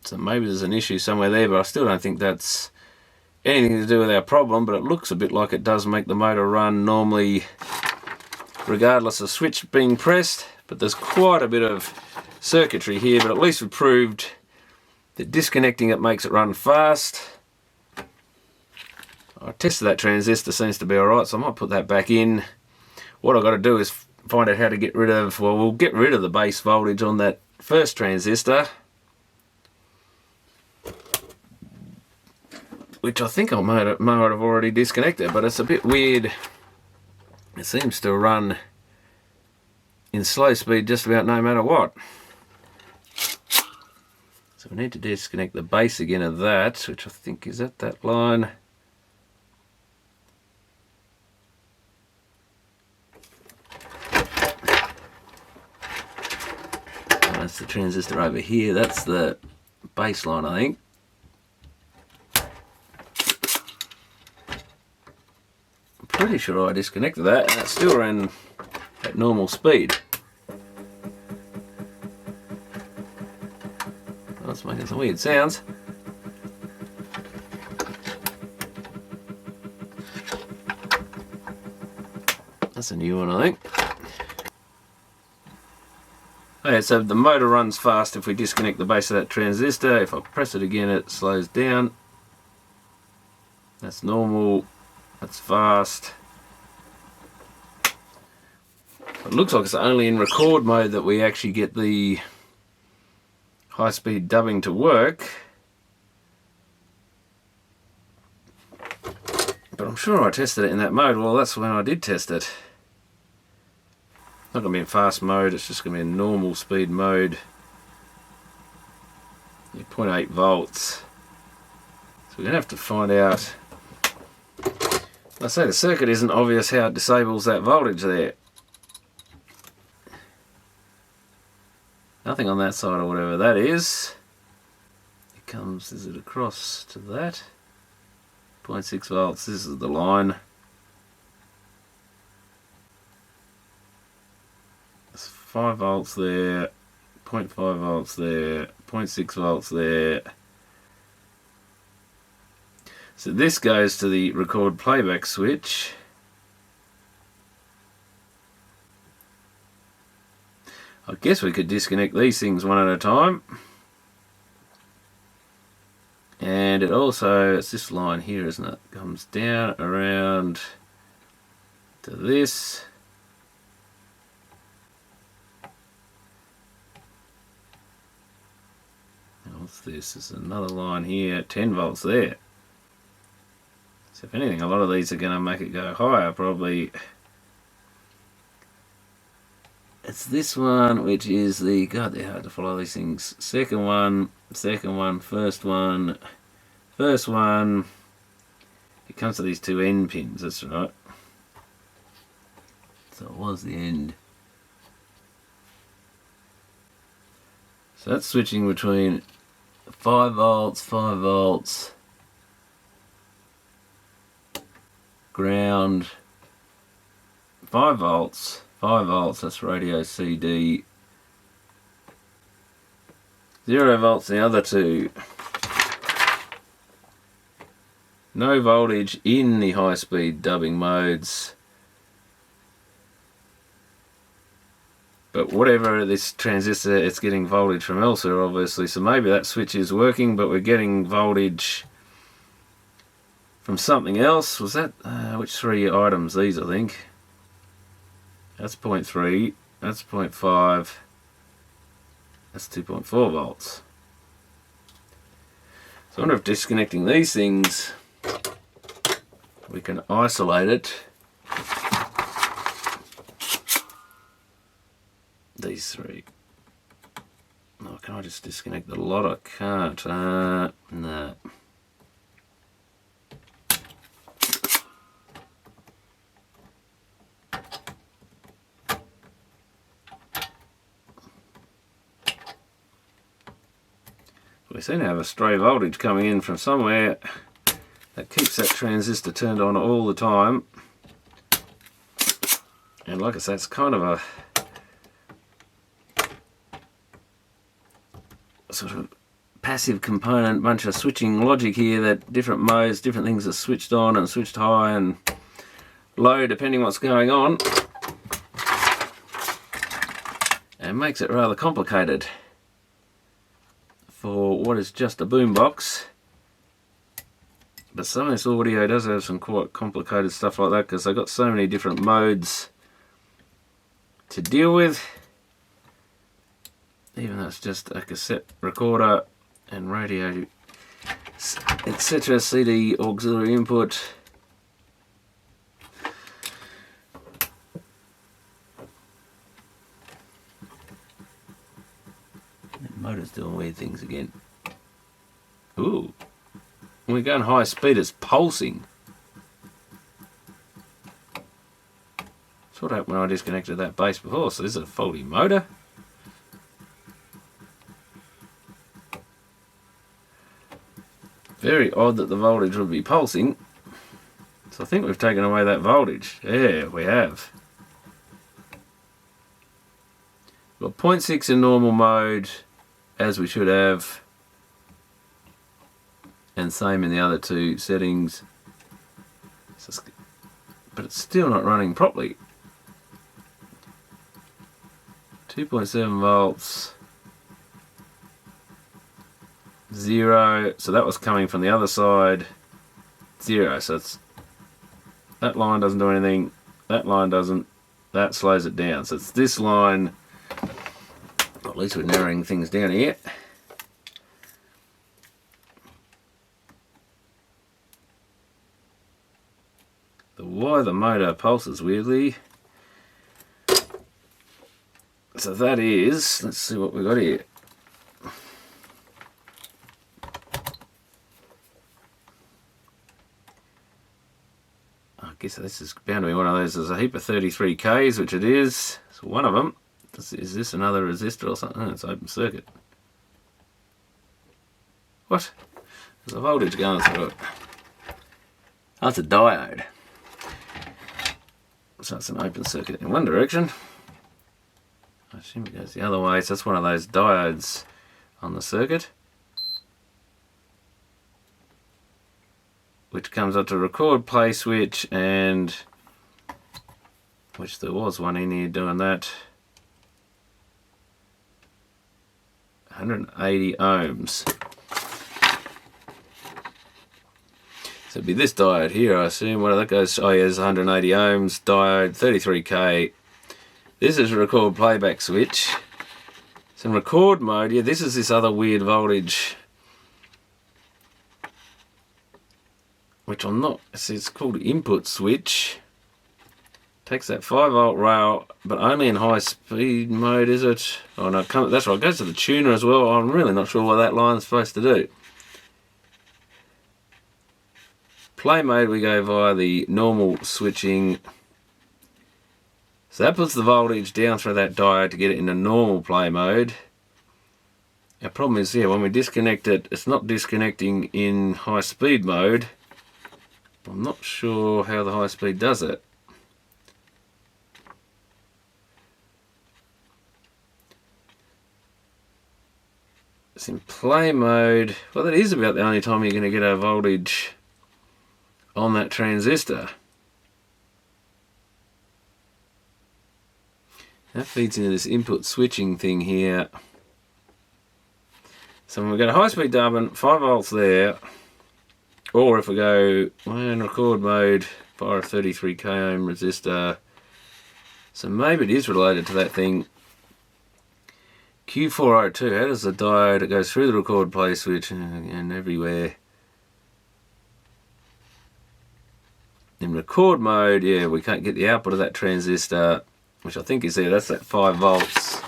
Speaker 1: So maybe there's an issue somewhere there, but I still don't think that's anything to do with our problem. But it looks a bit like it does make the motor run normally regardless of switch being pressed. But there's quite a bit of circuitry here, but at least we've proved that disconnecting it makes it run fast. I tested that transistor, seems to be alright, so I might put that back in. What I've got to do is find out how to get rid of, well, we'll get rid of the base voltage on that first transistor, which I think I might have already disconnected, but it's a bit weird. It seems to run in slow speed just about no matter what. So we need to disconnect the base again of that, which I think is at that line. That's the transistor over here. That's the baseline, I think. I'm pretty sure I disconnected that, and it still ran at normal speed. That's making some weird sounds. That's a new one, I think. Okay, so the motor runs fast if we disconnect the base of that transistor. If I press it again, it slows down. That's normal. That's fast. It looks like it's only in record mode that we actually get the high-speed dubbing to work. But I'm sure I tested it in that mode. Well, that's when I did test it. Not going to be in fast mode, it's just going to be in normal speed mode. 0.8 volts. So we're going to have to find out. I say the circuit isn't obvious how it disables that voltage there. Nothing on that side or whatever that is. It comes, is it across to that? 0.6 volts, this is the line. 5 volts there, 0.5 volts there, 0.6 volts there. So this goes to the record playback switch. I guess we could disconnect these things one at a time. And it also, it's this line here, isn't it? Comes down around to this. What's this? There's another line here, 10 volts there. So if anything, a lot of these are going to make it go higher, probably. It's this one, which is the, God, they're hard to follow these things. Second one, first one. It comes to these two end pins, that's right. So it was the end. So that's switching between 5 volts, ground, 5 volts, that's radio CD, 0 volts the other two. No voltage in the high speed dubbing modes. But whatever this transistor, it's getting voltage from elsewhere, obviously. So maybe that switch is working, but we're getting voltage from something else. Was that, which three items? These, I think. That's 0.3, that's 0.5, that's 2.4 volts. So I wonder if disconnecting these things, we can isolate it. These three. Oh, can I just disconnect the lot? I can't. No. We seem to have a stray voltage coming in from somewhere that keeps that transistor turned on all the time. And like I say, it's kind of a sort of passive component, bunch of switching logic here that different modes, different things are switched on and switched high and low depending what's going on. And makes it rather complicated for what is just a boombox. But some of this audio does have some quite complicated stuff like that because they've got so many different modes to deal with. Even though it's just a cassette recorder and radio etc. CD auxiliary input. That motor's doing weird things again. Ooh. When we're going high speed, it's pulsing. That's what happened when I disconnected that base before, so this is a faulty motor. Very odd that the voltage would be pulsing. So I think we've taken away that voltage. Yeah, we have. We've got 0.6 in normal mode, as we should have. And same in the other two settings. But it's still not running properly. 2.7 volts. 0, so that was coming from the other side. 0, so it's that line doesn't do anything, that line doesn't, that slows it down. So it's this line, at least we're narrowing things down here. Why the motor pulses weirdly. So that is, let's see what we got here. I guess this is bound to be one of those. There's a heap of 33Ks, which it is. So one of them. Is this another resistor or something? Oh, it's open circuit. What? There's a voltage going through it. Oh, it's a diode. So it's an open circuit in one direction. I assume it goes the other way. So that's one of those diodes on the circuit, which comes up to record play switch, and which there was one in here doing that. 180 ohms. So it'd be this diode here, I assume. What that goes? Oh yeah, there's 180 ohms diode, 33K. This is a record playback switch. So in record mode, yeah, this is this other weird voltage, which I'm not, it's called input switch. Takes that 5 volt rail, but only in high speed mode, is it? Oh no, that's right, it goes to the tuner as well. I'm really not sure what that line's supposed to do. Play mode, we go via the normal switching. So that puts the voltage down through that diode to get it into normal play mode. Our problem is, yeah, when we disconnect it, it's not disconnecting in high speed mode. I'm not sure how the high speed does it. It's in play mode. Well, that is about the only time you're going to get a voltage on that transistor. That feeds into this input switching thing here. So when we go to high speed dubbing, 5 volts there, or if we go in record mode via a 33K ohm resistor, so maybe it is related to that thing. Q402, how does the diode, it goes through the record play switch and everywhere. In record mode, yeah, we can't get the output of that transistor, which I think is there. That's that 5 volts.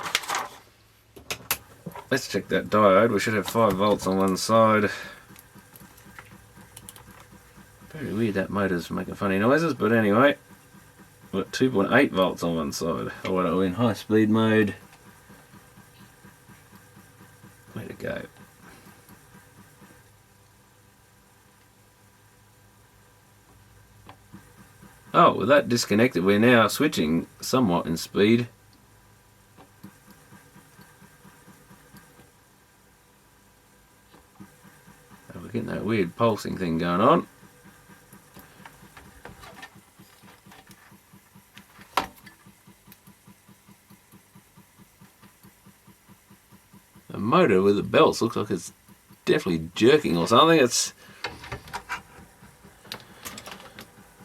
Speaker 1: Let's check that diode. We should have 5 volts on one side. Very weird, that motor's making funny noises, but anyway. We've got 2.8 volts on one side. Oh, what are we in high speed mode? Way to go. Oh, with that disconnected, we're now switching somewhat in speed. Oh, we're getting that weird pulsing thing going on. The motor with the belts looks like it's definitely jerking or something. It's,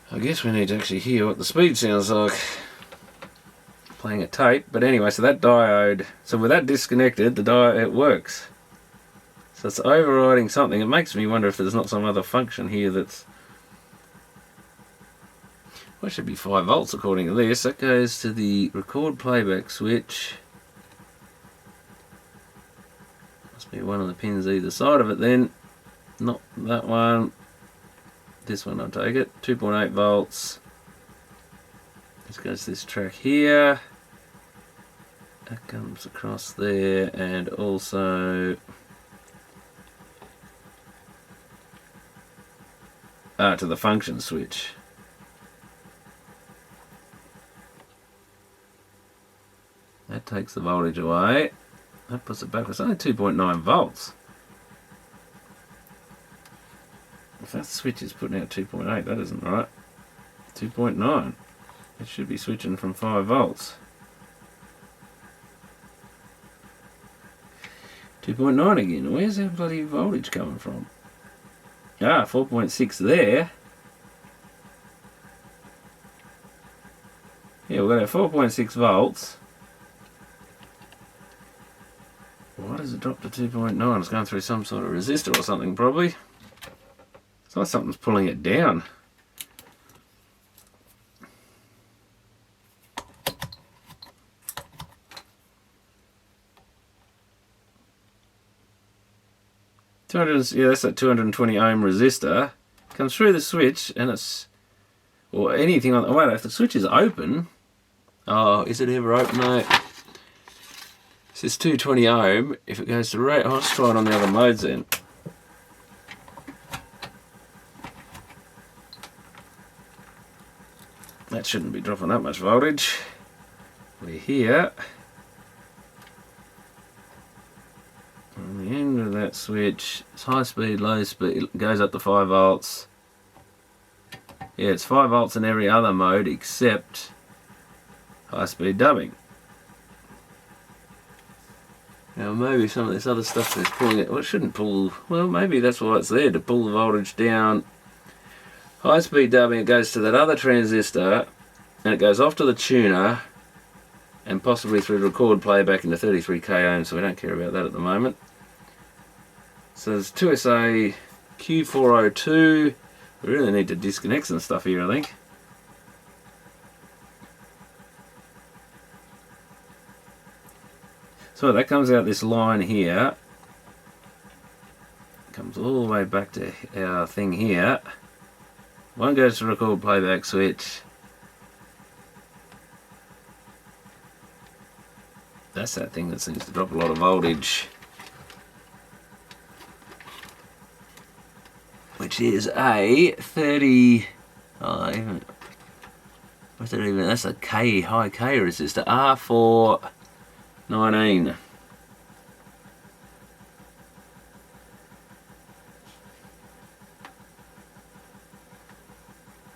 Speaker 1: I guess we need to actually hear what the speed sounds like playing a tape. But anyway, so that diode, so with that disconnected, the diode, it works. So it's overriding something. It makes me wonder if there's not some other function here that's... Well, it should be 5 volts according to this. That goes to the record playback switch. Must be one of the pins either side of it then. Not that one. This one, I'll take it. 2.8 volts. This goes to this track here. That comes across there, and also to the function switch. That takes the voltage away. That puts it back. It's only 2.9 volts. If that switch is putting out 2.8, that isn't right. 2.9. It should be switching from 5 volts. 2.9 again. Where's that bloody voltage coming from? 4.6 there. Yeah, we've got our 4.6 volts. Why does it drop to 2.9? It's going through some sort of resistor or something, probably. It's like something's pulling it down. Yeah, that's that 220 ohm resistor. Comes through the switch, and it's, or anything on. Wait, if the switch is open, oh, is it ever open? No. This is 220 ohm. If it goes to rate, let's try it on the other modes then. That shouldn't be dropping that much voltage. We're here. On the end of that switch, it's high speed, low speed, it goes up to 5 volts. Yeah, it's 5 volts in every other mode except high speed dubbing. Now maybe some of this other stuff is pulling it, well it shouldn't pull, well maybe that's why it's there, to pull the voltage down. High speed dubbing, it goes to that other transistor and it goes off to the tuner and possibly through the record playback into 33k ohms, so we don't care about that at the moment. So there's 2SA Q402. We really need to disconnect some stuff here, I think. So that comes out this line here. Comes all the way back to our thing here. One goes to record playback switch. That's that thing that seems to drop a lot of voltage. Which is a 30, what's that even, that's a K, high K resistor, R419.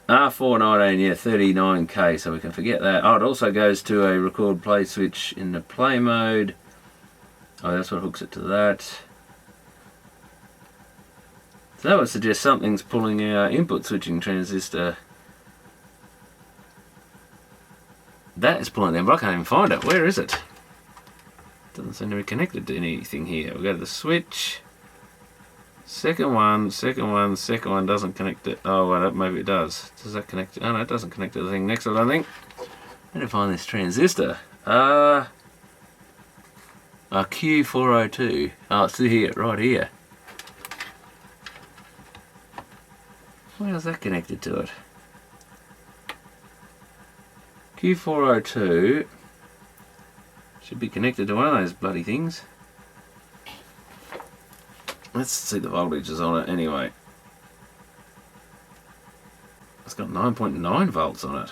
Speaker 1: R419, yeah, 39k, so we can forget that. Oh, it also goes to a record play switch in the play mode. Oh, that's what hooks it to that. So that would suggest something's pulling our input switching transistor. That is pulling them, but I can't even find it. Where is it? Doesn't seem to be connected to anything here. We'll go to the switch. Second one doesn't connect it. Oh, well, maybe it does. Does that connect? Oh, no, it doesn't connect to the thing next to it, I think. I need to find this transistor. Q402. Oh, it's here, right here. Where's that connected to it? Q402 should be connected to one of those bloody things. Let's see the voltages on it anyway. It's got 9.9 volts on it.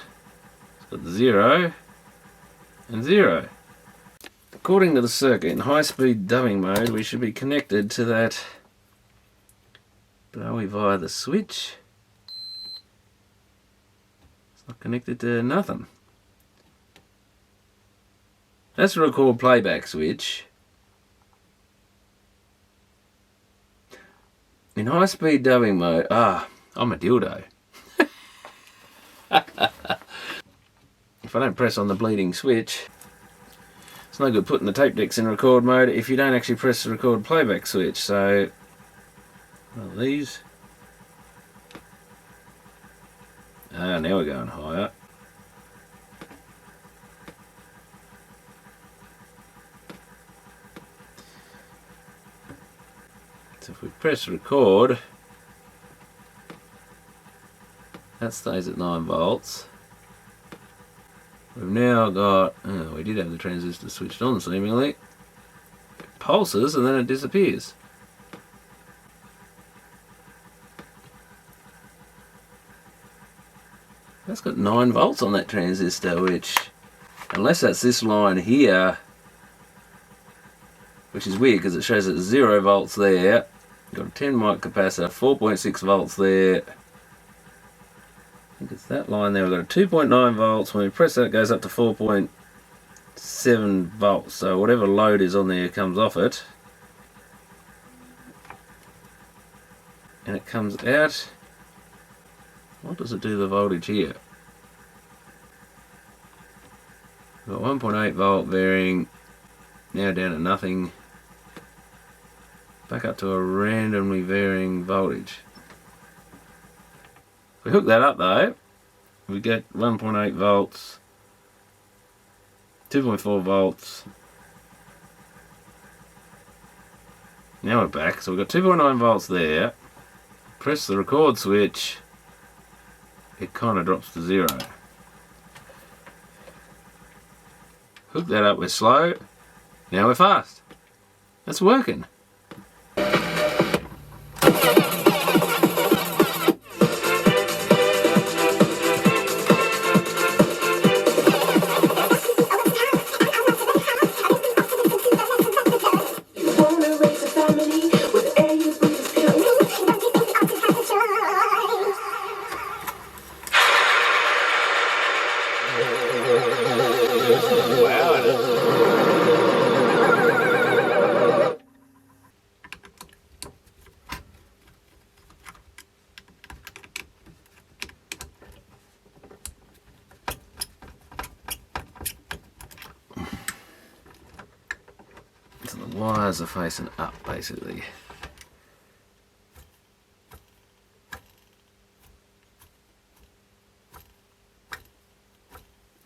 Speaker 1: It's got 0 and 0. According to the circuit, in high-speed dubbing mode, we should be connected to that. But are we via the switch? It's not connected to nothing. That's a record playback switch. In high-speed dubbing mode, I'm a dildo. If I don't press on the bleeding switch, it's it's no good putting the tape decks in record mode if you don't actually press the record playback switch. So, well, these. Ah, now we're going higher. So if we press record, that stays at 9 volts. We've now got, oh, we did have the transistor switched on seemingly. It pulses and then it disappears. That's got 9 volts on that transistor, which, unless that's this line here, which is weird because it shows it's 0 volts there. Got a 10 mic capacitor, 4.6 volts there. I think it's that line there. We've got a 2.9 volts. When we press that, it goes up to 4.7 volts. So whatever load is on there comes off it. And it comes out. What does it do to the voltage here? We've got 1.8 volt varying. Now down to nothing. Back up to a randomly varying voltage. If we hook that up though, we get 1.8 volts, 2.4 volts. Now we're back, so we've got 2.9 volts there. Press the record switch, it kind of drops to 0. Hook that up, we're slow. Now we're fast. That's working. So the wires are facing up basically.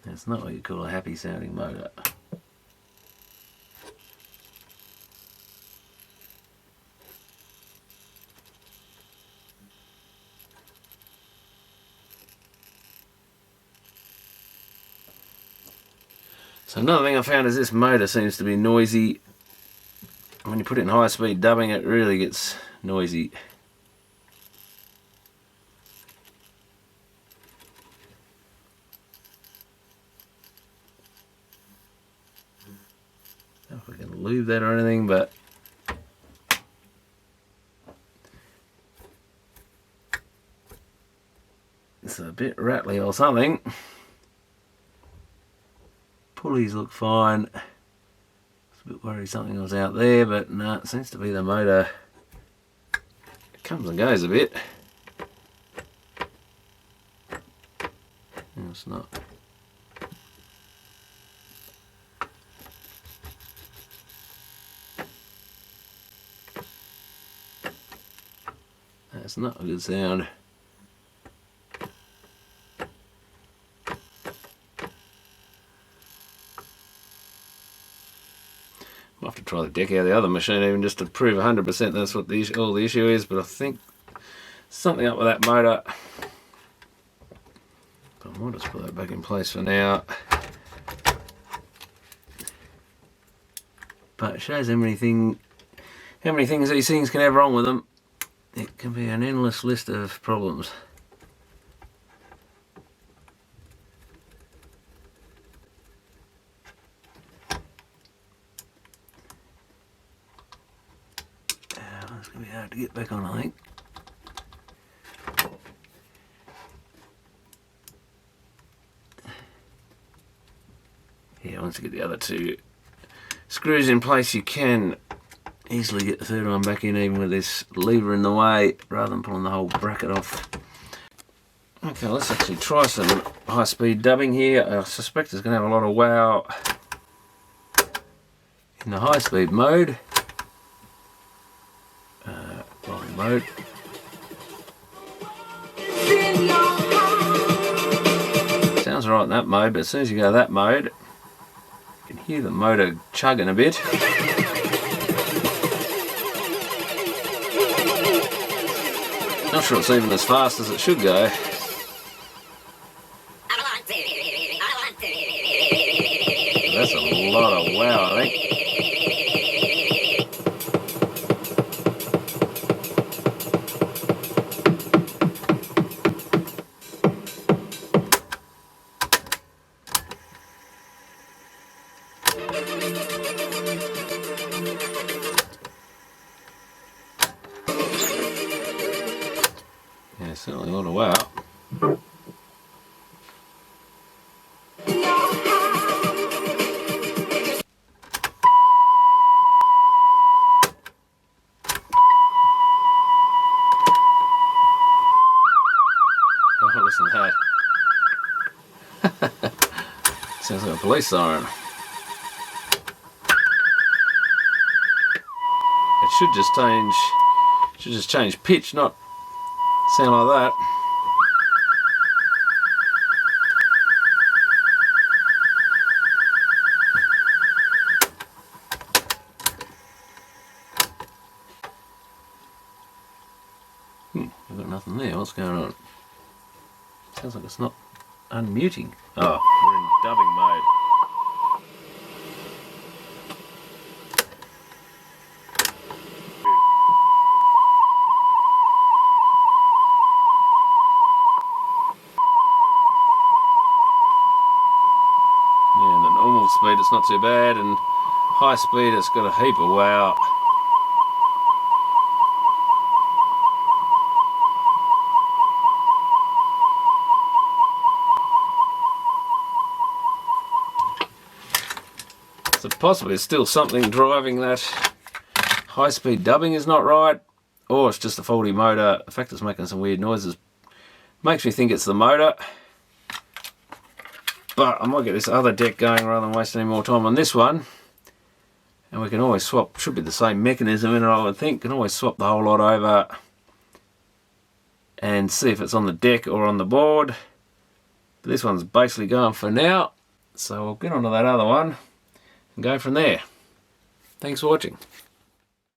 Speaker 1: It's not what you call a happy sounding motor. So another thing I found is this motor seems to be noisy. When you put it in high speed dubbing, it really gets noisy. I don't know if we can lube that or anything, but it's a bit rattly or something. Pulleys look fine. I was a bit worried something was out there, but no, it seems to be the motor. It comes and goes a bit. No, it's not. That's not a good sound. I'll have to try the deck out of the other machine even just to prove 100% that's what all the issue is, but I think something up with that motor. But I might just put that back in place for now. But it shows how many things these things can have wrong with them. It can be an endless list of problems. It's going to be hard to get back on, I think. Yeah, once you get the other two screws in place, you can easily get the third one back in, even with this lever in the way, rather than pulling the whole bracket off. Okay, let's actually try some high-speed dubbing here. I suspect it's going to have a lot of wow in the high speed mode. Wrong mode. Sounds right in that mode, but as soon as you go that mode, you can hear the motor chugging a bit. Not sure it's even as fast as it should go. That's a lot of wow, I think. Yeah, certainly a lot of wow. Oh, listen to that. Sounds like a police siren. It should just change pitch, not sound like that. I've got nothing there. What's going on? Sounds like it's not unmuting. Oh, we're in dubbing mode. Yeah, the normal speed it's not too bad, and high speed it's got a heap of wow. So possibly it's still something driving that high speed dubbing is not right, or it's just a faulty motor. The fact it's making some weird noises makes me think it's the motor. But I might get this other deck going rather than wasting any more time on this one. And we can always swap, should be the same mechanism in it I would think, can always swap the whole lot over and see if it's on the deck or on the board. But this one's basically going for now, so we'll get onto that other one and go from there. Thanks for watching.